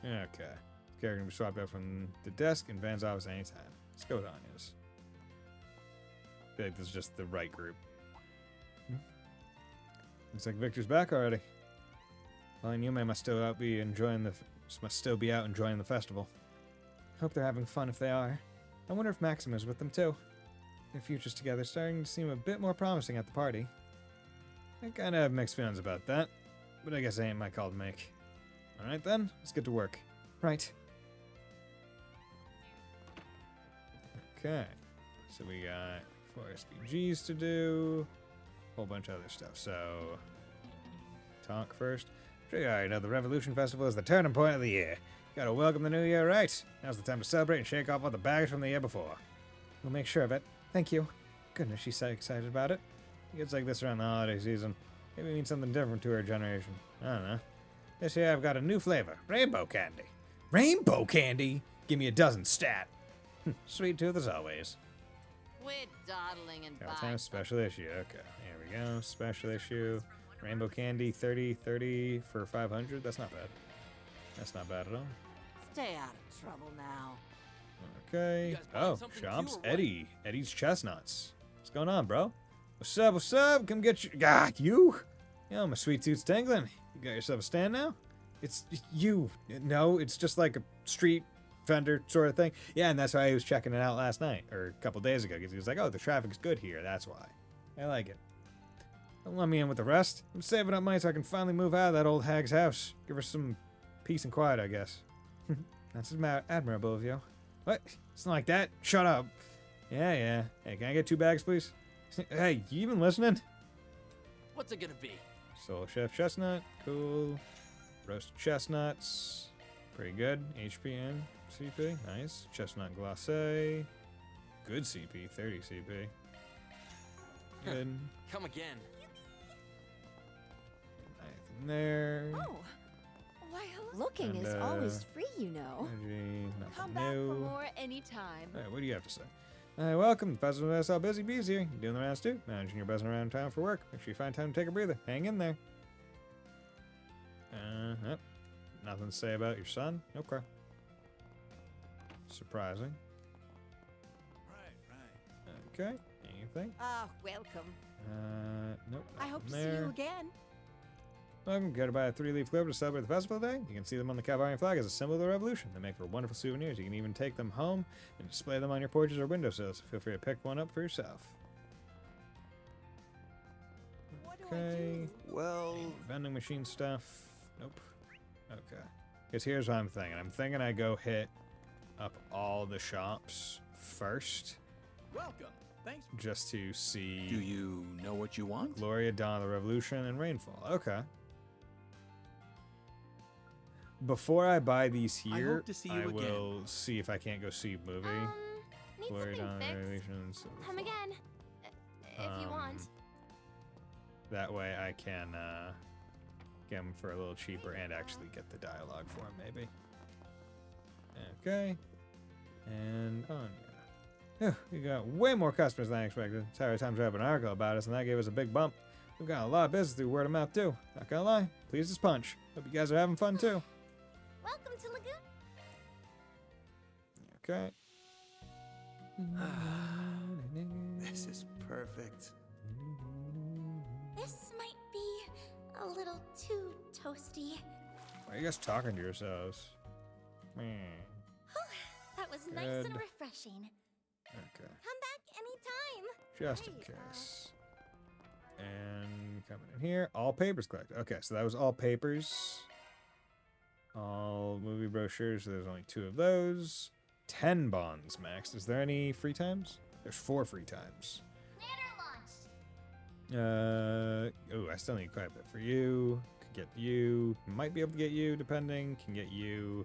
Okay. Character can be swapped out from the desk in Van's office anytime. Let's go with Anya's. I feel like this is just the right group. Looks like Victor's back already. Well, and Yume must still be out enjoying the festival. Hope they're having fun if they are. I wonder if Maxim is with them too. Their futures together starting to seem a bit more promising at the party. I kinda have mixed feelings about that, but I guess it ain't my call to make. Alright then, let's get to work. Right. Okay. So we got 4 SPGs to do. Whole bunch of other stuff. So, talk first. Sure you already know the Revolution Festival is the turning point of the year. Gotta welcome the new year right. Now's the time to celebrate and shake off all the baggage from the year before. We'll make sure of it. Thank you. Goodness, she's so excited about it. It gets like this around the holiday season. Maybe it means something different to her generation. I don't know. This year I've got a new flavor. Rainbow candy. Rainbow candy? Give me a dozen stat. Sweet tooth as always. Quit dawdling and Time special issue. Okay, here we go. Special issue. Rainbow candy, 30 for 500. That's not bad. That's not bad at all. Stay out of trouble now. Okay. Oh, shops. Eddie. Eddie's chestnuts. What's going on, bro? What's up? What's up? Come get you. God, you? Yo, my sweet tooth's tingling. You got yourself a stand now? It's you. No, it's just like a street vendor sort of thing. Yeah, and that's why he was checking it out last night, or a couple days ago, because he was like, oh, the traffic's good here. That's why. I like it. Don't let me in with the rest. I'm saving up money so I can finally move out of that old hag's house. Give her some peace and quiet, I guess. That's admirable of you. What? It's not like that. Shut up. Yeah. Hey, can I get 2 bags, please? Hey, you even listening? What's it gonna be? Soul Chef Chestnut. Cool. Roasted chestnuts. Pretty good. HP and CP. Nice. Chestnut glacé. Good CP. 30 CP. Good. Come again. Anything there. Oh. Why, looking is always free, you know. Energy, Come nothing back for new. more anytime. Alright, what do you have to say? Welcome. The Festival of SL Busy Bees here. You doing the rounds too? Managing your buzzing around town for work. Make sure you find time to take a breather. Hang in there. Yep. Nothing to say about your son? Okay. Surprising. Right. Okay. Anything? Ah, welcome. Nope. I hope to there. see you again. Welcome. Go to buy a 3-leaf clover to celebrate the festival today. You can see them on the Calvarian flag as a symbol of the revolution. They make for wonderful souvenirs. You can even take them home and display them on your porches or windowsills. Feel free to pick one up for yourself. Okay. Well, vending machine stuff. Nope. Okay. Because here's what I'm thinking. I'm thinking I go hit up all the shops first. Welcome. Thanks. Just to see. Do you know what you want? Gloria, Dawn of the Revolution, and Rainfall. Okay. Before I buy these here, I will see if I can't go see a movie. Need Gloria, Dawn of the something Revolution. fixed. Come again, if you want. That way I can get them for a little cheaper and actually get the dialogue for them, maybe. Okay. And on. We got way more customers than I expected. Sorry, Times read an article about us, and that gave us a big bump. We've got a lot of business through word of mouth, too. Not gonna lie, pleased as punch. Hope you guys are having fun, too. Welcome to Lagoon. Okay. This is perfect. This might be a little too toasty. Why are you guys talking to yourselves? That was nice Good. and refreshing. Okay. Come back anytime. Just in case. And coming in here, all papers collected. Okay, so that was all papers. All movie brochures. So there's only 2 of those. 10 bonds maxed. Is there any free times? There's 4 free times. Later launch. I still need quite a bit for you. Get you. Might be able to get you, depending. Can get you.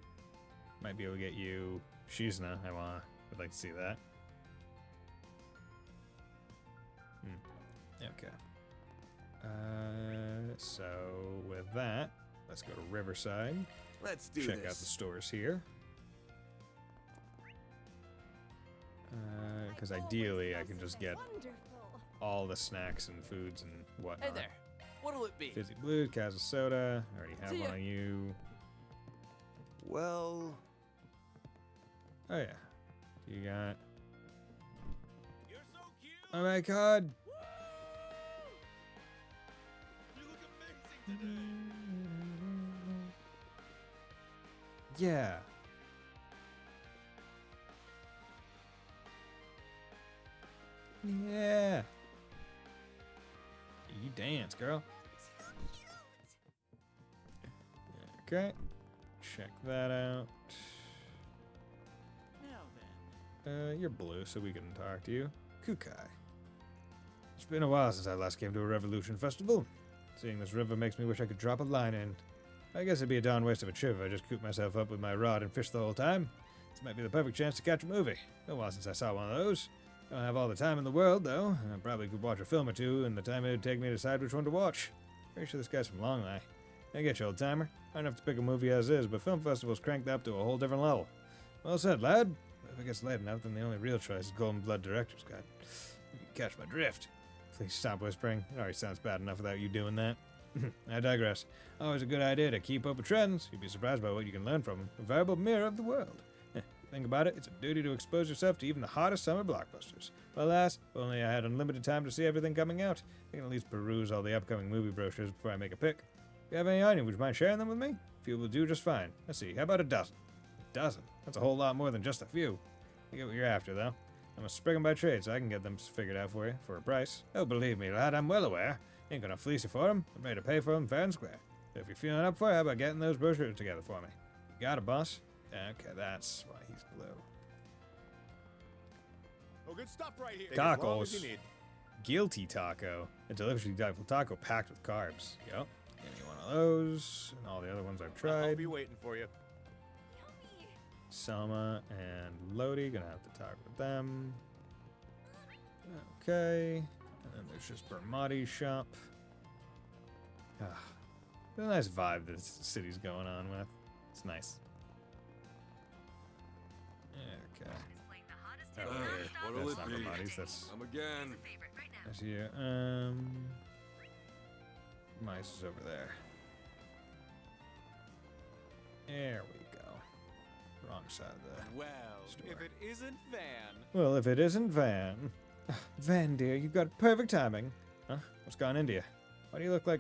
Might be able to get you. Shizna, I'd like to see that. Okay. So with that, let's go to Riverside. Let's do Check this. out the stores here. Because ideally, I can just get all the snacks and foods and whatnot. Hey there. What'll it be? Fizzy Blue, Casa Soda. I already have See ya. one on you. Well... Oh, yeah. You got... Oh my god! Yeah. Yeah. You dance, girl. Okay. Check that out. You're blue, so we can talk to you. Kukai. It's been a while since I last came to a Revolution Festival. Seeing this river makes me wish I could drop a line in. I guess it'd be a darn waste of a trip if I just cooped myself up with my rod and fished the whole time. This might be the perfect chance to catch a movie. Been a while since I saw one of those. Don't have all the time in the world, though. I probably could watch a film or two in the time it would take me to decide which one to watch. Pretty sure this guy's from Longley. I get you, old timer. I don't have to pick a movie as is, but film festivals cranked up to a whole different level. Well said, lad. If it gets late enough, then the only real choice is Golden Blood Director's Cut. You catch my drift. Please stop whispering. It already sounds bad enough without you doing that. I digress. Always a good idea to keep up with trends. You'd be surprised by what you can learn from them. A variable mirror of the world. Think about it, it's a duty to expose yourself to even the hottest summer blockbusters. But alas, if only I had unlimited time to see everything coming out. I can at least peruse all the upcoming movie brochures before I make a pick. If you have any on you, would you mind sharing them with me? A few will do just fine. Let's see, how about a dozen? A dozen? That's a whole lot more than just a few. You get what you're after, though. I'm a Spriggan by trade, so I can get them figured out for you, for a price. Oh, believe me, lad, I'm well aware. Ain't gonna fleece you for them. I'm ready to pay for them fair and square. So if you're feeling up for it, how about getting those brochures together for me? Got it, boss? Okay, that's why he's blue. Oh, good stuff right here. Tacos. Guilty taco. A deliciously delightful taco packed with carbs. Yep. Give me one of those. And all the other ones I've tried. I'll be waiting for you. Selma and Lodi. Gonna have to talk with them. Okay. And then there's just Bermati's shop. Ah. A nice vibe this city's going on with. It's nice. Okay. Oh, what'll that's it not be? Bermati's, that's... Come again. That's you. Mice is over there. There we go. Wrong side of the Well, store. if it isn't Van. Well, if it isn't Van. Van, dear, you've got perfect timing. Huh? What's gone into you? Why do you look like...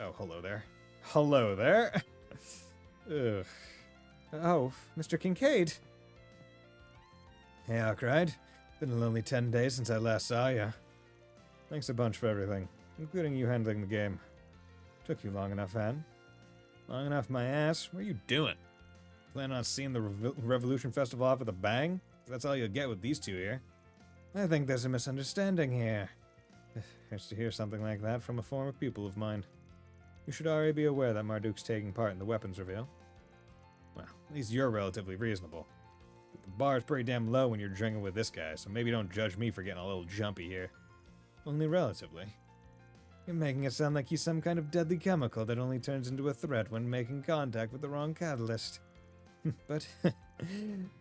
Oh, hello there. Hello there. Ugh. Oh, Mr. Kincaid. Hey, Arkwright. Been a lonely 10 days since I last saw you. Thanks a bunch for everything, including you handling the game. Took you long enough, Van. Long enough, my ass. What are you doing? Plan on seeing the Revolution Festival off with a bang? That's all you'll get with these two here. I think there's a misunderstanding here. Hurts to hear something like that from a former pupil of mine. You should already be aware that Marduk's taking part in the weapons reveal. Well, at least you're relatively reasonable. But the bar's pretty damn low when you're drinking with this guy, so maybe don't judge me for getting a little jumpy here. Only relatively. You're making it sound like he's some kind of deadly chemical that only turns into a threat when making contact with the wrong catalyst. But,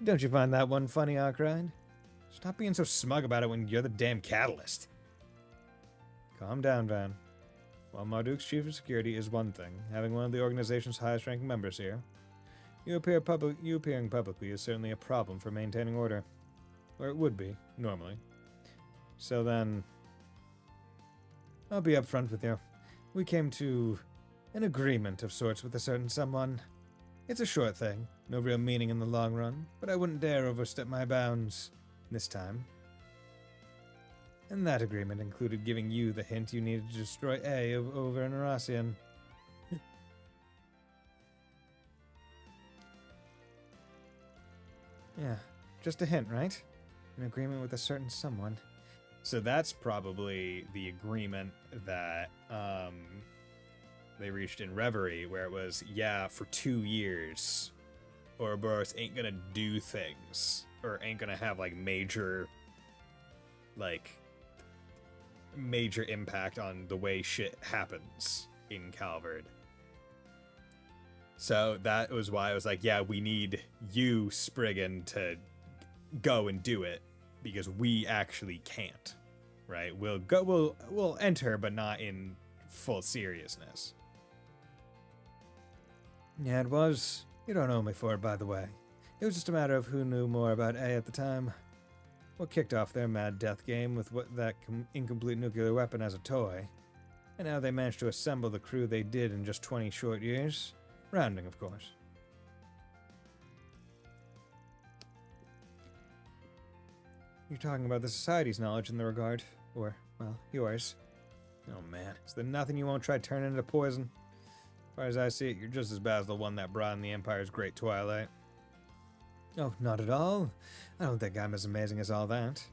don't you find that one funny, Arkwright? Stop being so smug about it when you're the damn catalyst. Calm down, Van. While Marduk's chief of security is one thing, having one of the organization's highest-ranking members here, you appearing publicly is certainly a problem for maintaining order. Or it would be, normally. So then... I'll be upfront with you. We came to an agreement of sorts with a certain someone. It's a short thing, no real meaning in the long run, but I wouldn't dare overstep my bounds this time. And that agreement included giving you the hint you needed to destroy A over in Arasian. Yeah, just a hint, right? An agreement with a certain someone. So that's probably the agreement that they reached in Reverie, where it was, yeah, for 2 years, Ouroboros ain't gonna do things, or ain't gonna have like major impact on the way shit happens in Calvard. So that was why I was like, yeah, we need you, Spriggan, to go and do it, because we actually can't, right? We'll enter, but not in full seriousness. Yeah, it was. You don't owe me for it, by the way. It was just a matter of who knew more about A at the time. What kicked off their mad death game with that incomplete nuclear weapon as a toy, and how they managed to assemble the crew they did in just 20 short years. Rounding, of course. You're talking about the Society's knowledge in the regard, or, well, yours. Oh man, is there nothing you won't try turning into poison? As far as I see it, you're just as bad as the one that brought in the Empire's Great Twilight. Oh, not at all. I don't think I'm as amazing as all that.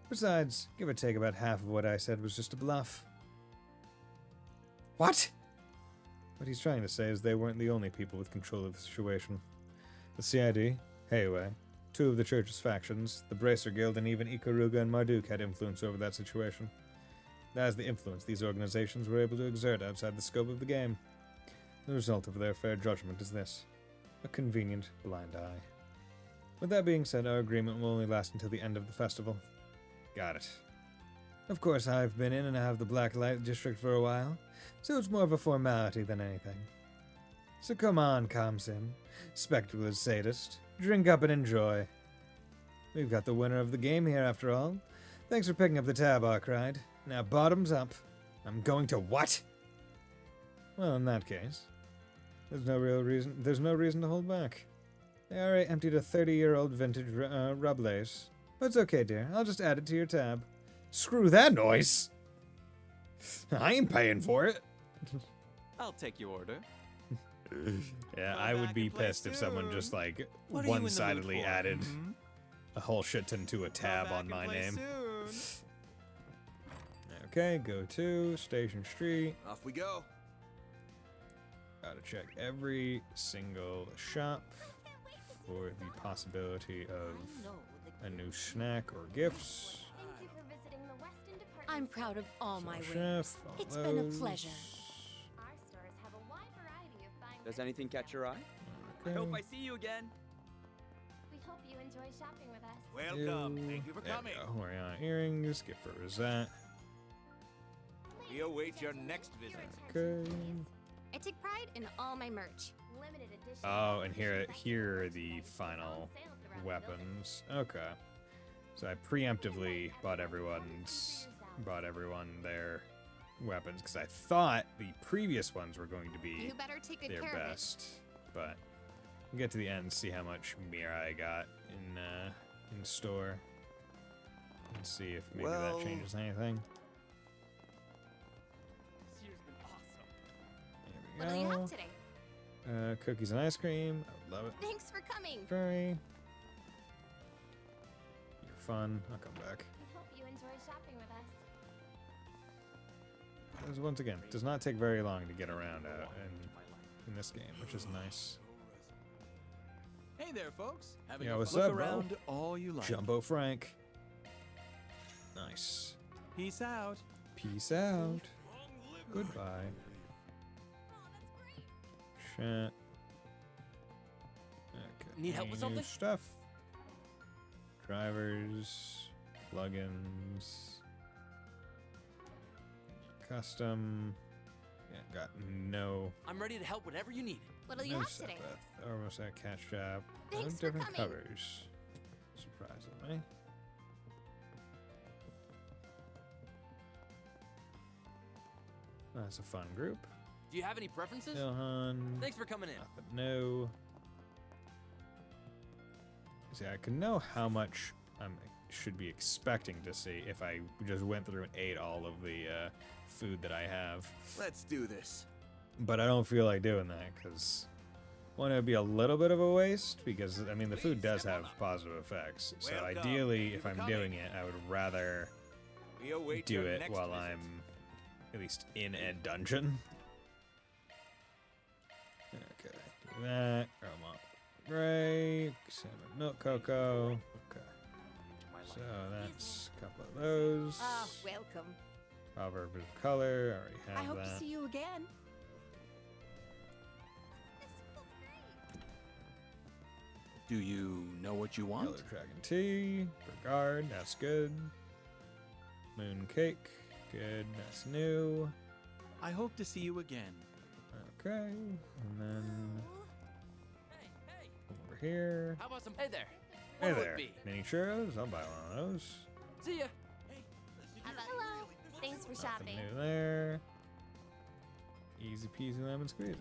Besides, give or take about half of what I said was just a bluff. What? What he's trying to say is they weren't the only people with control of the situation. The CID, Hayway, 2 of the Church's factions, the Bracer Guild, and even Ikaruga and Marduk had influence over that situation. That is the influence these organizations were able to exert outside the scope of the game. The result of their fair judgment is this: a convenient blind eye. With that being said, our agreement will only last until the end of the festival. Got it. Of course, I've been in and out of the Black Light District for a while, so it's more of a formality than anything. So come on, Comsim, spectacular sadist, drink up and enjoy. We've got the winner of the game here, after all. Thanks for picking up the tab, Arkride. Now bottoms up. I'm going to what? Well, in that case, there's no reason to hold back. They already emptied a 30-year-old vintage Rabelais. But it's okay, dear. I'll just add it to your tab. Screw that noise! I ain't paying for it. I'll take your order. Yeah, I would be pissed if someone just like one-sidedly added a whole shit ton to a tab on my name. Okay, go to Station Street. Off we go. Gotta check every single shop for the possibility of a new snack or gifts. I'm proud of all my Chef, wins. It's been a pleasure. Does anything catch your eye? Okay. I hope I see you again. We hope you enjoy shopping with us. Welcome. Thank you for coming. Orion earrings, gift for Rosette. We await your next visit. Okay. I take pride in all my merch. Limited edition. Oh, and here are the final weapons. Okay. So I preemptively bought everyone their weapons because I thought the previous ones were going to be You better take good their care of it. best. But we'll get to the end and see how much Mira I got in store. And see if maybe that changes anything. This year's been awesome. What do you have today? Cookies and ice cream. I love it. Thanks for coming. Very. You're fun. I'll come back. We hope you enjoy shopping with us. As once again, it does not take very long to get around out in this game, which is nice. Hey there, folks. Having Yeah, a what's fun up, look bro? around all you like. Jumbo Frank. Nice. Peace out. Peace out. Goodbye. Chat. Okay. Need help with any new something? Stuff. Drivers. Plugins. Custom. Yeah, got no. I'm ready to help whatever you need. What'll you no have today? Sepeth. Almost at catch job. Thanks for Different coming. covers. Surprisingly. That's a fun group. Do you have any preferences? Ilhan. Thanks for coming in. Nothing new. See, I can know how much I should be expecting to see if I just went through and ate all of the food that I have. Let's do this. But I don't feel like doing that because, one, it would be a little bit of a waste because, I mean, the food does have positive effects. So ideally, if I'm doing it, I would rather We await do your it next while visit. I'm at least in a dungeon. Okay, do that. Aroma grape, cinnamon milk cocoa. Okay. So that's a couple of those. Ah, welcome. Proverb of color. I already I have hope that. to see you again. Do you know what you want? Yellow dragon tea. Regard. That's good. Moon cake. Good. That's new. I hope to see you again. Okay. And then over here. How about some? Hey there. Hey What would there. be? Mini churros. I'll buy one of those. See ya. Hello. Thanks for shopping. Nothing new there. Easy peasy lemon squeezy.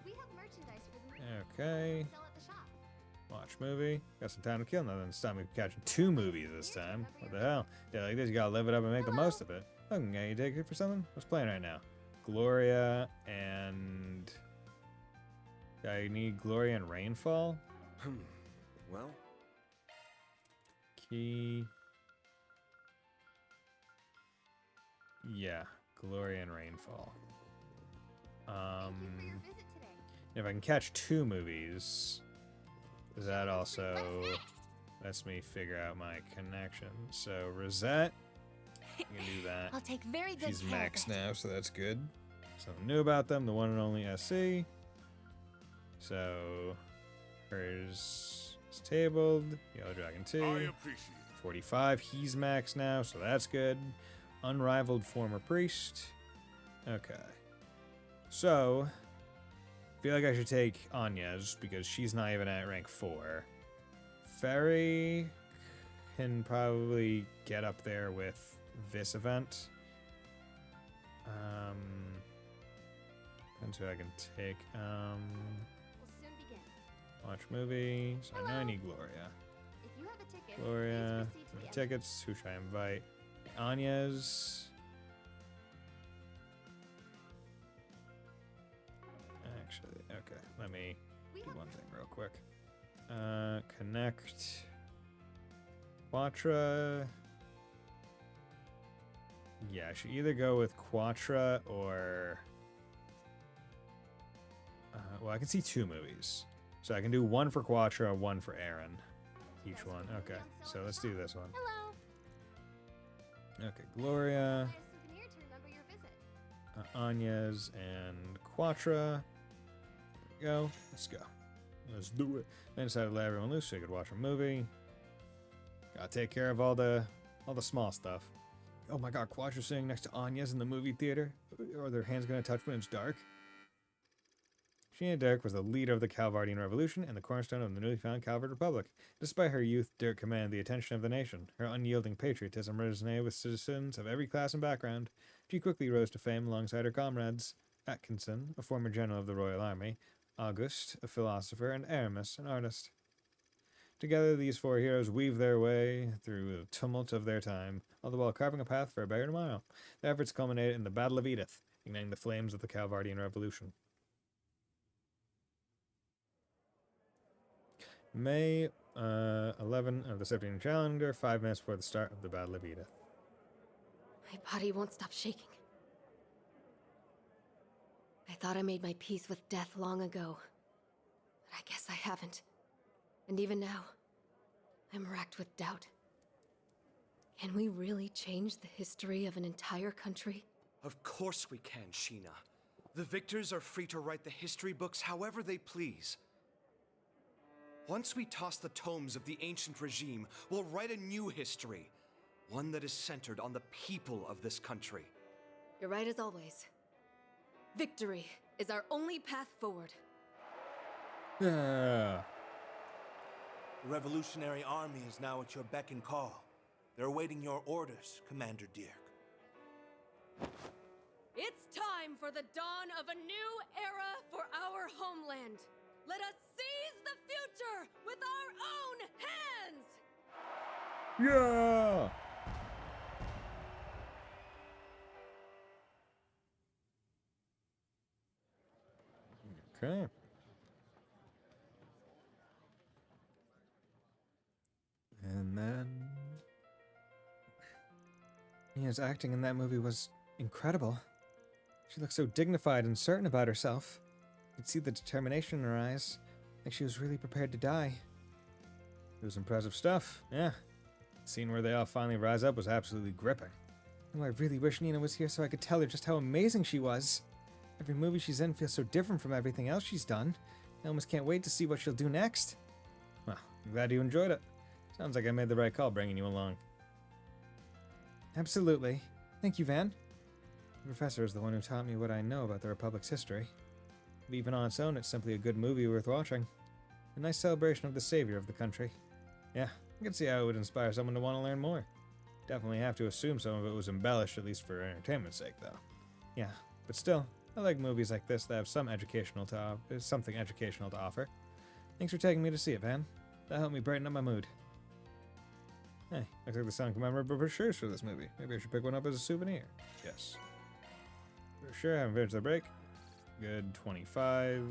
We have merchandise for the Okay. sell at the shop. Watch movie. Got some time to kill. Now then, it's time we're catching 2 movies this time. What the hell? Yeah, like this, you gotta live it up and make the most of it. Okay, you take it for something? What's playing right now? Gloria and... I need Gloria and Rainfall? Well, Key... Yeah, Gloria and Rainfall. If I can catch 2 movies, that also lets me figure out my connections. So Rosette, I can do that. I'll take very good She's care of maxed it. now, so that's good. Something new about them, the one and only SC. So hers is tabled. Yellow Dragon 2. I appreciate it. 45, he's maxed now, so that's good. Unrivaled former priest. Okay. So, I feel like I should take Anya's because she's not even at rank 4. Ferry can probably get up there with this event. And so I can take, We'll soon begin. watch movie. So I know I need Gloria. If you have a ticket, Gloria, please proceed to the entrance. tickets. Who should I invite? Anya's. Actually, okay. Let me do one thing real quick. Connect. Quatra. Yeah, I should either go with Quatra or. Well, I can see 2 movies. So I can do one for Quatra, one for Aaron. Each one. Okay, so let's do this one. Hello. Okay, Gloria, Buy a souvenir to remember your visit. Anya's, and Quatra. There we go. Let's go. Let's do it. Then decided to let everyone loose so you could watch a movie. Gotta take care of all the small stuff. Oh my god, Quatra's sitting next to Anya's in the movie theater. Are their hands gonna touch when it's dark? Sheena Dirk was the leader of the Calvardian Revolution and the cornerstone of the newly found Calvard Republic. Despite her youth, Dirk commanded the attention of the nation. Her unyielding patriotism resonated with citizens of every class and background. She quickly rose to fame alongside her comrades. Atkinson, a former general of the Royal Army, August, a philosopher, and Aramis, an artist. Together, these 4 heroes weave their way through the tumult of their time, all the while carving a path for a better tomorrow. Their efforts culminated in the Battle of Edith, igniting the flames of the Calvardian Revolution. May 11 of the Septian calendar, 5 minutes before the start of the Battle of Edith. My body won't stop shaking. I thought I made my peace with death long ago, but I guess I haven't. And even now, I'm racked with doubt. Can we really change the history of an entire country? Of course we can, Sheena. The victors are free to write the history books however they please. Once we toss the tomes of the ancient regime, we'll write a new history. One that is centered on the people of this country. You're right as always. Victory is our only path forward. Yeah. The Revolutionary Army is now at your beck and call. They're awaiting your orders, Commander Dirk. It's time for the dawn of a new era for our homeland. Let us seize the future with our own hands! Yeah! Okay. And then Mia's acting in that movie was incredible. She looked so dignified and certain about herself. You could see the determination in her eyes, like she was really prepared to die. It was impressive stuff, yeah. The scene where they all finally rise up was absolutely gripping. Oh, I really wish Nina was here so I could tell her just how amazing she was. Every movie she's in feels so different from everything else she's done. I almost can't wait to see what she'll do next. Well, I'm glad you enjoyed it. Sounds like I made the right call bringing you along. Absolutely. Thank you, Van. The professor is the one who taught me what I know about the Republic's history. But even on its own, it's simply a good movie worth watching. A nice celebration of the savior of the country. Yeah, I can see how it would inspire someone to want to learn more. Definitely have to assume some of it was embellished, at least for entertainment's sake, though. Yeah, but still, I like movies like this that have something educational to offer. Thanks for taking me to see it, Van. That helped me brighten up my mood. Hey, looks like the sound commemorative brochures for this movie. Maybe I should pick one up as a souvenir. Yes. Brochure, haven't finished the break. Good, 25,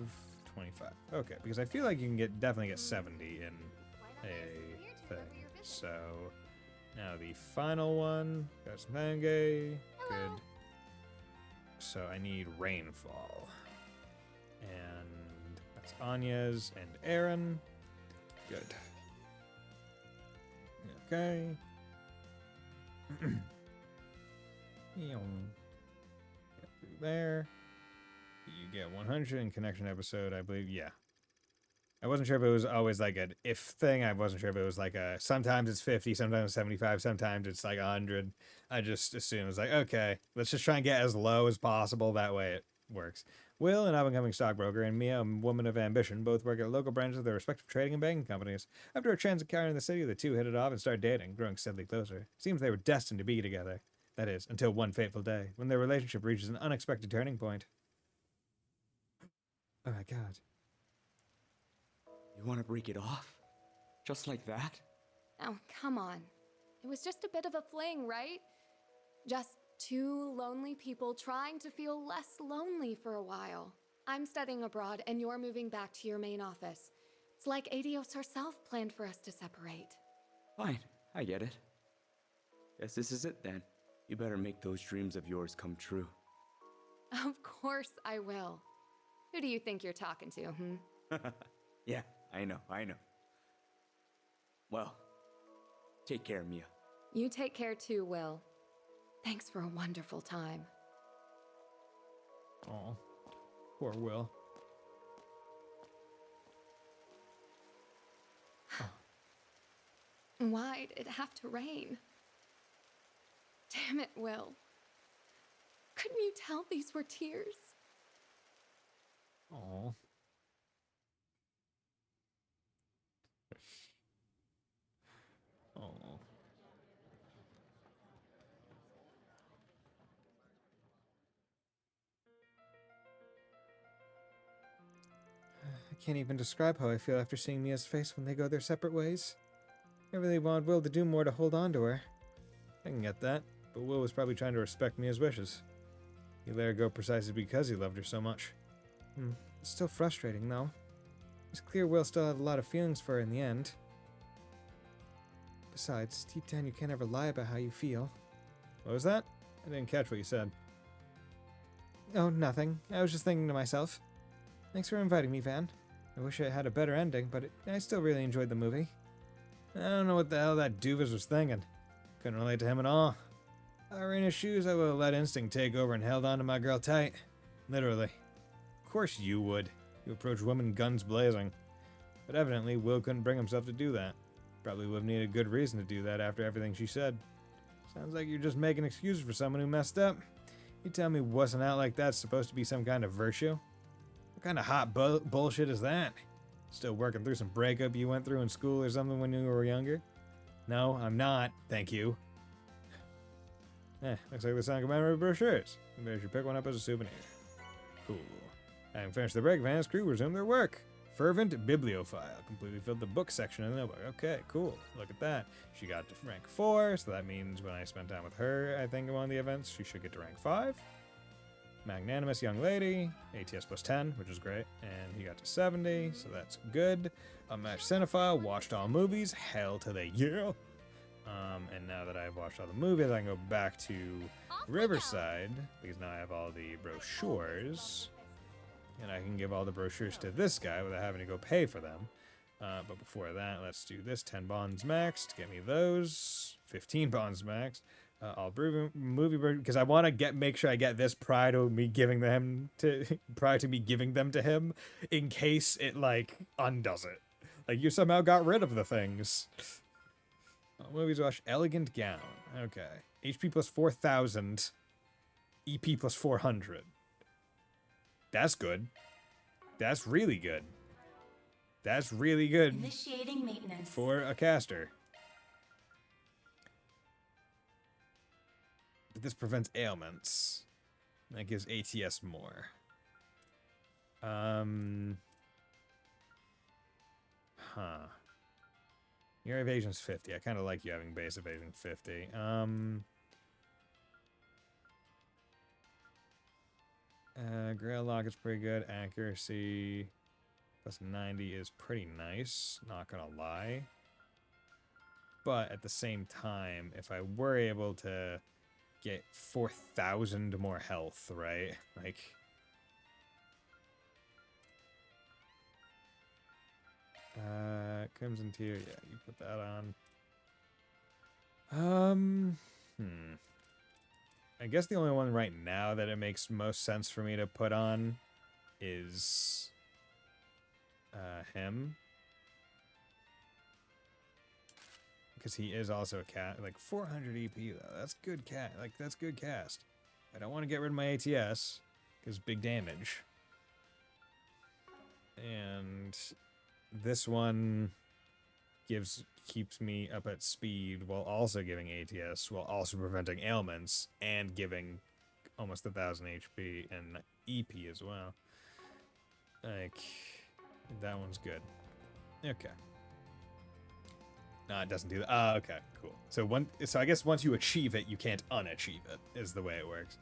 25. Okay, because I feel like you can definitely get 70 in a thing. So, now the final one. Got some Mange. Good. So I need Rainfall. And that's Anya's and Aaron. Good. Okay. There. You get 100 in connection episode, I believe. Yeah. I wasn't sure if it was always like an if thing. I wasn't sure if it was like a sometimes it's 50, sometimes it's 75, sometimes it's like 100. I just assumed it was like, okay, let's just try and get as low as possible. That way it works. Will, an up-and-coming stockbroker, and Mia, a woman of ambition, both work at local branches of their respective trading and banking companies. After a transit encounter in the city, the two hit it off and started dating, growing steadily closer. Seems they were destined to be together. That is, until one fateful day, when their relationship reaches an unexpected turning point. Oh my god. You want to break it off? Just like that? Oh, come on. It was just a bit of a fling, right? Just two lonely people trying to feel less lonely for a while. I'm studying abroad and you're moving back to your main office. It's like Adios herself planned for us to separate. Fine, I get it. Guess this is it then. You better make those dreams of yours come true. Of course I will. Who do you think you're talking to, Yeah, I know. Well, take care, Mia. You take care too, Will. Thanks for a wonderful time. Aw, poor Will. Why'd it have to rain? Damn it, Will. Couldn't you tell these were tears? Aw. Aw. I can't even describe how I feel after seeing Mia's face when they go their separate ways. I really wanted Will to do more to hold on to her. I can get that, but Will was probably trying to respect Mia's wishes. He let her go precisely because he loved her so much. It's still frustrating, though. It's clear Will still had a lot of feelings for her in the end. Besides, deep down you can't ever lie about how you feel. What was that? I didn't catch what you said. Oh, nothing. I was just thinking to myself. Thanks for inviting me, Van. I wish it had a better ending, but I still really enjoyed the movie. I don't know what the hell that doofus was thinking. Couldn't relate to him at all. If I were in his shoes, I would have let instinct take over and held on to my girl tight. Literally. Of course you would. You approach women guns blazing. But evidently, Will couldn't bring himself to do that. Probably would have needed a good reason to do that after everything she said. Sounds like you're just making excuses for someone who messed up. You tell me wussing out like that's supposed to be some kind of virtue? What kind of hot bullshit is that? Still working through some breakup you went through in school or something when you were younger? No, I'm not. Thank you. Looks like the sound commemorative brochures. Maybe I should pick one up as a souvenir. Cool. Having finished the break, Van's crew resumed their work. Fervent bibliophile. Completely filled the book section of the notebook. Okay, cool. Look at that. She got to rank 4, so that means when I spend time with her, I think, in one of the events, she should get to rank 5. Magnanimous young lady. ATS plus 10, which is great. And he got to 70, so that's good. Unmatched cinephile. Watched all movies. Hell to the yeah. And now that I've watched all the movies, I can go back to Riverside, because now I have all the brochures. And I can give all the brochures to this guy without having to go pay for them. But before that, let's do this. 10 bonds maxed. Get me those. 15 bonds maxed. I'll movie because I want to make sure I get this prior to me giving them to him, in case it like undoes it. Like you somehow got rid of the things. Movies watch. Elegant Gown. Okay. HP plus 4,000. EP plus 400. That's good. That's really good. That's really good. Initiating maintenance. For a caster. But this prevents ailments. That gives ATS more. Your evasion's 50. I kind of like you having base evasion 50. Grail lock is pretty good. Accuracy plus 90 is pretty nice. Not gonna lie. But at the same time, if I were able to get 4,000 more health, right? Like, Crimson Tier, yeah, you put that on. I guess the only one right now that it makes most sense for me to put on is him. Because he is also a cat. Like 400 EP though. That's good cat. Like that's good cast. I don't want to get rid of my ATS because big damage. And this one keeps me up at speed while also giving ATS, while also preventing ailments and giving almost 1,000 HP and EP as well. Like that one's good. Okay. No, it doesn't do that. Okay, cool. So I guess once you achieve it, you can't unachieve it, is the way it works.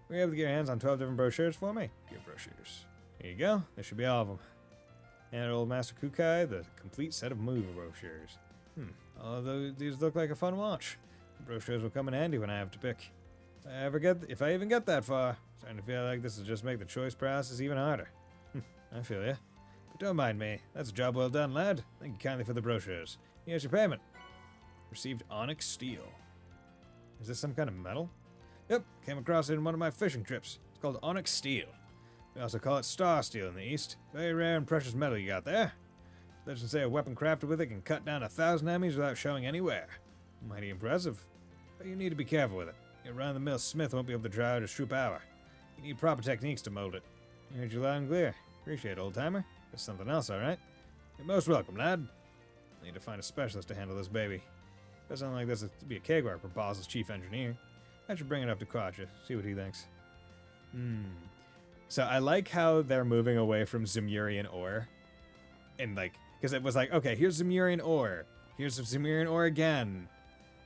Were you able to get your hands on 12 different brochures for me? Your brochures. Here you go. This should be all of them. And old Master Kukai, the complete set of movie brochures. Although these look like a fun watch. The brochures will come in handy when I have to pick. If I even get that far, starting to feel like this will just make the choice process even harder. I feel ya. But don't mind me. That's a job well done, lad. Thank you kindly for the brochures. Here's your payment. Received onyx steel. Is this some kind of metal? Yep, came across it in one of my fishing trips. It's called onyx steel. We also call it star steel in the East. Very rare and precious metal you got there. Legends say a weapon crafted with it can cut down 1,000 enemies without showing any wear. Mighty impressive. But you need to be careful with it. Your run-of-the-mill smith won't be able to draw out a true power. You need proper techniques to mold it. I heard you loud and clear. Appreciate it, old-timer. There's something else, alright? You're most welcome, lad. I need to find a specialist to handle this baby. Doesn't sound like this to be a cakewalk for Basil's chief engineer. I should bring it up to Quacha, see what he thinks. So I like how they're moving away from Zemurian ore. And like, because it was like, okay, here's Zemurian ore. Here's Zemurian ore again.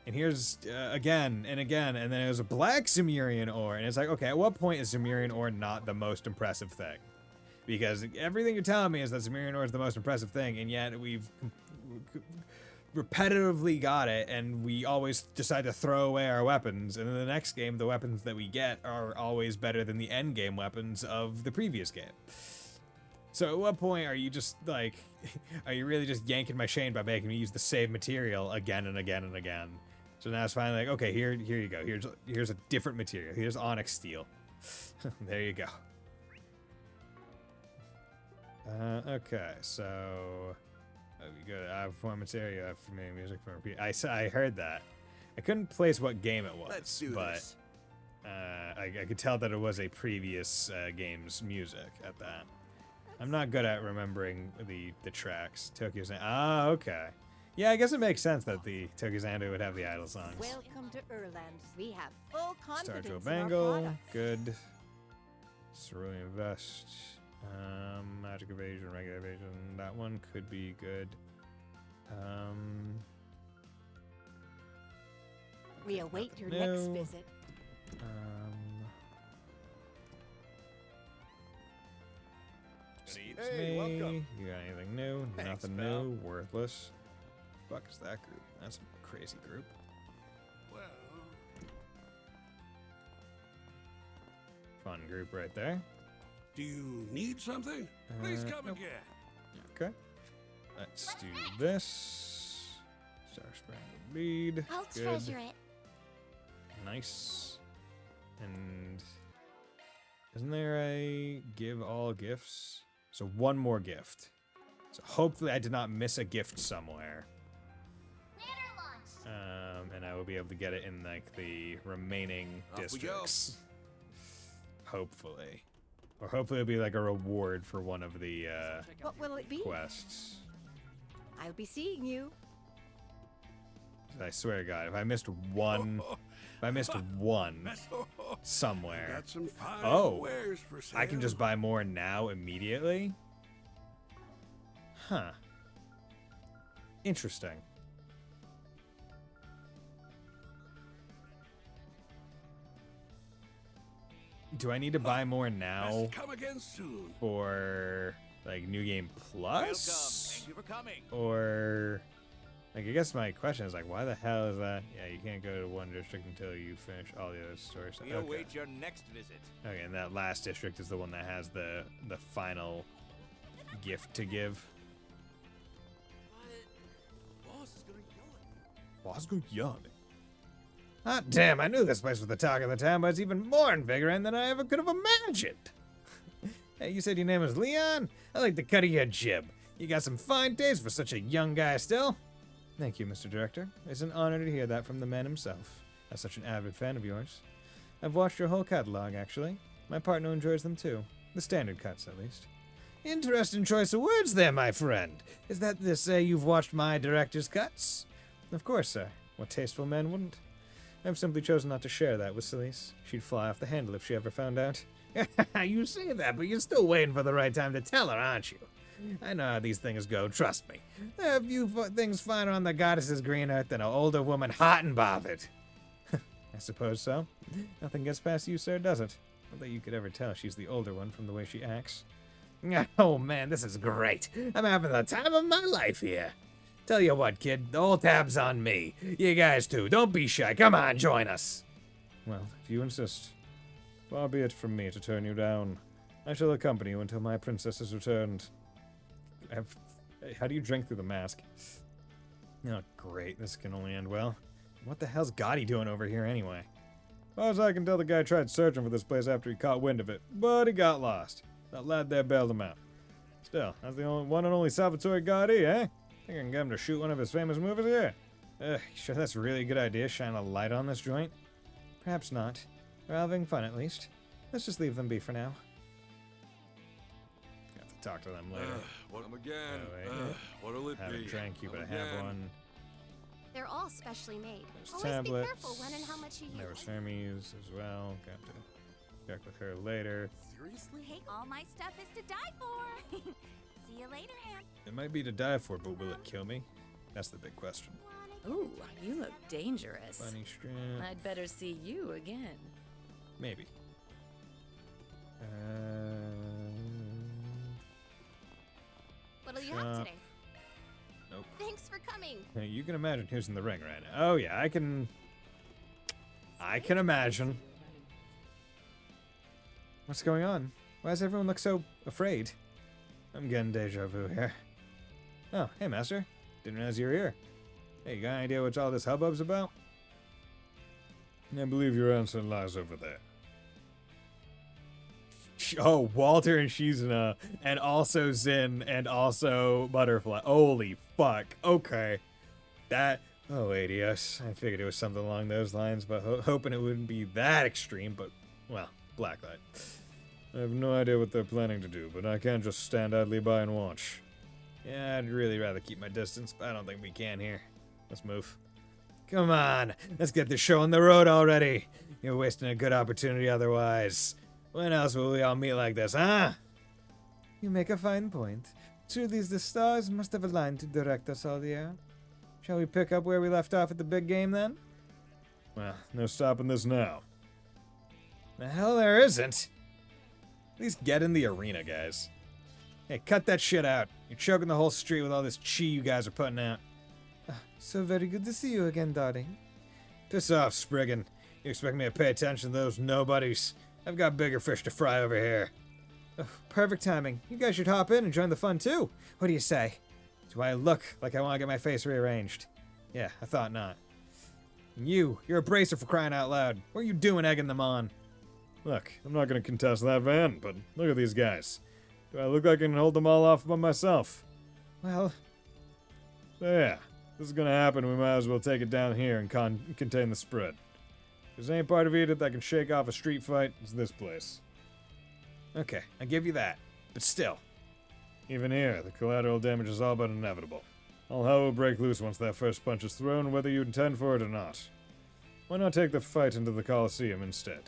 And here's again and again. And then it was a black Zemurian ore. And it's like, okay, at what point is Zemurian ore not the most impressive thing? Because everything you're telling me is that Zemurian ore is the most impressive thing. And yet we've repetitively got it, and we always decide to throw away our weapons, and in the next game the weapons that we get are always better than the end game weapons of the previous game. So at what point are you just like, are you really just yanking my chain by making me use the same material again and again and again? So now it's finally like, okay, here you go, here's a different material, here's onyx steel. There you go. Okay, so we go to performance area for me, music from repeat. I heard that. I couldn't place what game it was, Let's do but this. I could tell that it was a previous game's music at that. I'm not good at remembering the tracks. Tokyo Xanadu. Ah, okay. Yeah, I guess it makes sense that the Tokyo Xanadu would have the idle songs. Welcome to Erland. We have full confidence Star in our Bangle, products. good. Cerulean Vest. Magic Evasion, Regular Evasion. That one could be good. We await your No. next visit. It's me. welcome. You got anything new? Thanks, Nothing pal. new. Worthless. Fuck is that group? That's crazy group. Fun group right there. Do you need something? Please come nope. again. Okay. Let's do this. Star Spangled Bead. I'll Good. treasure it. Nice. And isn't there a give all gifts? So one more gift. So hopefully I did not miss a gift somewhere. And I will be able to get it in like the remaining districts. Hopefully. Or hopefully it'll be like a reward for one of the What will it be? quests. I'll be seeing you. I swear to God, if I missed one somewhere. Got some fine Oh, wares for sale. I can just buy more now immediately? Huh. Interesting. Do I need to buy more now Come again soon. for like New Game Plus? Welcome. Thank you for coming. Or like I guess my question is like why the hell is that? Yeah, you can't go to one district until you finish all the other stores. We await your next visit. Okay, and that last district is the one that has the final gift to give. Boss is gonna yell at me. Ah, damn, I knew this place was the talk of the town, but it's even more invigorating than I ever could have imagined. Hey, you said your name was Leon? I like the cut of your jib. You got some fine taste for such a young guy still. Thank you, Mr. Director. It's an honor to hear that from the man himself. I'm such an avid fan of yours. I've watched your whole catalog, actually. My partner enjoys them too. The standard cuts, at least. Interesting choice of words there, my friend. Is that to say you've watched my director's cuts? Of course, sir. What tasteful man wouldn't? I've simply chosen not to share that with Celise. She'd fly off the handle if she ever found out. You say that, but you're still waiting for the right time to tell her, aren't you? I know how these things go, trust me. There are few things finer on the goddess's green earth than an older woman hot and bothered. I suppose so. Nothing gets past you, sir, does it? Not that you could ever tell she's the older one from the way she acts. Oh man, this is great. I'm having the time of my life here. Tell you what, kid, the whole tab's on me. You guys too, don't be shy. Come on, join us. Well, if you insist, far be it from me to turn you down. I shall accompany you until my princess is returned. How do you drink through the mask? Oh, great. This can only end well. What the hell's Gotti doing over here anyway? As far as I can tell, the guy tried searching for this place after he caught wind of it, but he got lost. That lad there bailed him out. Still, that's the one and only Salvatore Gotti, eh? Think I can get him to shoot one of his famous movies here? You sure that's a really good idea, shine a light on this joint? Perhaps not. We're having fun at least. Let's just leave them be for now. Have to talk to them later. What'll it Haven't be? drank you, but I have one. They're all specially made. There's Always tablets. be careful when and how much you There use. was Hermes as well. Got to check with her later. Seriously? Hey, all my stuff is to die for. See you later, Aunt. It might be to die for, but will it kill me? That's the big question. Ooh, you look dangerous. Bunny strap. I'd better see you again. Maybe. What'll you have today? Nope. Thanks for coming. You can imagine who's in the ring right now. Oh yeah, I can imagine. What's going on? Why does everyone look so afraid? I'm getting deja vu here. Oh, hey master. Didn't realize you were here. Hey, you got any idea what all this hubbub's about? I believe your answer lies over there. Oh, Walter and Shizuna, and also Zin, and also Butterfly. Holy fuck. Okay. That... Oh, wait, yes. I figured it was something along those lines, but hoping it wouldn't be that extreme, but, well, Blacklight. I have no idea what they're planning to do, but I can't just stand idly by and watch. Yeah, I'd really rather keep my distance, but I don't think we can here. Let's move. Come on, let's get this show on the road already. You're wasting a good opportunity otherwise. When else will we all meet like this, huh? You make a fine point. Truly, the stars must have aligned to direct us all here. Shall we pick up where we left off at the big game, then? Well, no stopping this now. The hell there isn't. At least get in the arena, guys. Hey, cut that shit out. You're choking the whole street with all this chi you guys are putting out. So very good to see you again, darling. Piss off, Spriggan. You expect me to pay attention to those nobodies? I've got bigger fish to fry over here. Oh, perfect timing. You guys should hop in and join the fun too. What do you say? Do I look like I want to get my face rearranged? Yeah, I thought not. And you're a bracer for crying out loud. What are you doing egging them on? Look, I'm not going to contest that, Van, but look at these guys. Do I look like I can hold them all off by myself? Well... So yeah, this is going to happen. We might as well take it down here and contain the spread. If there's any part of Edith that can shake off a street fight, it's this place. Okay, I give you that. But still. Even here, the collateral damage is all but inevitable. All hell will break loose once that first punch is thrown, whether you intend for it or not. Why not take the fight into the Coliseum instead?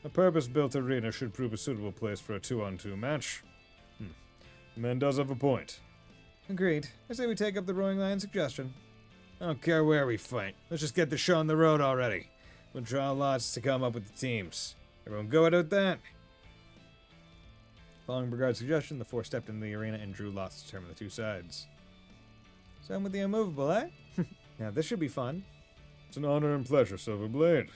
A purpose-built arena should prove a suitable place for a 2-on-2 match. The man does have a point. Agreed. I say we take up the Roaring Lion suggestion. I don't care where we fight. Let's just get the show on the road already. We'll draw lots to come up with the teams. Everyone go at that? Following Brigard's suggestion, the four stepped into the arena and drew lots to determine the two sides. Same with the immovable, eh? Now this should be fun. It's an honor and pleasure, Silverblade.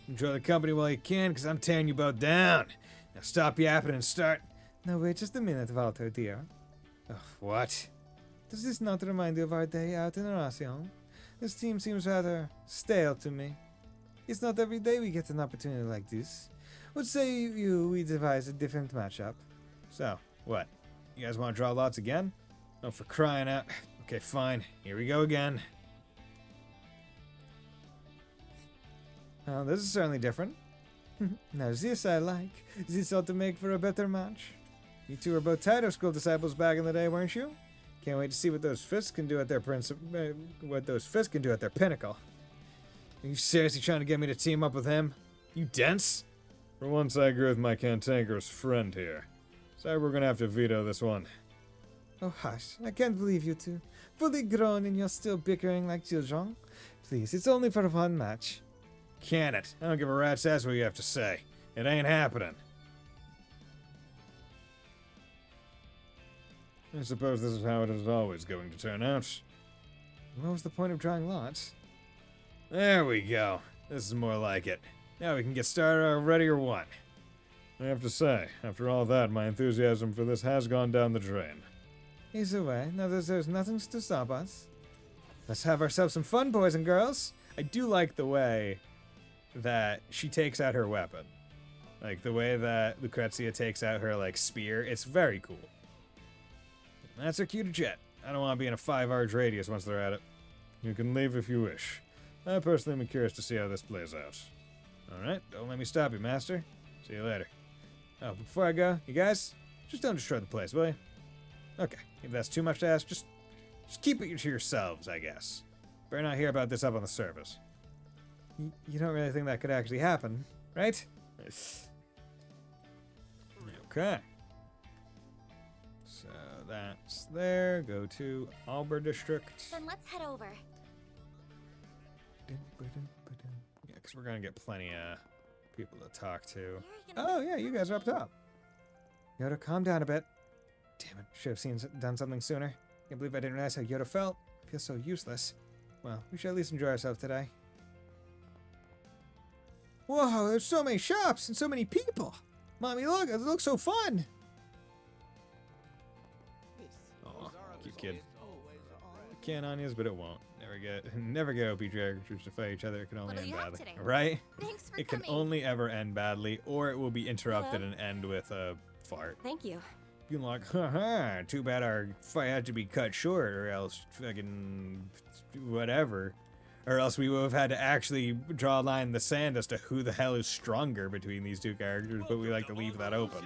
Enjoy the company while you can, because I'm tearing you both down. Now stop yapping and start... No, wait just a minute, Walter, dear. Oh, what? Does this not remind you of our day out in Ration? This team seems rather stale to me. It's not every day we get an opportunity like this. What say we devise a different matchup? So, what? You guys want to draw lots again? Oh, for crying out. Okay, fine. Here we go again. Well, this is certainly different. Now this I like. This ought to make for a better match. You two were both Taito School disciples back in the day, weren't you? Can't wait to see what those fists can do at their pinnacle. Are you seriously trying to get me to team up with him? You dense? For once, I agree with my cantankerous friend here. Sorry, we're gonna have to veto this one. Oh, hush. I can't believe you two. Fully grown and you're still bickering like children. Please, it's only for one match. Can it? I don't give a rat's ass what you have to say. It ain't happening. I suppose this is how it is always going to turn out. What was the point of drawing lots? There we go. This is more like it. Now we can get started already or what? I have to say, after all that, my enthusiasm for this has gone down the drain. Either way, now that there's nothing to stop us. Let's have ourselves some fun, boys and girls. I do like the way that she takes out her weapon. Like, the way that Lucrezia takes out her, like, spear. It's very cool. That's her cue to jet. I don't want to be in a 5-arch radius once they're at it. You can leave if you wish. I personally am curious to see how this plays out. Alright, don't let me stop you, Master. See you later. Oh, before I go, you guys, just don't destroy the place, will you? Okay, if that's too much to ask, just keep it to yourselves, I guess. Better not hear about this up on the surface. You don't really think that could actually happen, right? Okay. So that's there. Go to Alber District. Then let's head over. Yeah, because we're going to get plenty of people to talk to. Oh, yeah, you guys are up top. Yoda, calm down a bit. Damn it, should have done something sooner. Can't believe I didn't realize how Yoda felt. Feels so useless. Well, we should at least enjoy ourselves today. Whoa, there's so many shops and so many people. Mommy, look, it looks so fun. Oh, cute kid. It can onions, but it won't. Never get OP characters to fight each other. It can only end badly. Right? Thanks for it can only ever end badly, or it will be interrupted and end with a fart. Thank you. You're like, haha, too bad our fight had to be cut short, or else fucking whatever. Or else we would have had to actually draw a line in the sand as to who the hell is stronger between these two characters, but we like to leave that open.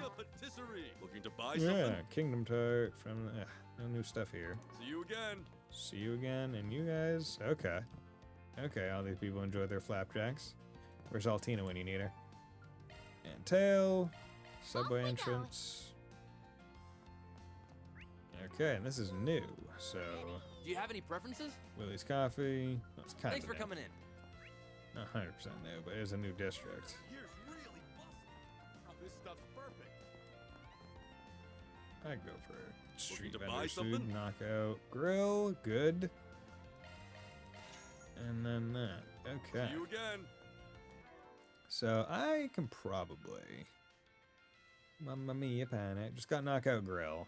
Yeah, Kingdom Tart from... no new stuff here. See you again. See you again, and you guys... Okay. Okay, all these people enjoy their flapjacks. Where's Altina when you need her? And Tail. Subway entrance. Okay, and this is new, so... Do you have any preferences? Willie's Coffee. Well, it's kind Thanks of for new. coming in. Not 100% new, but it is a new district. Here's really busting. Oh, this stuff's perfect. I'd go for street to vendor buy food, something? knockout, grill, good. And then that. Okay. See you again. So I can probably... Mamma mia, panic. Just got Knockout Grill.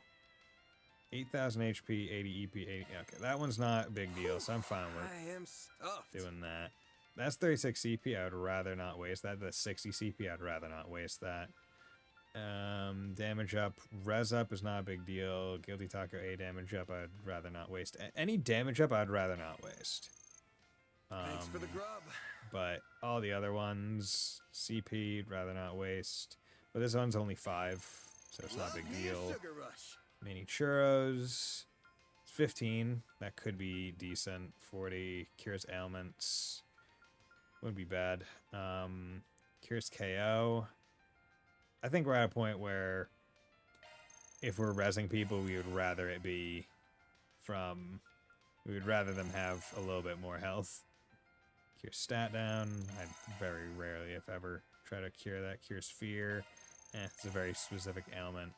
8,000 HP, 80 EP, 80... Okay, that one's not a big deal, so I'm fine with I am stuffed. doing that. That's 36 CP. I would rather not waste that. The 60 CP, I'd rather not waste that. Damage up. Res up is not a big deal. Guilty Taco A damage up, I'd rather not waste. Any damage up, I'd rather not waste. Thanks for the grub. But all the other ones, CP, would rather not waste. But this one's only 5, so it's not a big deal. Sugar rush. Mini churros. 15. That could be decent. 40. Cures ailments. Wouldn't be bad. Cures KO. I think we're at a point where if we're rezzing people, we would rather it be from... We would rather them have a little bit more health. Cure stat down. I very rarely, if ever, try to cure that. Cures fear. It's a very specific ailment.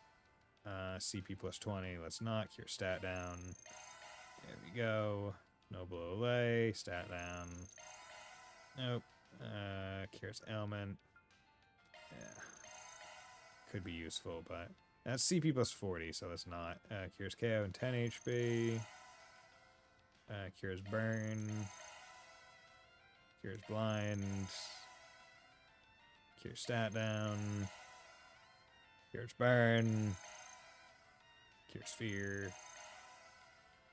CP plus 20. Let's not. Cure stat down. There we go. Noble Olay. Stat down. Nope. Cures ailment. Yeah. Could be useful, but that's CP plus 40, so that's not. Cures KO and 10 HP. Cures burn. Cures blind. Cures stat down. Cures burn. Cures fear.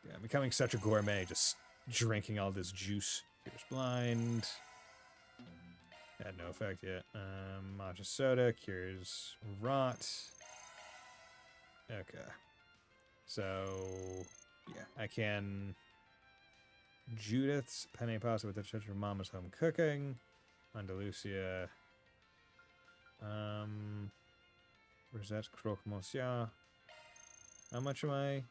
Yeah, I'm becoming such a gourmet, just drinking all this juice. Cures blind. Had no effect yet. Matcha soda cures rot. Okay. So, yeah, I can... Judith's penne pasta with the touch of Mama's home cooking. Andalusia. Rosette's croque monsieur. How much am I?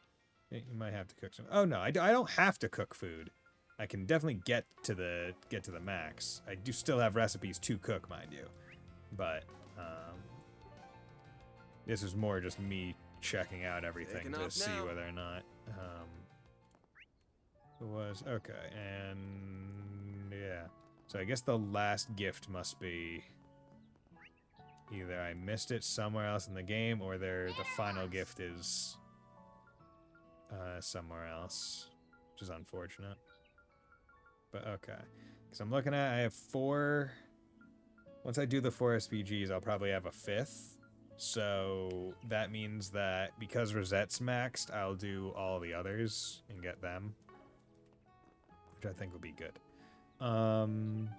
You might have to cook some. Oh no, I don't have to cook food. I can definitely get to the max. I do still have recipes to cook, mind you, but this is more just me checking out everything to see whether or not it was okay. And yeah, so I guess the last gift must be either I missed it somewhere else in the game, or the final gift is somewhere else, which is unfortunate. But okay, because I'm looking at, I have 4. Once I do the 4 SPGs, I'll probably have a 5th. So that means that because Rosette's maxed, I'll do all the others and get them, which I think will be good.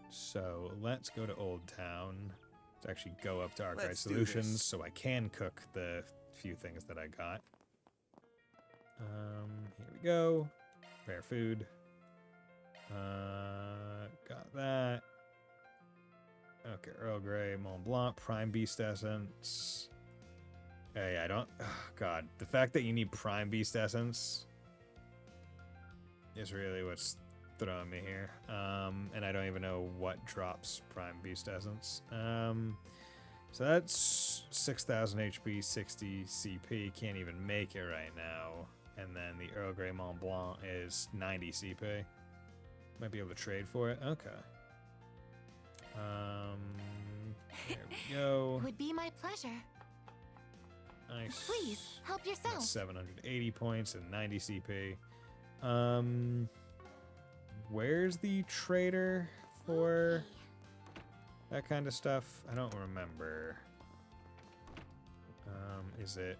So let's go to Old Town. Let's actually go up to Archive Solutions so I can cook the few things that I got. Here we go. Rare food. Got that. Okay, Earl Grey, Mont Blanc, Prime Beast Essence. Hey, I don't... Oh, God. The fact that you need Prime Beast Essence is really what's throwing me here. And I don't even know what drops Prime Beast Essence. So that's 6,000 HP, 60 CP. Can't even make it right now. And then the Earl Grey Mont Blanc is 90 CP. Might be able to trade for it. Okay. There we go. Would be my pleasure. Nice. Please, help yourself. That's 780 points and 90 CP. Where's the trader for that kind of stuff? I don't remember. Is it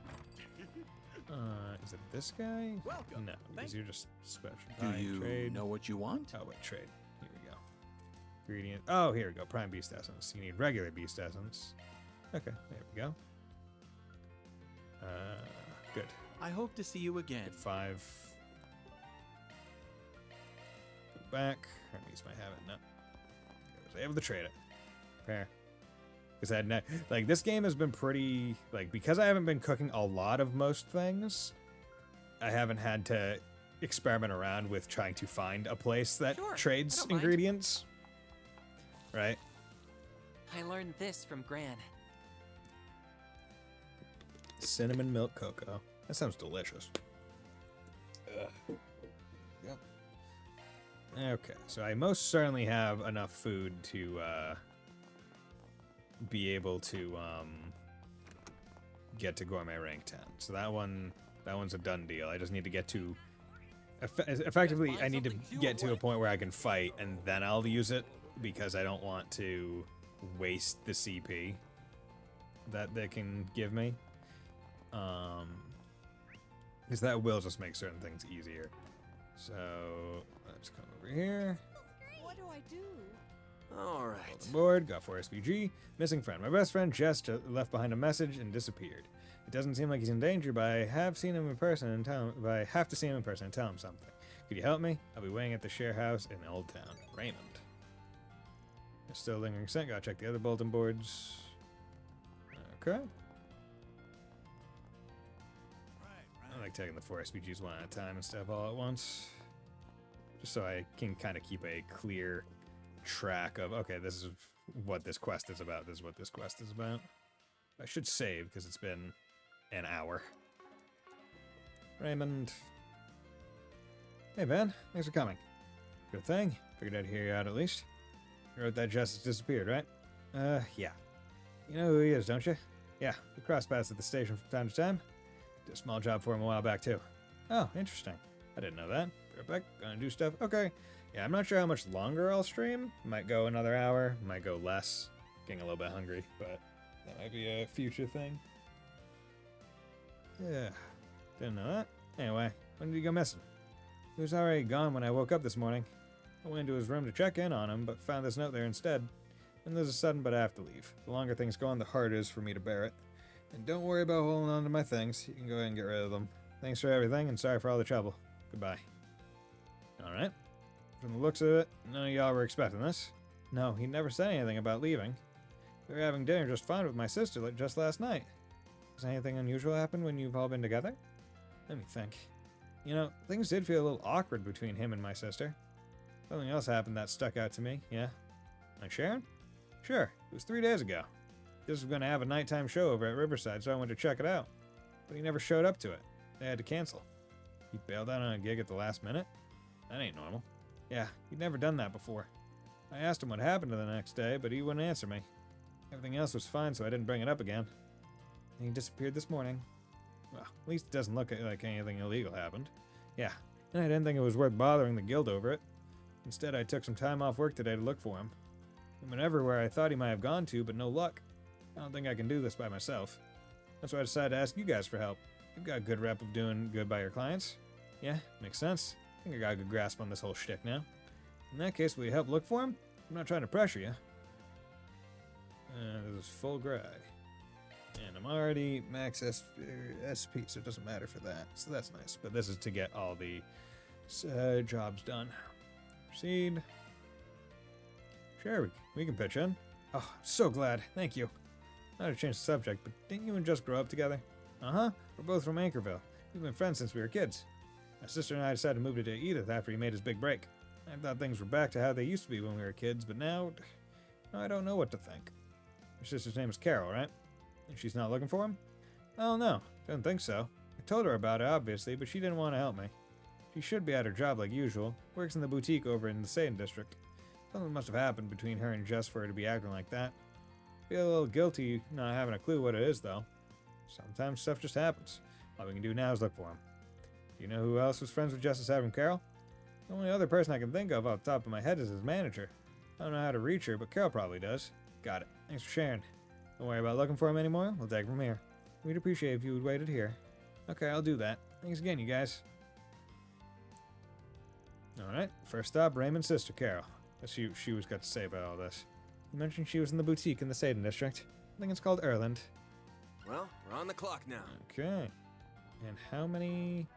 this guy? Welcome. No, because you're just special. Do Buy, you trade. know what you want? Oh, wait, trade. Here we go. Ingredient. Oh, here we go. Prime Beast Essence. You need regular Beast Essence. Okay, there we go. Good. I hope to see you again. 5. Go back. Hermes might have it. No. I was able to trade it. Fair. Because I had like, this game has been pretty, like, because I haven't been cooking a lot of most things, I haven't had to experiment around with trying to find a place that trades ingredients. Right? I learned this from Gran. Cinnamon milk cocoa. That sounds delicious. Ugh. Yep. Okay, so I most certainly have enough food to be able to get to gourmet rank 10. So that one's a done deal. I just need to get to effectively I need to get to a point where I can fight, and then I'll use it, because I don't want to waste the CP that they can give me. Because that will just make certain things easier. So let's come over here. What do I do? All right. Board, got 4 SPG. Missing friend. My best friend Jess left behind a message and disappeared. It doesn't seem like he's in danger, but I have seen him in person and tell him. But I have to see him in person and tell him something. Could you help me? I'll be waiting at the share house in Old Town. Raymond. There's still lingering scent. Gotta check the other bulletin boards. Okay. I like taking the 4 SPGs one at a time instead of all at once. Just so I can kind of keep a clear track of, okay, this is what this quest is about. This is what this quest is about. I should save because it's been an hour. Raymond. Hey, Ben. Thanks for coming. Good thing. Figured I'd hear you out at least. You wrote that Justice disappeared, right? Yeah. You know who he is, don't you? Yeah, we crossed paths at the station from time to time. Did a small job for him a while back, too. Oh, interesting. I didn't know that. Be right back. Gonna do stuff. Okay. Yeah, I'm not sure how much longer I'll stream. Might go another hour. Might go less. Getting a little bit hungry, but that might be a future thing. Yeah. Didn't know that. Anyway, when did he go missing? He was already gone when I woke up this morning. I went into his room to check in on him, but found this note there instead. And there's a sudden but I have to leave. The longer things go on, the harder it is for me to bear it. And don't worry about holding on to my things. You can go ahead and get rid of them. Thanks for everything, and sorry for all the trouble. Goodbye. Alright. From the looks of it, none of y'all were expecting this. No, he never said anything about leaving. We were having dinner just fine with my sister just last night. Has anything unusual happened when you've all been together? Let me think. You know, things did feel a little awkward between him and my sister. Something else happened that stuck out to me, yeah? And Sharon? Sure, it was 3 days ago. This was going to have a nighttime show over at Riverside, so I went to check it out. But he never showed up to it. They had to cancel. He bailed out on a gig at the last minute? That ain't normal. Yeah, he'd never done that before. I asked him what happened the next day, but he wouldn't answer me. Everything else was fine, so I didn't bring it up again. And he disappeared this morning. Well, at least it doesn't look like anything illegal happened. Yeah, and I didn't think it was worth bothering the guild over it. Instead, I took some time off work today to look for him. He went everywhere I thought he might have gone to, but no luck. I don't think I can do this by myself. That's why I decided to ask you guys for help. You've got a good rep of doing good by your clients. Yeah, makes sense. I think I got a good grasp on this whole shtick now. In that case, will you help look for him? I'm not trying to pressure you. This is full gray. And I'm already max SP, so it doesn't matter for that. So that's nice. But this is to get all the jobs done. Proceed. Sure, we can pitch in. Oh, I'm so glad. Thank you. Not to change the subject, but didn't you and Jess grow up together? Uh-huh. We're both from Anchorville. We've been friends since we were kids. My sister and I decided to move to Edith after he made his big break. I thought things were back to how they used to be when we were kids, but now I don't know what to think. Your sister's name is Carol, right? And she's not looking for him? Oh, no. Don't think so. I told her about it, obviously, but she didn't want to help me. She should be at her job like usual. Works in the boutique over in the Satan district. Something must have happened between her and Jess for her to be acting like that. Feel a little guilty not having a clue what it is, though. Sometimes stuff just happens. All we can do now is look for him. Do you know who else was friends with Jess aside from Carol? The only other person I can think of off the top of my head is his manager. I don't know how to reach her, but Carol probably does. Got it. Thanks for sharing. Don't worry about looking for him anymore. We'll take it from here. We'd appreciate if you would waited here. Okay, I'll do that. Thanks again, you guys. Alright, first stop, Raymond's sister, Carol. Let's see what she was got to say about all this. You mentioned she was in the boutique in the Satan district. I think it's called Erland. Well, we're on the clock now. Okay. And how many...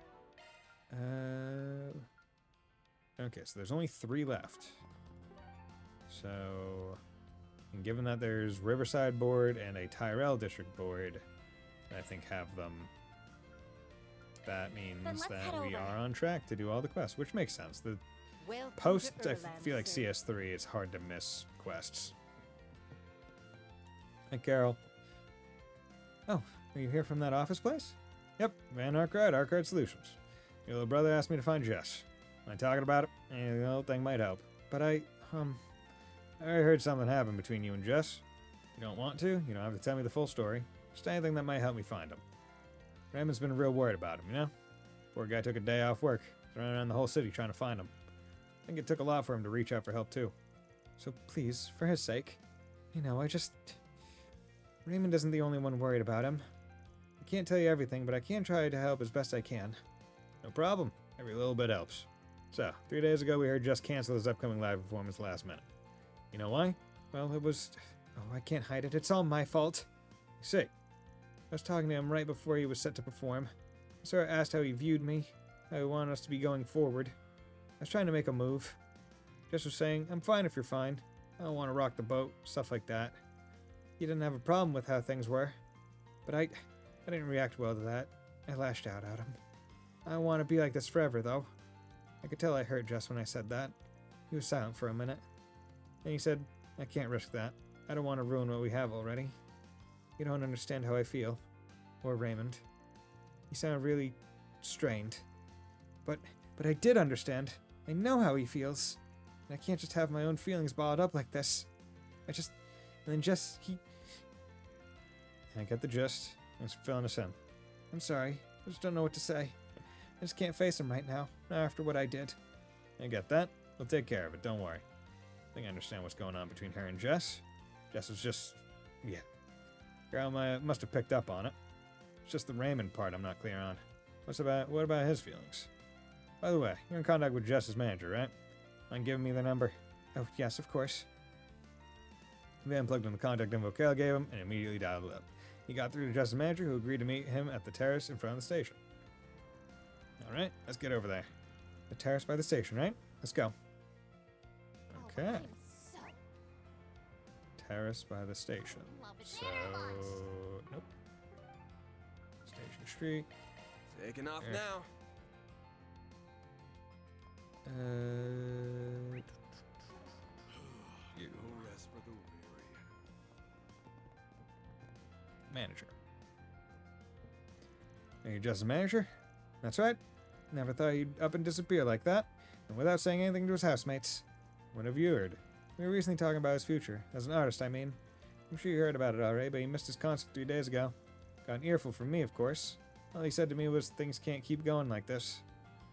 Okay, so there's only 3 left. So... And given that there's Riverside board and a Tyrell district board, I think have them. That means that we are on track to do all the quests, which makes sense. The post, I feel like CS3, it's hard to miss quests. Hi, Carol. Oh, are you here from that office place? Yep, Van Arkwright, Arkwright Solutions. Your little brother asked me to find Jess. Am I talking about it? Any little thing might help. But I heard something happen between you and Jess. You don't want to? You don't have to tell me the full story. Just anything that might help me find him. Raymond's been real worried about him, you know? Poor guy took a day off work. He's running around the whole city trying to find him. I think it took a lot for him to reach out for help, too. So please, for his sake, Raymond isn't the only one worried about him. I can't tell you everything, but I can try to help as best I can. No problem. Every little bit helps. So, 3 days ago, we heard Just cancel his upcoming live performance last minute. You know why? Well, it was... Oh, I can't hide it. It's all my fault. You see, I was talking to him right before he was set to perform. I sort of asked how he viewed me, how he wanted us to be going forward. I was trying to make a move. Jess was saying, I'm fine if you're fine. I don't want to rock the boat, stuff like that. He didn't have a problem with how things were. But I didn't react well to that. I lashed out at him. I don't want to be like this forever, though. I could tell I hurt Jess when I said that. He was silent for a minute. And he said, I can't risk that. I don't want to ruin what we have already. You don't understand how I feel. Or Raymond. He sounded really strained. But I did understand. I know how he feels. And I can't just have my own feelings bottled up like this. And then I get the gist. It's filling us in. I'm sorry. I just don't know what to say. I just can't face him right now. Not after what I did. I get that. We'll take care of it. Don't worry. I think I understand what's going on between her and Jess. Jess was just... yeah. Girl must have picked up on it. It's just the Raymond part I'm not clear on. What about his feelings? By the way, you're in contact with Jess's manager, right? Mind giving me the number? Oh, yes, of course. He then plugged in the contact info Cal gave him and immediately dialed it up. He got through to Jess's manager, who agreed to meet him at the terrace in front of the station. Alright, let's get over there. The terrace by the station, right? Let's go. Okay. Terrace by the station. So, nope. Station Street. Taking off there. now. You. No rest for the weary. Manager. Are you just a manager? That's right. Never thought he'd up and disappear like that, and without saying anything to his housemates. What have you heard? We were recently talking about his future. As an artist, I mean. I'm sure you heard about it already, but he missed his concert 3 days ago. Got an earful from me, of course. All he said to me was things can't keep going like this.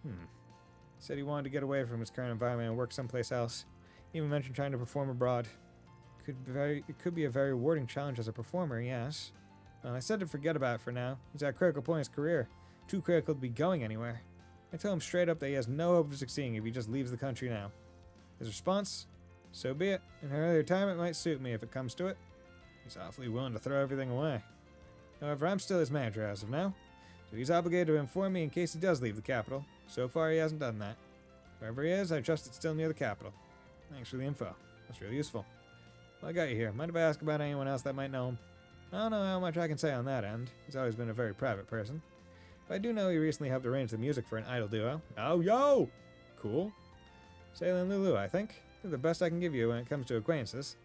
He said he wanted to get away from his current environment and work someplace else. He even mentioned trying to perform abroad. It could be a very rewarding challenge as a performer, yes. I said to forget about it for now. He's at a critical point in his career. Too critical to be going anywhere. I told him straight up that he has no hope of succeeding if he just leaves the country now. His response? So be it. An early retirement might suit me if it comes to it. He's awfully willing to throw everything away. However, I'm still his manager as of now, so he's obligated to inform me in case he does leave the capital. So far, he hasn't done that. Wherever he is, I trust it's still near the capital. Thanks for the info. That's really useful. Well, I got you here. Mind if I ask about anyone else that might know him? I don't know how much I can say on that end. He's always been a very private person. But I do know he recently helped arrange the music for an idol duo. Oh, yo! Cool. Sailor and Lulu, I think. They're the best I can give you when it comes to acquaintances.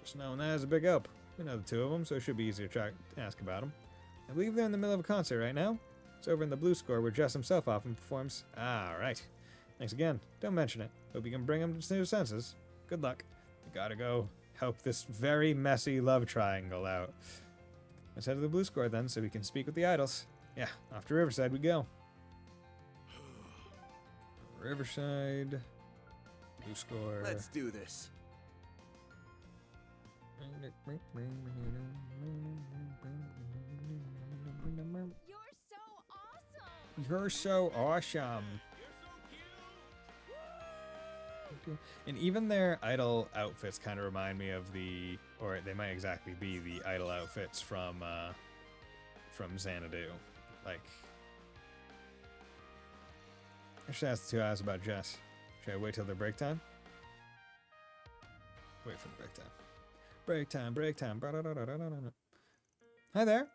Just knowing that is a big help. We know the two of them, so it should be easy to ask about them. I believe they're in the middle of a concert right now. It's over in the Blue Score where Jess himself often performs. Ah, right. Thanks again. Don't mention it. Hope you can bring him to his senses. Good luck. I gotta go help this very messy love triangle out. Let's head to the Blue Score then, so we can speak with the idols. Yeah, off to Riverside we go. Riverside. Blue Score. Let's do this. You're so awesome. And even their idol outfits kind of remind me of or they might exactly be the idol outfits from Xanadu. Like, I should ask the two eyes about Jess. Should I wait till their break time? Wait for the break time. Break time, break time. Hi there.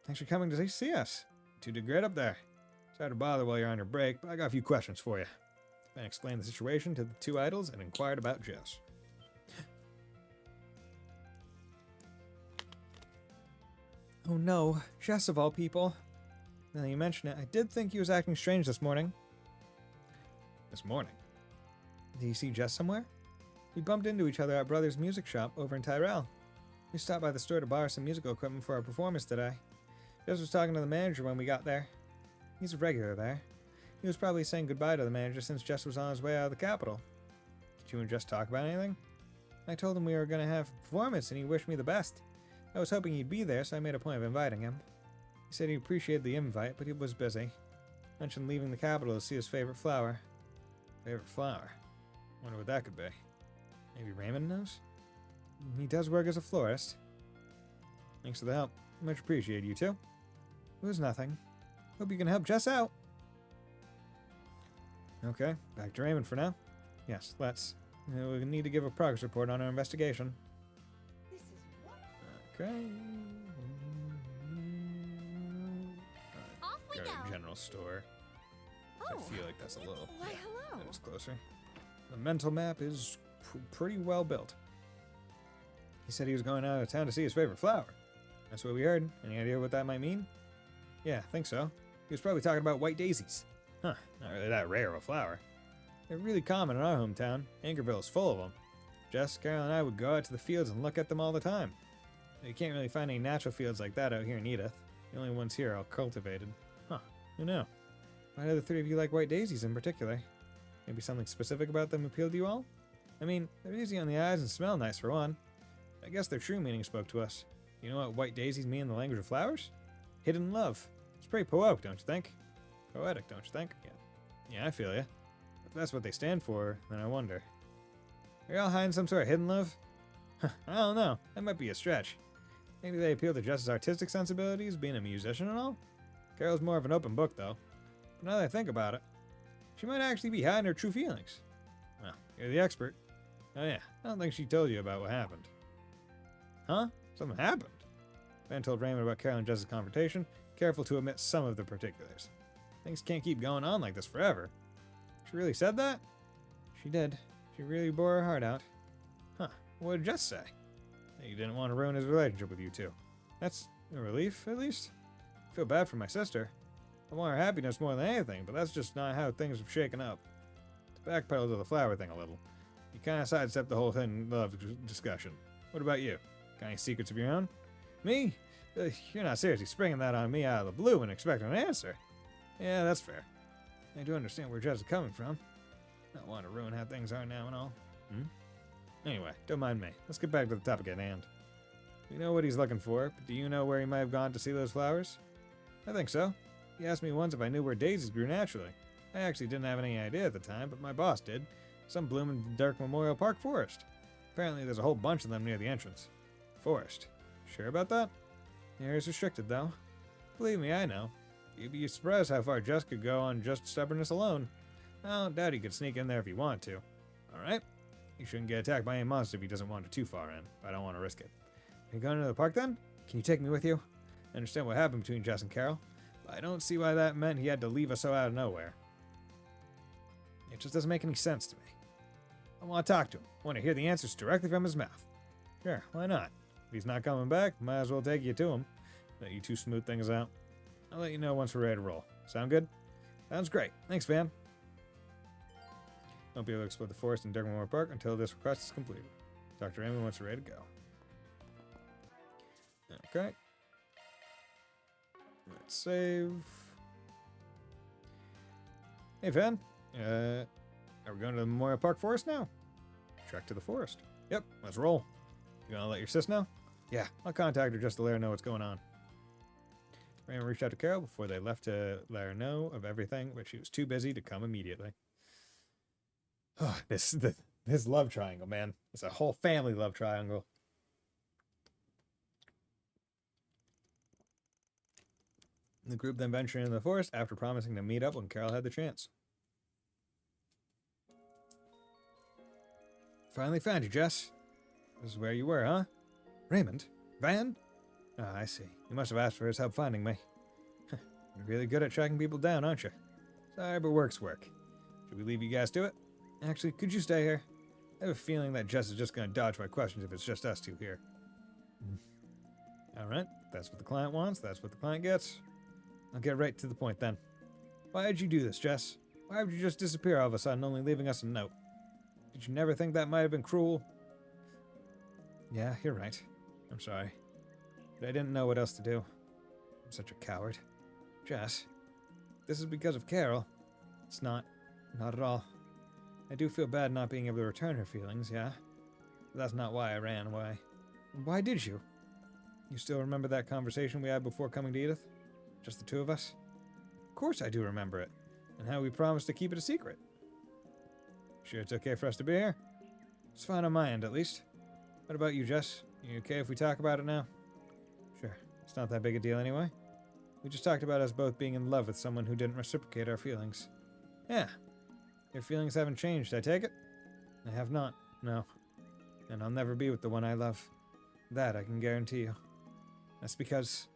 Thanks for coming to see us. You did great up there. Sorry to bother while you're on your break, but I got a few questions for you. I explained the situation to the two idols and inquired about Jess. Oh no, Jess of all people. Now that you mention it, I did think he was acting strange this morning. This morning? Do you see Jess somewhere? We bumped into each other at Brother's music shop over in Tyrell. We stopped by the store to borrow some musical equipment for our performance today. Jess was talking to the manager when we got there. He's a regular there. He was probably saying goodbye to the manager since Jess was on his way out of the capital. Did you and Jess talk about anything? I told him we were going to have a performance and he wished me the best. I was hoping he'd be there, so I made a point of inviting him. He said he appreciated the invite, but he was busy. Mentioned leaving the capital to see his favorite flower. Favorite flower? Wonder what that could be. Maybe Raymond knows? He does work as a florist. Thanks for the help. Much appreciated, you two. It was nothing. Hope you can help Jess out. Okay, back to Raymond for now. Yes, let's. We need to give a progress report on our investigation. Okay. Off we Go go. to general store. Oh. I feel like that's a little. Why, hello. That is closer. The mental map is pretty well built. He said he was going out of town to see his favorite flower. That's what we heard. Any idea what that might mean? Yeah, I think so. He was probably talking about white daisies. Huh, not really that rare of a flower. They're really common in our hometown. Anchorville is full of them. Jess, Carol, and I would go out to the fields and look at them all the time. You can't really find any natural fields like that out here in Edith. The only ones here are cultivated. Huh, who knew? Why do the three of you like white daisies in particular? Maybe something specific about them appealed to you all? I mean, they're easy on the eyes and smell nice for one. I guess their true meaning spoke to us. You know what white daisies mean in the language of flowers? Hidden love. It's pretty poetic, don't you think? Poetic, don't you think? Yeah, I feel ya. If that's what they stand for, then I wonder. Are y'all hiding some sort of hidden love? I don't know. That might be a stretch. Maybe they appeal to Jess's artistic sensibilities, being a musician and all? Carol's more of an open book, though. But now that I think about it, she might actually be hiding her true feelings. Well, you're the expert. Oh yeah, I don't think she told you about what happened. Huh? Something happened? Ben told Raymond about Carol and Jess's confrontation, careful to omit some of the particulars. Things can't keep going on like this forever. She really said that? She did. She really bore her heart out. Huh, what did Jess say? That you didn't want to ruin his relationship with you two. That's a relief, at least. I feel bad for my sister. I want her happiness more than anything, but that's just not how things have shaken up. To backpedal to the flower thing a little. You kind of sidestepped the whole hidden love discussion. What about you? Got any secrets of your own? Me? You're not seriously springing that on me out of the blue and expecting an answer. Yeah, that's fair. I do understand where Jess is coming from. Not want to ruin how things are now and all. Anyway, don't mind me. Let's get back to the topic at hand. We know what he's looking for, but do you know where he might have gone to see those flowers? I think so. He asked me once if I knew where daisies grew naturally. I actually didn't have any idea at the time, but my boss did. Some bloom in the Dark Memorial Park forest. Apparently there's a whole bunch of them near the entrance. Forest. Sure about that? The area's restricted, though. Believe me, I know. You'd be surprised how far Jess could go on just stubbornness alone. I don't doubt he could sneak in there if he wanted to. Alright? He shouldn't get attacked by any monster if he doesn't wander too far in, but I don't want to risk it. Are you going to the park then? Can you take me with you? I understand what happened between Jess and Carol, but I don't see why that meant he had to leave us so out of nowhere. It just doesn't make any sense to me. I want to talk to him. I want to hear the answers directly from his mouth. Sure, why not? If he's not coming back, might as well take you to him. Let you two smooth things out. I'll let you know once we're ready to roll. Sound good? Sounds great. Thanks, Van. Won't be able to explore the forest in Darkmoor Park until this request is completed. Dr. Amy wants we're ready to go. Okay. Let's save. Hey, Van. Are we going to the Memorial Park Forest now? Trek to the forest. Yep, let's roll. You gonna let your sis know? Yeah, I'll contact her just to let her know what's going on. Raymond reached out to Carol before they left to let her know of everything, but she was too busy to come immediately. Oh, this love triangle, man. It's a whole family love triangle. The group then ventured into the forest after promising to meet up when Carol had the chance. Finally found you, Jess. This is where you were, huh? Raymond? Van? Ah, I see. You must have asked for his help finding me. You're really good at tracking people down, aren't you? Sorry, but work's work. Should we leave you guys to it? Actually, could you stay here? I have a feeling that Jess is just going to dodge my questions if it's just us two here. Alright, that's what the client wants, that's what the client gets. I'll get right to the point then. Why did you do this, Jess? Why would you just disappear all of a sudden, only leaving us a note? Did you never think that might have been cruel? Yeah, you're right. I'm sorry. But I didn't know what else to do. I'm such a coward. Jess, this is because of Carol. It's not. Not at all. I do feel bad not being able to return her feelings, yeah? But that's not why I ran away. Why did you? You still remember that conversation we had before coming to Edith? Just the two of us? Of course I do remember it. And how we promised to keep it a secret. Sure it's okay for us to be here? It's fine on my end, at least. What about you, Jess? You okay if we talk about it now? Sure. It's not that big a deal anyway. We just talked about us both being in love with someone who didn't reciprocate our feelings. Yeah. Your feelings haven't changed, I take it? I have not, no. And I'll never be with the one I love. That I can guarantee you. That's because...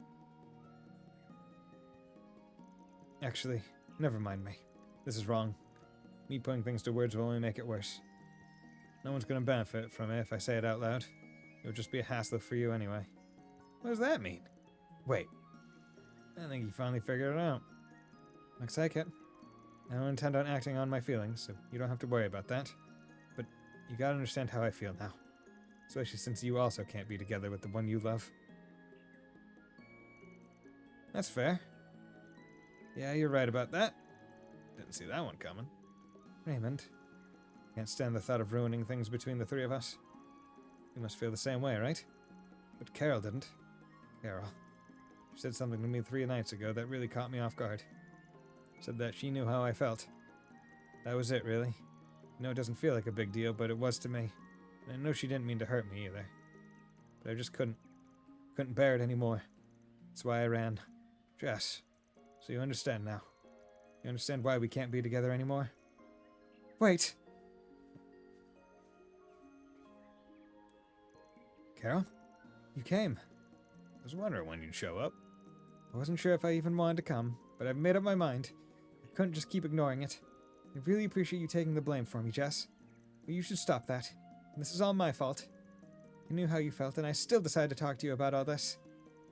Actually, never mind me. This is wrong. Me putting things to words will only make it worse. No one's gonna benefit from it if I say it out loud. It would just be a hassle for you anyway. What does that mean? Wait. I think you finally figured it out. Looks like it. I don't intend on acting on my feelings, so you don't have to worry about that. But you gotta understand how I feel now. Especially since you also can't be together with the one you love. That's fair. Yeah, you're right about that. Didn't see that one coming. Raymond, can't stand the thought of ruining things between the three of us. You must feel the same way, right? But Carol didn't. Carol. She said something to me 3 nights ago that really caught me off guard. Said that she knew how I felt. That was it, really. I know it doesn't feel like a big deal, but it was to me. And I know she didn't mean to hurt me either. But I just couldn't bear it anymore. That's why I ran. Jess, so you understand now. You understand why we can't be together anymore? Wait! Carol? You came. I was wondering when you'd show up. I wasn't sure if I even wanted to come, but I've made up my mind. I couldn't just keep ignoring it. I really appreciate you taking the blame for me, Jess. But you should stop that. This is all my fault. I knew how you felt, and I still decided to talk to you about all this.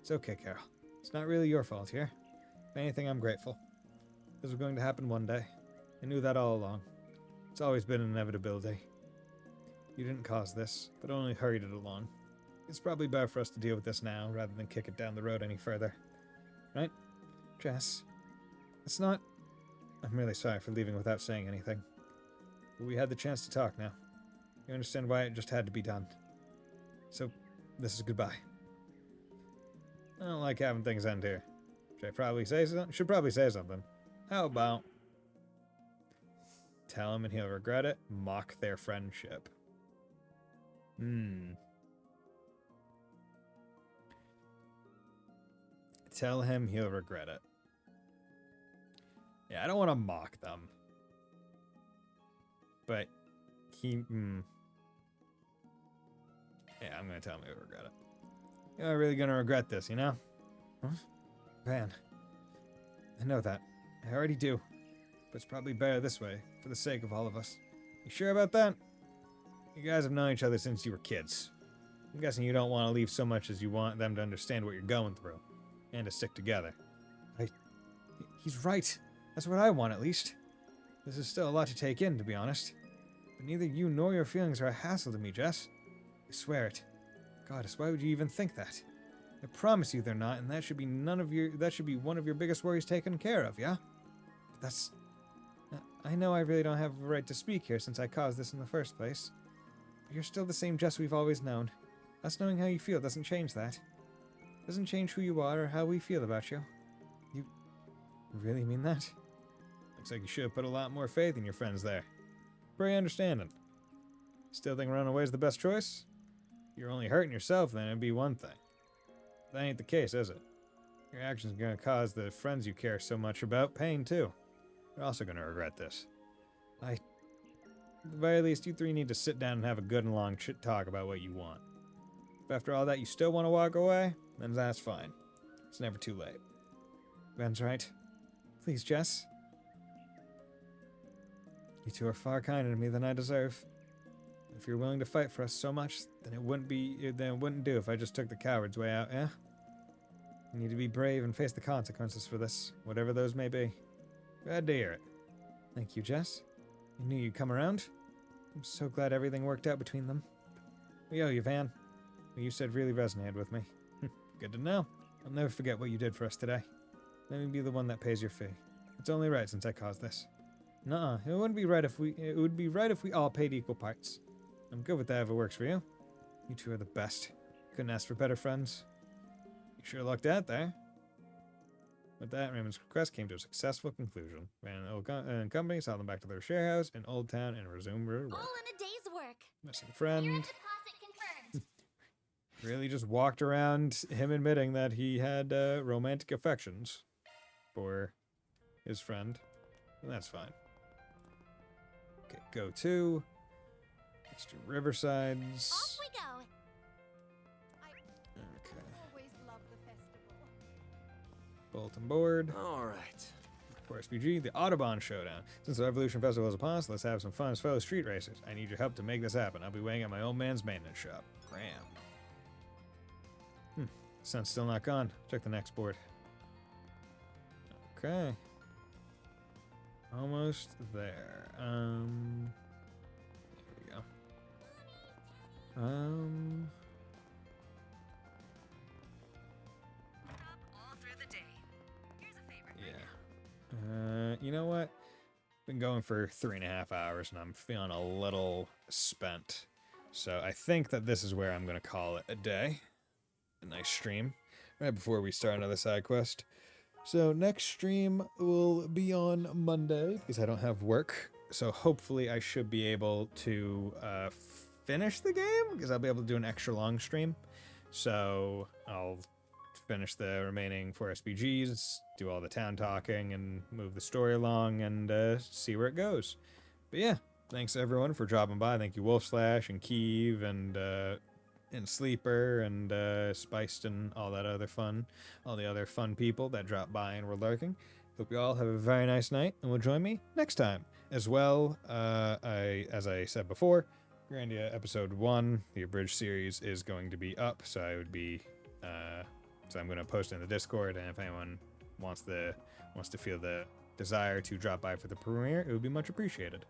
It's okay, Carol. It's not really your fault here. If anything, I'm grateful. This was going to happen one day. I knew that all along. It's always been an inevitability. You didn't cause this, but only hurried it along. It's probably better for us to deal with this now, rather than kick it down the road any further. Right? Jess? It's not... I'm really sorry for leaving without saying anything. But we had the chance to talk now. You understand why it just had to be done. So, this is goodbye. I don't like having things end here. Should probably say something. How about... Tell him and he'll regret it. Mock their friendship. Tell him he'll regret it. Yeah, I don't want to mock them. But he... Yeah, I'm going to tell him he'll regret it. You're really going to regret this, you know? Huh? Van. I know that. I already do. But it's probably better this way, for the sake of all of us. You sure about that? You guys have known each other since you were kids. I'm guessing you don't want to leave so much as you want them to understand what you're going through. And to stick together. He's right. That's what I want, at least. This is still a lot to take in, to be honest. But neither you nor your feelings are a hassle to me, Jess. I swear it. Goddess, why would you even think that? I promise you they're not, and that should be one of your biggest worries taken care of, yeah? But that's... I know I really don't have a right to speak here since I caused this in the first place. But you're still the same Jess we've always known. Us knowing how you feel doesn't change that. Doesn't change who you are or how we feel about you. You really mean that? Looks like you should have put a lot more faith in your friends there. Very understanding. Still think running away is the best choice? If you're only hurting yourself, then it'd be one thing. That ain't the case, is it? Your actions are gonna cause the friends you care so much about pain, too. You're also gonna regret this. At the very least, you three need to sit down and have a good and long talk about what you want. If after all that you still want to walk away, then that's fine. It's never too late. Ben's right. Please, Jess. You two are far kinder to me than I deserve. If you're willing to fight for us so much, then it wouldn't do if I just took the coward's way out, yeah? You need to be brave and face the consequences for this, whatever those may be. Glad to hear it. Thank you, Jess. I knew you'd come around. I'm so glad everything worked out between them. We owe you, Van. What you said really resonated with me. Good to know. I'll never forget what you did for us today. Let me be the one that pays your fee. It's only right since I caused this. Nuh-uh, it would be right if we all paid equal parts. I'm good with that if it works for you. You two are the best. Couldn't ask for better friends. You sure lucked out there. With that, Raymond's quest came to a successful conclusion. Van and old company saw them back to their share house in Old Town and resumed their work. All in a day's work. Missing friend. Your deposit confirmed. Really just walked around him admitting that he had romantic affections for his friend. And that's fine. Okay, go to. Let's do Riverside's. Off we go. Okay. Always love the festival. Bulletin board. All right. For SPG, the Audubon Showdown. Since the Revolution Festival is upon us, let's have some fun as fellow street racers. I need your help to make this happen. I'll be waiting at my old man's maintenance shop. Graham. Sun's still not gone. Check the next board. Okay. Almost there. There we go. All through the day. Here's a favorite. Yeah. You know what? Been going for 3.5 hours and I'm feeling a little spent. So I think that this is where I'm going to call it a day. A nice stream. Right before we start another side quest. So next stream will be on Monday because I don't have work. So hopefully I should be able to finish the game because I'll be able to do an extra long stream. So I'll finish the remaining 4 SPGs, do all the town talking, and move the story along and see where it goes. But yeah, thanks everyone for dropping by. Thank you Wolf Slash and Keeve and Sleeper and Spiced and all the other fun people that dropped by and were lurking. Hope you all have a very nice night and will join me next time. As well, as I said before, Grandia episode 1, the abridged series, is going to be up, so I would be so I'm going to post in the Discord, and if anyone wants to feel the desire to drop by for the premiere, it would be much appreciated.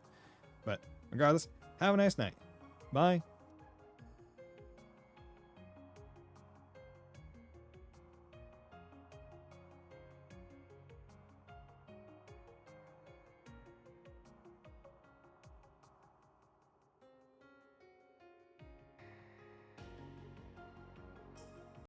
But regardless, have a nice night. Bye.